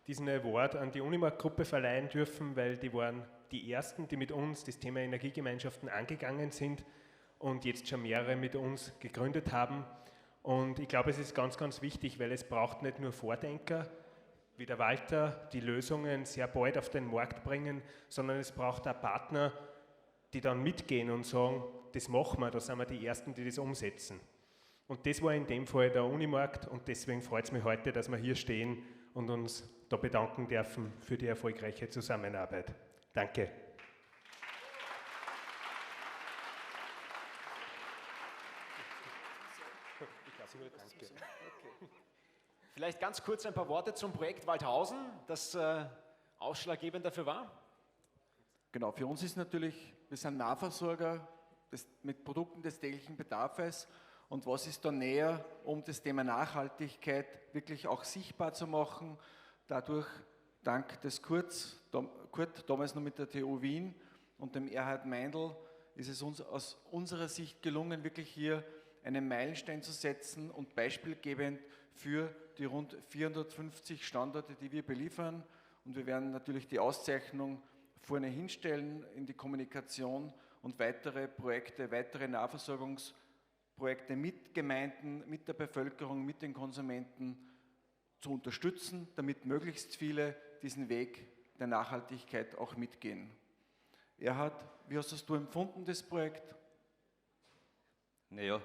diesen Award an die Unimarkt-Gruppe verleihen dürfen, weil die waren die Ersten, die mit uns das Thema Energiegemeinschaften angegangen sind und jetzt schon mehrere mit uns gegründet haben. Und ich glaube, es ist ganz, ganz wichtig, weil es braucht nicht nur Vordenker, wie der Walter, die Lösungen sehr bald auf den Markt bringen, sondern es braucht auch Partner, die dann mitgehen und sagen, das machen wir, da sind wir die Ersten, die das umsetzen. Und das war in dem Fall der Unimarkt und deswegen freut es mich heute, dass wir hier stehen und uns da bedanken dürfen für die erfolgreiche Zusammenarbeit. Danke. Vielleicht ganz kurz ein paar Worte zum Projekt Waldhausen, das ausschlaggebend dafür war. Genau, für uns ist natürlich, wir sind Nahversorger mit Produkten des täglichen Bedarfs. Und was ist da näher, um das Thema Nachhaltigkeit wirklich auch sichtbar zu machen? Dadurch, dank des Kurt, damals noch mit der TU Wien und dem Erhard Meindl, ist es uns aus unserer Sicht gelungen, wirklich hier einen Meilenstein zu setzen und beispielgebend für die rund 450 Standorte, die wir beliefern. Und wir werden natürlich die Auszeichnung vorne hinstellen in die Kommunikation und weitere Projekte, weitere Nahversorgungsprojekte mit Gemeinden, mit der Bevölkerung, mit den Konsumenten zu unterstützen, damit möglichst viele diesen Weg der Nachhaltigkeit auch mitgehen. Erhard, wie hast du empfunden, das Projekt? Naja,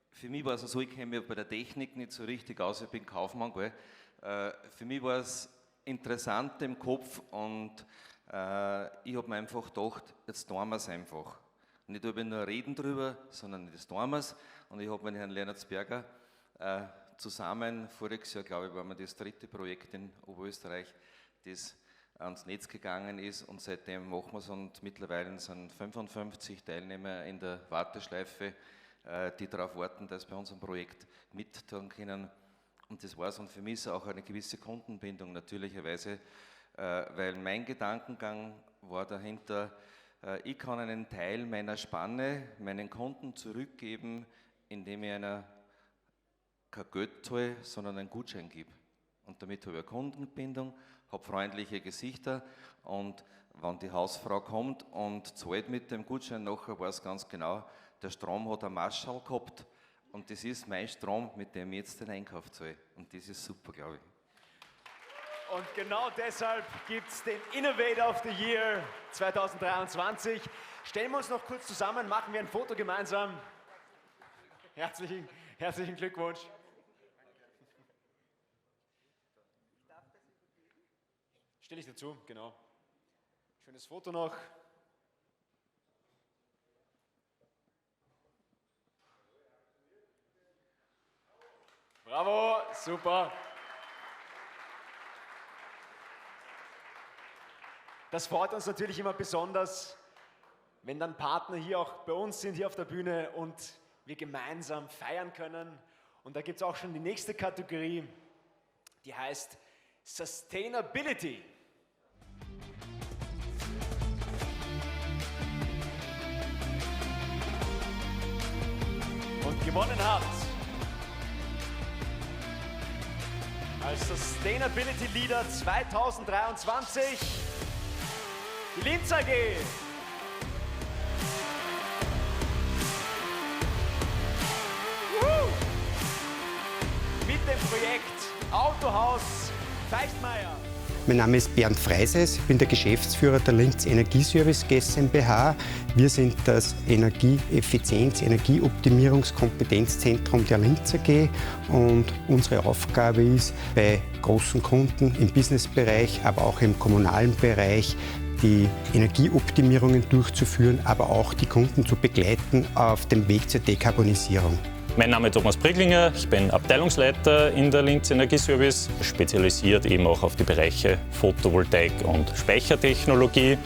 für mich war es so, ich kenne mich bei der Technik nicht so richtig aus, ich bin Kaufmann. Gell? Für mich war es interessant im Kopf und ich habe mir einfach gedacht, jetzt tun wir es einfach. Nicht nur reden drüber, sondern das tun wir es. Und ich habe mit Herrn Lehnertsberger zusammen, voriges Jahr, glaube ich, war mir das 3. Projekt in Oberösterreich, das ans Netz gegangen ist, und seitdem machen wir es, und mittlerweile sind 55 Teilnehmer in der Warteschleife, die darauf warten, dass bei unserem Projekt mittun können. Und das war's. Und für mich ist auch eine gewisse Kundenbindung natürlicherweise, weil mein Gedankengang war dahinter, ich kann einen Teil meiner Spanne meinen Kunden zurückgeben, indem ich einer kein Geld zahle, sondern einen Gutschein gebe. Und damit habe ich eine Kundenbindung, habe freundliche Gesichter, und wenn die Hausfrau kommt und zahlt mit dem Gutschein nachher, weiß ganz genau, der Strom hat einen Marschall gehabt, und das ist mein Strom, mit dem ich jetzt den Einkauf zahle. Und das ist super, glaube ich. Und genau deshalb gibt es den Innovator of the Year 2023. Stellen wir uns noch kurz zusammen, machen wir ein Foto gemeinsam. Herzlichen Glückwunsch. Stelle ich dazu, genau. Schönes Foto noch. Bravo, super. Das freut uns natürlich immer besonders, wenn dann Partner hier auch bei uns sind, hier auf der Bühne, und wir gemeinsam feiern können. Und da gibt es auch schon die nächste Kategorie, die heißt Sustainability. Und gewonnen hat als Sustainability Leader 2023 die Linz AG. Mit dem Projekt Autohaus Feichtmeier. Mein Name ist Bernd Freises, ich bin der Geschäftsführer der Linz Energieservice GmbH. Wir sind das Energieeffizienz-, Energieoptimierungskompetenzzentrum der Linz AG, und unsere Aufgabe ist, bei großen Kunden im Businessbereich, aber auch im kommunalen Bereich, die Energieoptimierungen durchzuführen, aber auch die Kunden zu begleiten auf dem Weg zur Dekarbonisierung. Mein Name ist Thomas Priglinger, ich bin Abteilungsleiter in der Linz Energieservice, spezialisiert eben auch auf die Bereiche Photovoltaik und Speichertechnologie.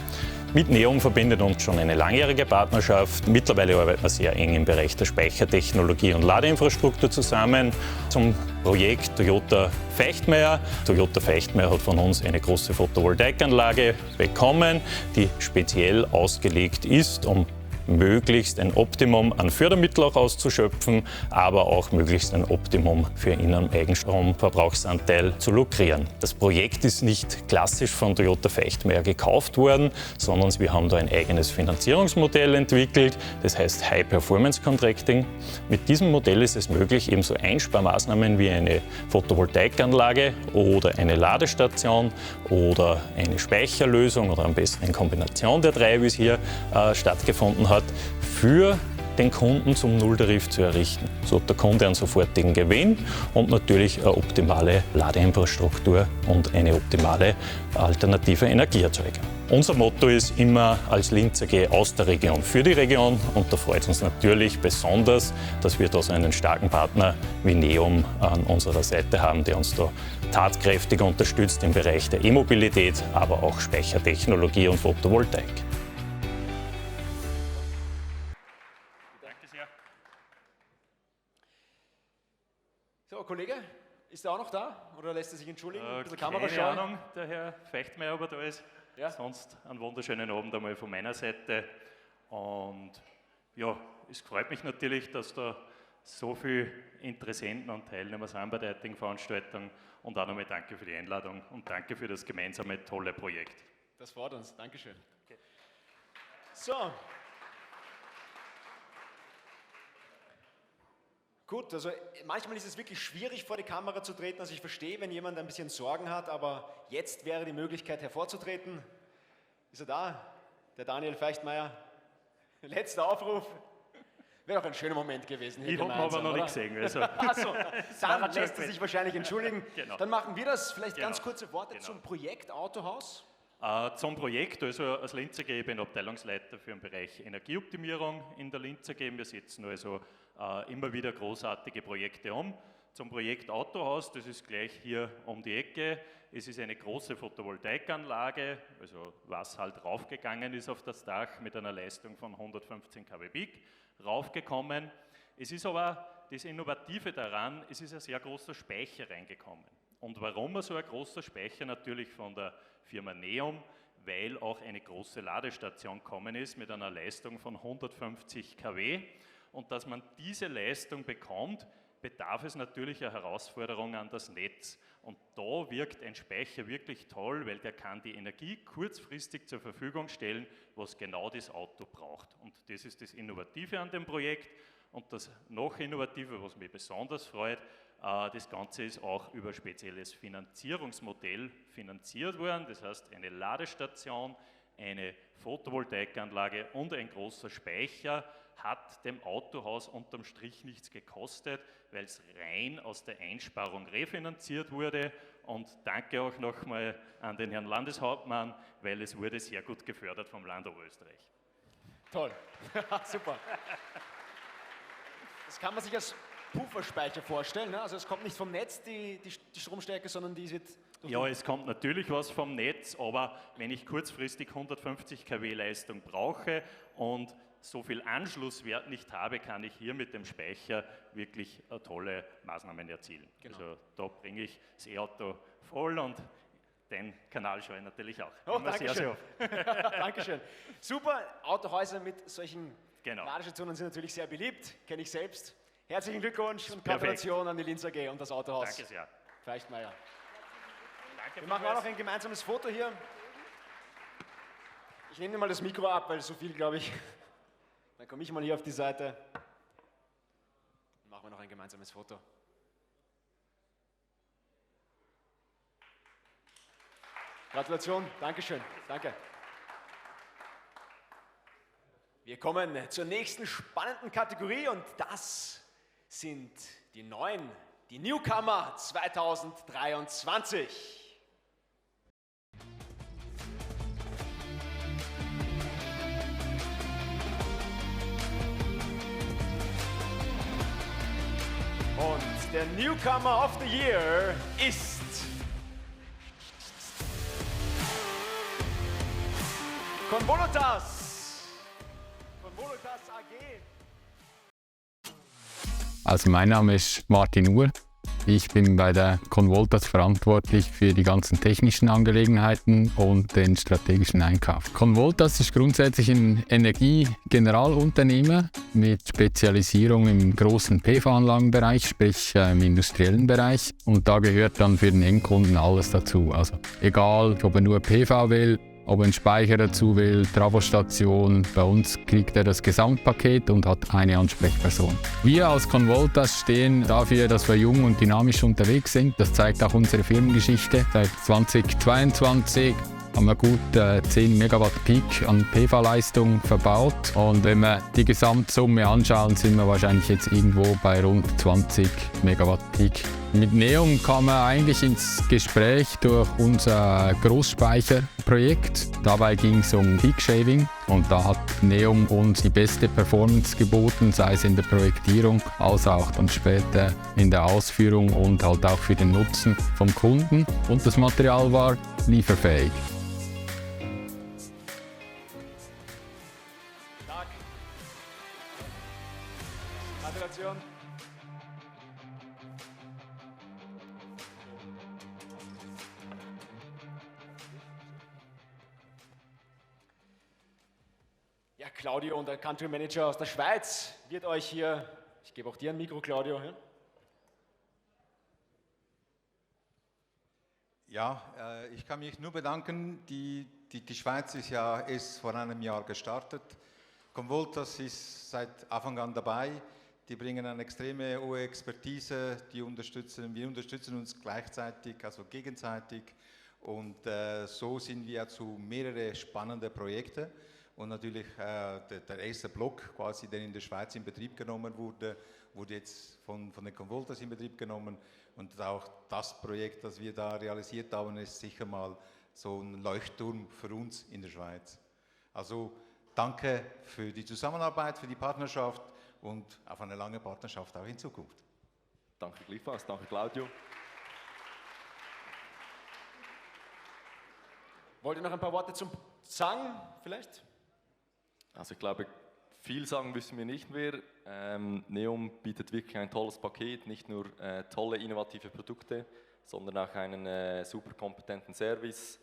Mit Neom verbindet uns schon eine langjährige Partnerschaft. Mittlerweile arbeiten wir sehr eng im Bereich der Speichertechnologie und Ladeinfrastruktur zusammen. Zum Projekt Toyota Feichtmeier. Toyota Feichtmeier hat von uns eine große Photovoltaikanlage bekommen, die speziell ausgelegt ist, um möglichst ein Optimum an Fördermitteln auch auszuschöpfen, aber auch möglichst ein Optimum für ihren Eigenstromverbrauchsanteil zu lukrieren. Das Projekt ist nicht klassisch von Toyota Feichtmeier gekauft worden, sondern wir haben da ein eigenes Finanzierungsmodell entwickelt, das heißt High Performance Contracting. Mit diesem Modell ist es möglich, ebenso Einsparmaßnahmen wie eine Photovoltaikanlage oder eine Ladestation oder eine Speicherlösung oder am besten in Kombination der drei, wie es hier stattgefunden hat, für den Kunden zum Nulltarif zu errichten. So hat der Kunde einen sofortigen Gewinn und natürlich eine optimale Ladeinfrastruktur und eine optimale alternative Energieerzeugung. Unser Motto ist immer als Linz AG aus der Region für die Region, und da freut es uns natürlich besonders, dass wir da so einen starken Partner wie Neom an unserer Seite haben, der uns da tatkräftig unterstützt im Bereich der E-Mobilität, aber auch Speichertechnologie und Photovoltaik. So, Kollege, ist er auch noch da oder lässt er sich entschuldigen? Ein bisschen Keine Kamera schauen. Ahnung, der Herr Feichtmeier, ob er da ist. Ja. Sonst einen wunderschönen Abend einmal von meiner Seite. Und ja, es freut mich natürlich, dass da so viele Interessenten und Teilnehmer sind bei der heutigen Veranstaltung. Und auch nochmal danke für die Einladung und danke für das gemeinsame tolle Projekt. Das freut uns. Dankeschön. Okay. So. Gut, also manchmal ist es wirklich schwierig, vor die Kamera zu treten. Also ich verstehe, wenn jemand ein bisschen Sorgen hat, aber jetzt wäre die Möglichkeit hervorzutreten. Ist er da? Der Daniel Feichtmeier. Letzter Aufruf. Wäre doch ein schöner Moment gewesen. Hier Ich habe ihn aber noch nicht gesehen. Also. Achso, dann lässt er sich wahrscheinlich entschuldigen. Genau. Dann machen wir das. Vielleicht Genau. ganz kurze Worte zum Projekt Autohaus. Zum Projekt, also als Linz AG, ich bin Abteilungsleiter für den Bereich Energieoptimierung in der Linz AG. Wir setzen also immer wieder großartige Projekte um. Zum Projekt Autohaus, das ist gleich hier um die Ecke. Es ist eine große Photovoltaikanlage, also was halt raufgegangen ist auf das Dach mit einer Leistung von 115 kW Peak, raufgekommen. Es ist aber das Innovative daran, es ist ein sehr großer Speicher reingekommen. Und warum so ein großer Speicher? Natürlich von der Firma Neom, weil auch eine große Ladestation gekommen ist mit einer Leistung von 150 kW. Und dass man diese Leistung bekommt, bedarf es natürlich eine Herausforderung an das Netz. Und da wirkt ein Speicher wirklich toll, weil der kann die Energie kurzfristig zur Verfügung stellen, was genau das Auto braucht. Und das ist das Innovative an dem Projekt. Und das noch Innovative, was mich besonders freut, das Ganze ist auch über ein spezielles Finanzierungsmodell finanziert worden. Das heißt, eine Ladestation, eine Photovoltaikanlage und ein großer Speicher hat dem Autohaus unterm Strich nichts gekostet, weil es rein aus der Einsparung refinanziert wurde. Und danke auch nochmal an den Herrn Landeshauptmann, weil es wurde sehr gut gefördert vom Land Oberösterreich. Toll, super. Das kann man sich als Pufferspeicher vorstellen, ne? Also es kommt nicht vom Netz, die Stromstärke, sondern die wird... Ja, es kommt natürlich was vom Netz, aber wenn ich kurzfristig 150 kW Leistung brauche und so viel Anschlusswert nicht habe, kann ich hier mit dem Speicher wirklich tolle Maßnahmen erzielen. Genau. Also da bringe ich das E-Auto voll und den Kanal schaue ich natürlich auch. Oh, danke schön. Dankeschön. Super, Autohäuser mit solchen Ladestationen sind natürlich sehr beliebt, kenne ich selbst. Herzlichen Glückwunsch und Gratulation an die Linz AG und das Autohaus. Danke sehr. Feichtmeier. Wir machen auch noch ein gemeinsames Foto hier. Ich nehme mal das Mikro ab, weil so viel, glaube ich. Dann komme ich mal hier auf die Seite. Dann machen wir noch ein gemeinsames Foto. Gratulation, Dankeschön, danke. Wir kommen zur nächsten spannenden Kategorie und das sind die neuen, die Newcomer 2023. Und der Newcomer of the Year ist Convolutas. Convolutas AG. Also mein Name ist Martin Uhr. Ich bin bei der Convolutas verantwortlich für die ganzen technischen Angelegenheiten und den strategischen Einkauf. Convolutas ist grundsätzlich ein Energiegeneralunternehmer mit Spezialisierung im großen PV-Anlagenbereich, sprich im industriellen Bereich. Und da gehört dann für den Endkunden alles dazu. Also egal, ob er nur PV will, ob er einen Speicher dazu will, Travostation, bei uns kriegt er das Gesamtpaket und hat eine Ansprechperson. Wir als Convolutas stehen dafür, dass wir jung und dynamisch unterwegs sind. Das zeigt auch unsere Firmengeschichte. Seit 2022 haben wir gut 10 Megawatt Peak an PV-Leistung verbaut. Und wenn wir die Gesamtsumme anschauen, sind wir wahrscheinlich jetzt irgendwo bei rund 20 Megawatt Peak. Mit Neom kam er eigentlich ins Gespräch durch unser Großspeicherprojekt. Dabei ging es um Peak Shaving und da hat Neom uns die beste Performance geboten, sei es in der Projektierung, als auch dann später in der Ausführung und halt auch für den Nutzen vom Kunden. Und das Material war lieferfähig. Gratulation. Ja, Claudio, unser Country Manager aus der Schweiz, wird euch hier, ich gebe auch dir ein Mikro, Claudio. Ja, ich kann mich nur bedanken. Die Schweiz ist ja erst vor einem Jahr gestartet. Convolutas ist seit Anfang an dabei. Die bringen eine extreme hohe Expertise. Wir unterstützen uns gleichzeitig, also gegenseitig. Und so sind wir zu mehreren spannenden Projekten. Und natürlich der erste Block, quasi, der in der Schweiz in Betrieb genommen wurde, wurde jetzt von den Convolutas in Betrieb genommen. Und auch das Projekt, das wir da realisiert haben, ist sicher mal so ein Leuchtturm für uns in der Schweiz. Also danke für die Zusammenarbeit, für die Partnerschaft und auf eine lange Partnerschaft auch in Zukunft. Danke gleichfalls, danke Claudio. Wollt ihr noch ein paar Worte zum sagen, vielleicht? Also ich glaube, viel sagen müssen wir nicht mehr. Neom bietet wirklich ein tolles Paket, nicht nur tolle, innovative Produkte, sondern auch einen super kompetenten Service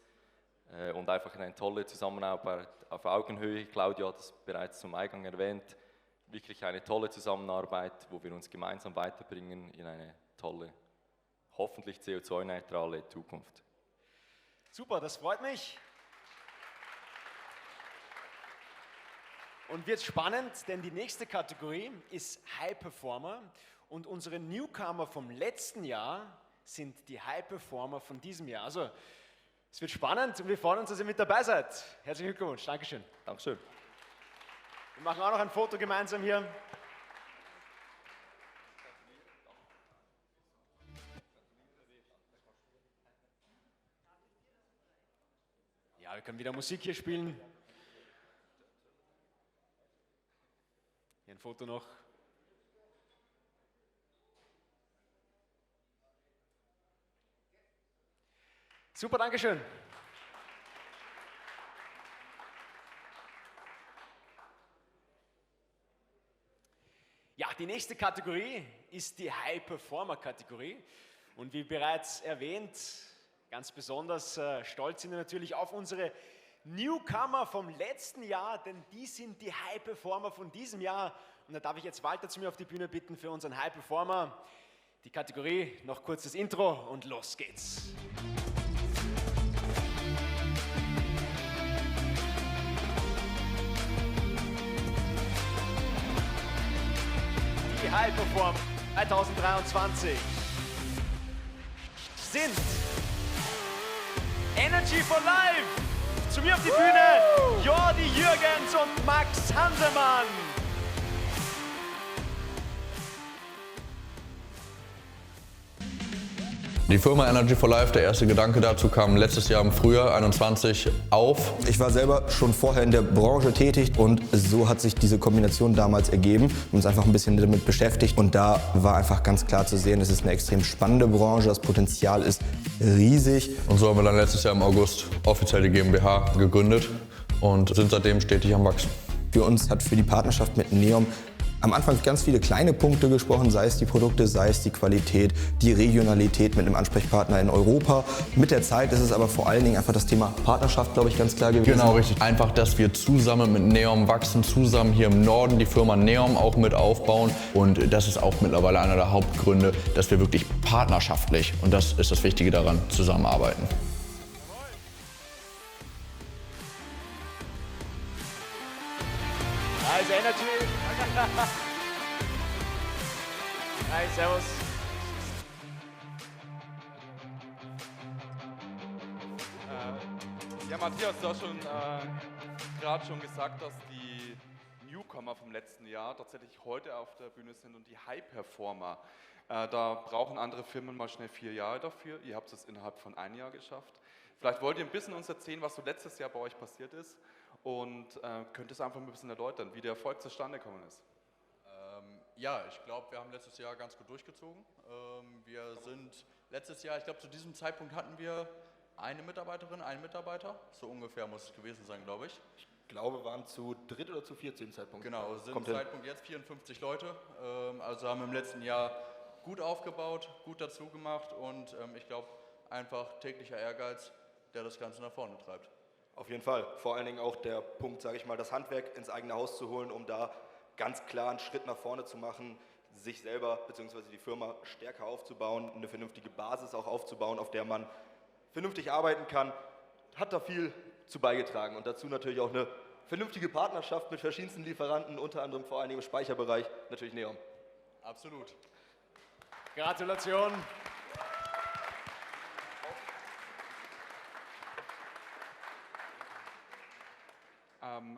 und einfach eine tolle Zusammenarbeit auf Augenhöhe. Claudia hat es bereits zum Eingang erwähnt. Wirklich eine tolle Zusammenarbeit, wo wir uns gemeinsam weiterbringen in eine tolle, hoffentlich CO2-neutrale Zukunft. Super, das freut mich. Und wird spannend, denn die nächste Kategorie ist High Performer und unsere Newcomer vom letzten Jahr sind die High Performer von diesem Jahr. Also es wird spannend und wir freuen uns, dass ihr mit dabei seid. Herzlichen Glückwunsch, Dankeschön. Dankeschön. Wir machen auch noch ein Foto gemeinsam hier. Ja, wir können wieder Musik hier spielen. Hier ein Foto noch. Super, Dankeschön. Ja, die nächste Kategorie ist die High-Performer-Kategorie. Und wie bereits erwähnt, ganz besonders stolz sind wir natürlich auf unsere Newcomer vom letzten Jahr, denn die sind die High-Performer von diesem Jahr. Und da darf ich jetzt Walter zu mir auf die Bühne bitten für unseren High-Performer. Die Kategorie, noch kurz das Intro und los geht's. Die High-Performer 2023 sind Energy for Life. Zu mir auf die Bühne, Jordi Jürgens und Max Hansemann. Die Firma Energy for Life, der erste Gedanke dazu kam letztes Jahr im Frühjahr 21 auf. Ich war selber schon vorher in der Branche tätig und so hat sich diese Kombination damals ergeben. Wir haben uns einfach ein bisschen damit beschäftigt und da war einfach ganz klar zu sehen, es ist eine extrem spannende Branche, das Potenzial ist riesig. Und so haben wir dann letztes Jahr im August offiziell die GmbH gegründet und sind seitdem stetig am Wachsen. Für uns hat für die Partnerschaft mit Neom am Anfang ganz viele kleine Punkte gesprochen, sei es die Produkte, sei es die Qualität, die Regionalität mit einem Ansprechpartner in Europa. Mit der Zeit ist es aber vor allen Dingen einfach das Thema Partnerschaft, glaube ich, ganz klar gewesen. Genau, richtig. Einfach, dass wir zusammen mit Neom wachsen, zusammen hier im Norden die Firma Neom auch mit aufbauen. Und das ist auch mittlerweile einer der Hauptgründe, dass wir wirklich partnerschaftlich, und das ist das Wichtige daran, zusammenarbeiten. Also Energy. Hi, servus. Ja, Matthias, du hast gerade schon gesagt, dass die Newcomer vom letzten Jahr tatsächlich heute auf der Bühne sind und die High-Performer. Da brauchen andere Firmen mal schnell 4 Jahre dafür. Ihr habt es innerhalb von 1 Jahr geschafft. Vielleicht wollt ihr ein bisschen uns erzählen, was so letztes Jahr bei euch passiert ist und könnt es einfach ein bisschen erläutern, wie der Erfolg zustande gekommen ist. Ja, ich glaube, wir haben letztes Jahr ganz gut durchgezogen. Wir sind letztes Jahr, ich glaube, zu diesem Zeitpunkt hatten wir eine Mitarbeiterin, einen Mitarbeiter. So ungefähr muss es gewesen sein, glaube ich. Ich glaube, waren zu 3 oder zu 4 zu dem Zeitpunkt. Genau, sind im Zeitpunkt jetzt 54 Leute. Also haben im letzten Jahr gut aufgebaut, gut dazu gemacht und ich glaube, einfach täglicher Ehrgeiz, der das Ganze nach vorne treibt. Auf jeden Fall. Vor allen Dingen auch der Punkt, sage ich mal, das Handwerk ins eigene Haus zu holen, um da ganz klar einen Schritt nach vorne zu machen, sich selber bzw. die Firma stärker aufzubauen, eine vernünftige Basis auch aufzubauen, auf der man vernünftig arbeiten kann, hat da viel zu beigetragen. Und dazu natürlich auch eine vernünftige Partnerschaft mit verschiedensten Lieferanten, unter anderem vor allen Dingen im Speicherbereich, natürlich Neom. Absolut. Gratulation.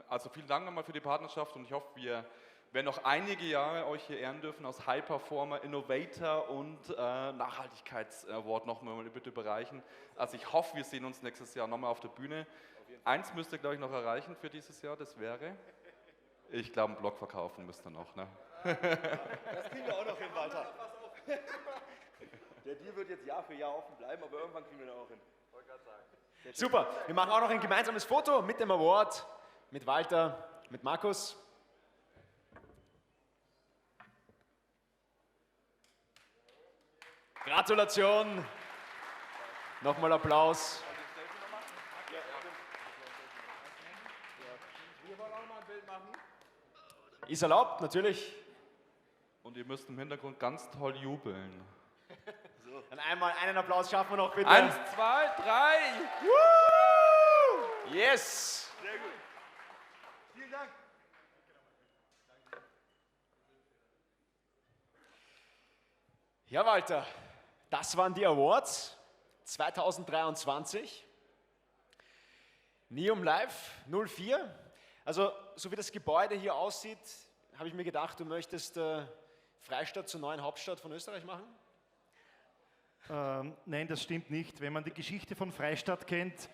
Also vielen Dank nochmal für die Partnerschaft und ich hoffe, wir werden noch einige Jahre euch hier ehren dürfen als High Performer, Innovator und Nachhaltigkeits-Award nochmal bitte bereichen. Also ich hoffe, wir sehen uns nächstes Jahr nochmal auf der Bühne. Eins müsst ihr, glaube ich, noch erreichen für dieses Jahr, das wäre, ich glaube, einen Blog verkaufen müsst ihr noch. Ne? Das kriegen wir auch noch hin, Walter. Der Deal wird jetzt Jahr für Jahr offen bleiben, aber irgendwann kriegen wir den auch hin. Super, wir machen auch noch ein gemeinsames Foto mit dem Award, mit Walter, mit Markus. Gratulation, nochmal Applaus. Wir wollen auch mal ein Bild machen. Ist erlaubt, natürlich. Und ihr müsst im Hintergrund ganz toll jubeln. So. Dann einmal einen Applaus schaffen wir noch bitte. 1, 2, 3. Woo! Yes. Sehr gut. Vielen Dank. Ja, Walter, das waren die Awards 2023. Neom Live 04. Also, so wie das Gebäude hier aussieht, habe ich mir gedacht, du möchtest Freistadt zur neuen Hauptstadt von Österreich machen? Nein, das stimmt nicht. Wenn man die Geschichte von Freistadt kennt,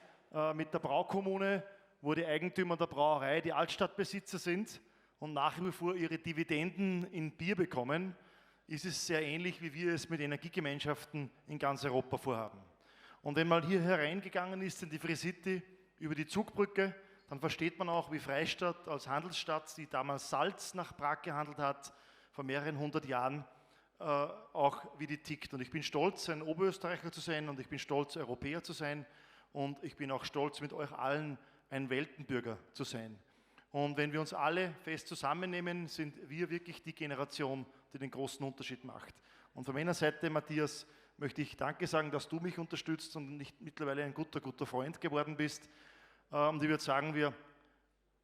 mit der Braukommune, wo die Eigentümer der Brauerei die Altstadtbesitzer sind und nach wie vor ihre Dividenden in Bier bekommen, ist es sehr ähnlich, wie wir es mit Energiegemeinschaften in ganz Europa vorhaben. Und wenn man hier hereingegangen ist in die Free City über die Zugbrücke, dann versteht man auch, wie Freistadt als Handelsstadt, die damals Salz nach Prag gehandelt hat, vor mehreren 100 Jahren, auch wie die tickt. Und ich bin stolz, ein Oberösterreicher zu sein und ich bin stolz, Europäer zu sein und ich bin auch stolz, mit euch allen ein Weltenbürger zu sein. Und wenn wir uns alle fest zusammennehmen, sind wir wirklich die Generation, die den großen Unterschied macht. Und von meiner Seite, Matthias, möchte ich Danke sagen, dass du mich unterstützt und nicht mittlerweile ein guter Freund geworden bist. Und ich würde sagen, wir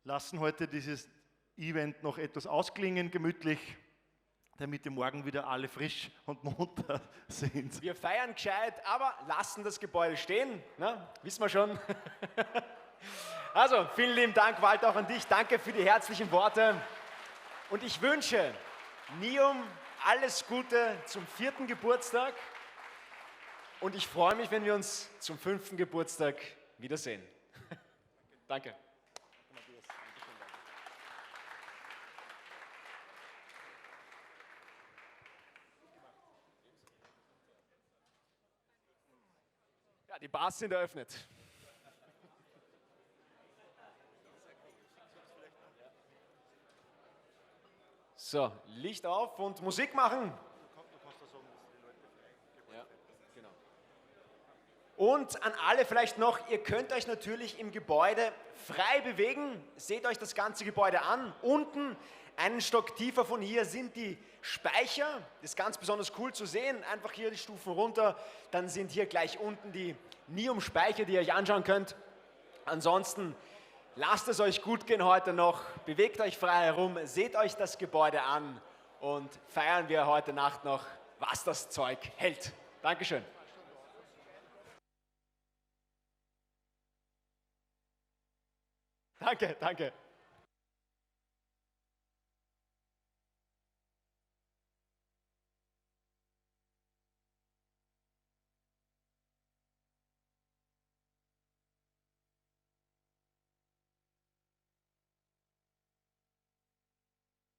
lassen heute dieses Event noch etwas ausklingen, gemütlich, damit wir morgen wieder alle frisch und munter sind. Wir feiern gescheit, aber lassen das Gebäude stehen, ne? Wissen wir schon. Also, vielen lieben Dank, Walter, auch an dich. Danke für die herzlichen Worte. Und ich wünsche Neom alles Gute zum 4. Geburtstag. Und ich freue mich, wenn wir uns zum 5. Geburtstag wiedersehen. Danke. Ja, die Bars sind eröffnet. So, Licht auf und Musik machen. Ja, genau. Und an alle vielleicht noch, ihr könnt euch natürlich im Gebäude frei bewegen. Seht euch das ganze Gebäude an. Unten, einen Stock tiefer von hier, sind die Speicher. Das ist ganz besonders cool zu sehen. Einfach hier die Stufen runter. Dann sind hier gleich unten die Neom-Speicher, die ihr euch anschauen könnt. Ansonsten lasst es euch gut gehen heute noch. Bewegt euch frei herum. Seht euch das Gebäude an. Und feiern wir heute Nacht noch, was das Zeug hält. Dankeschön. Danke, danke.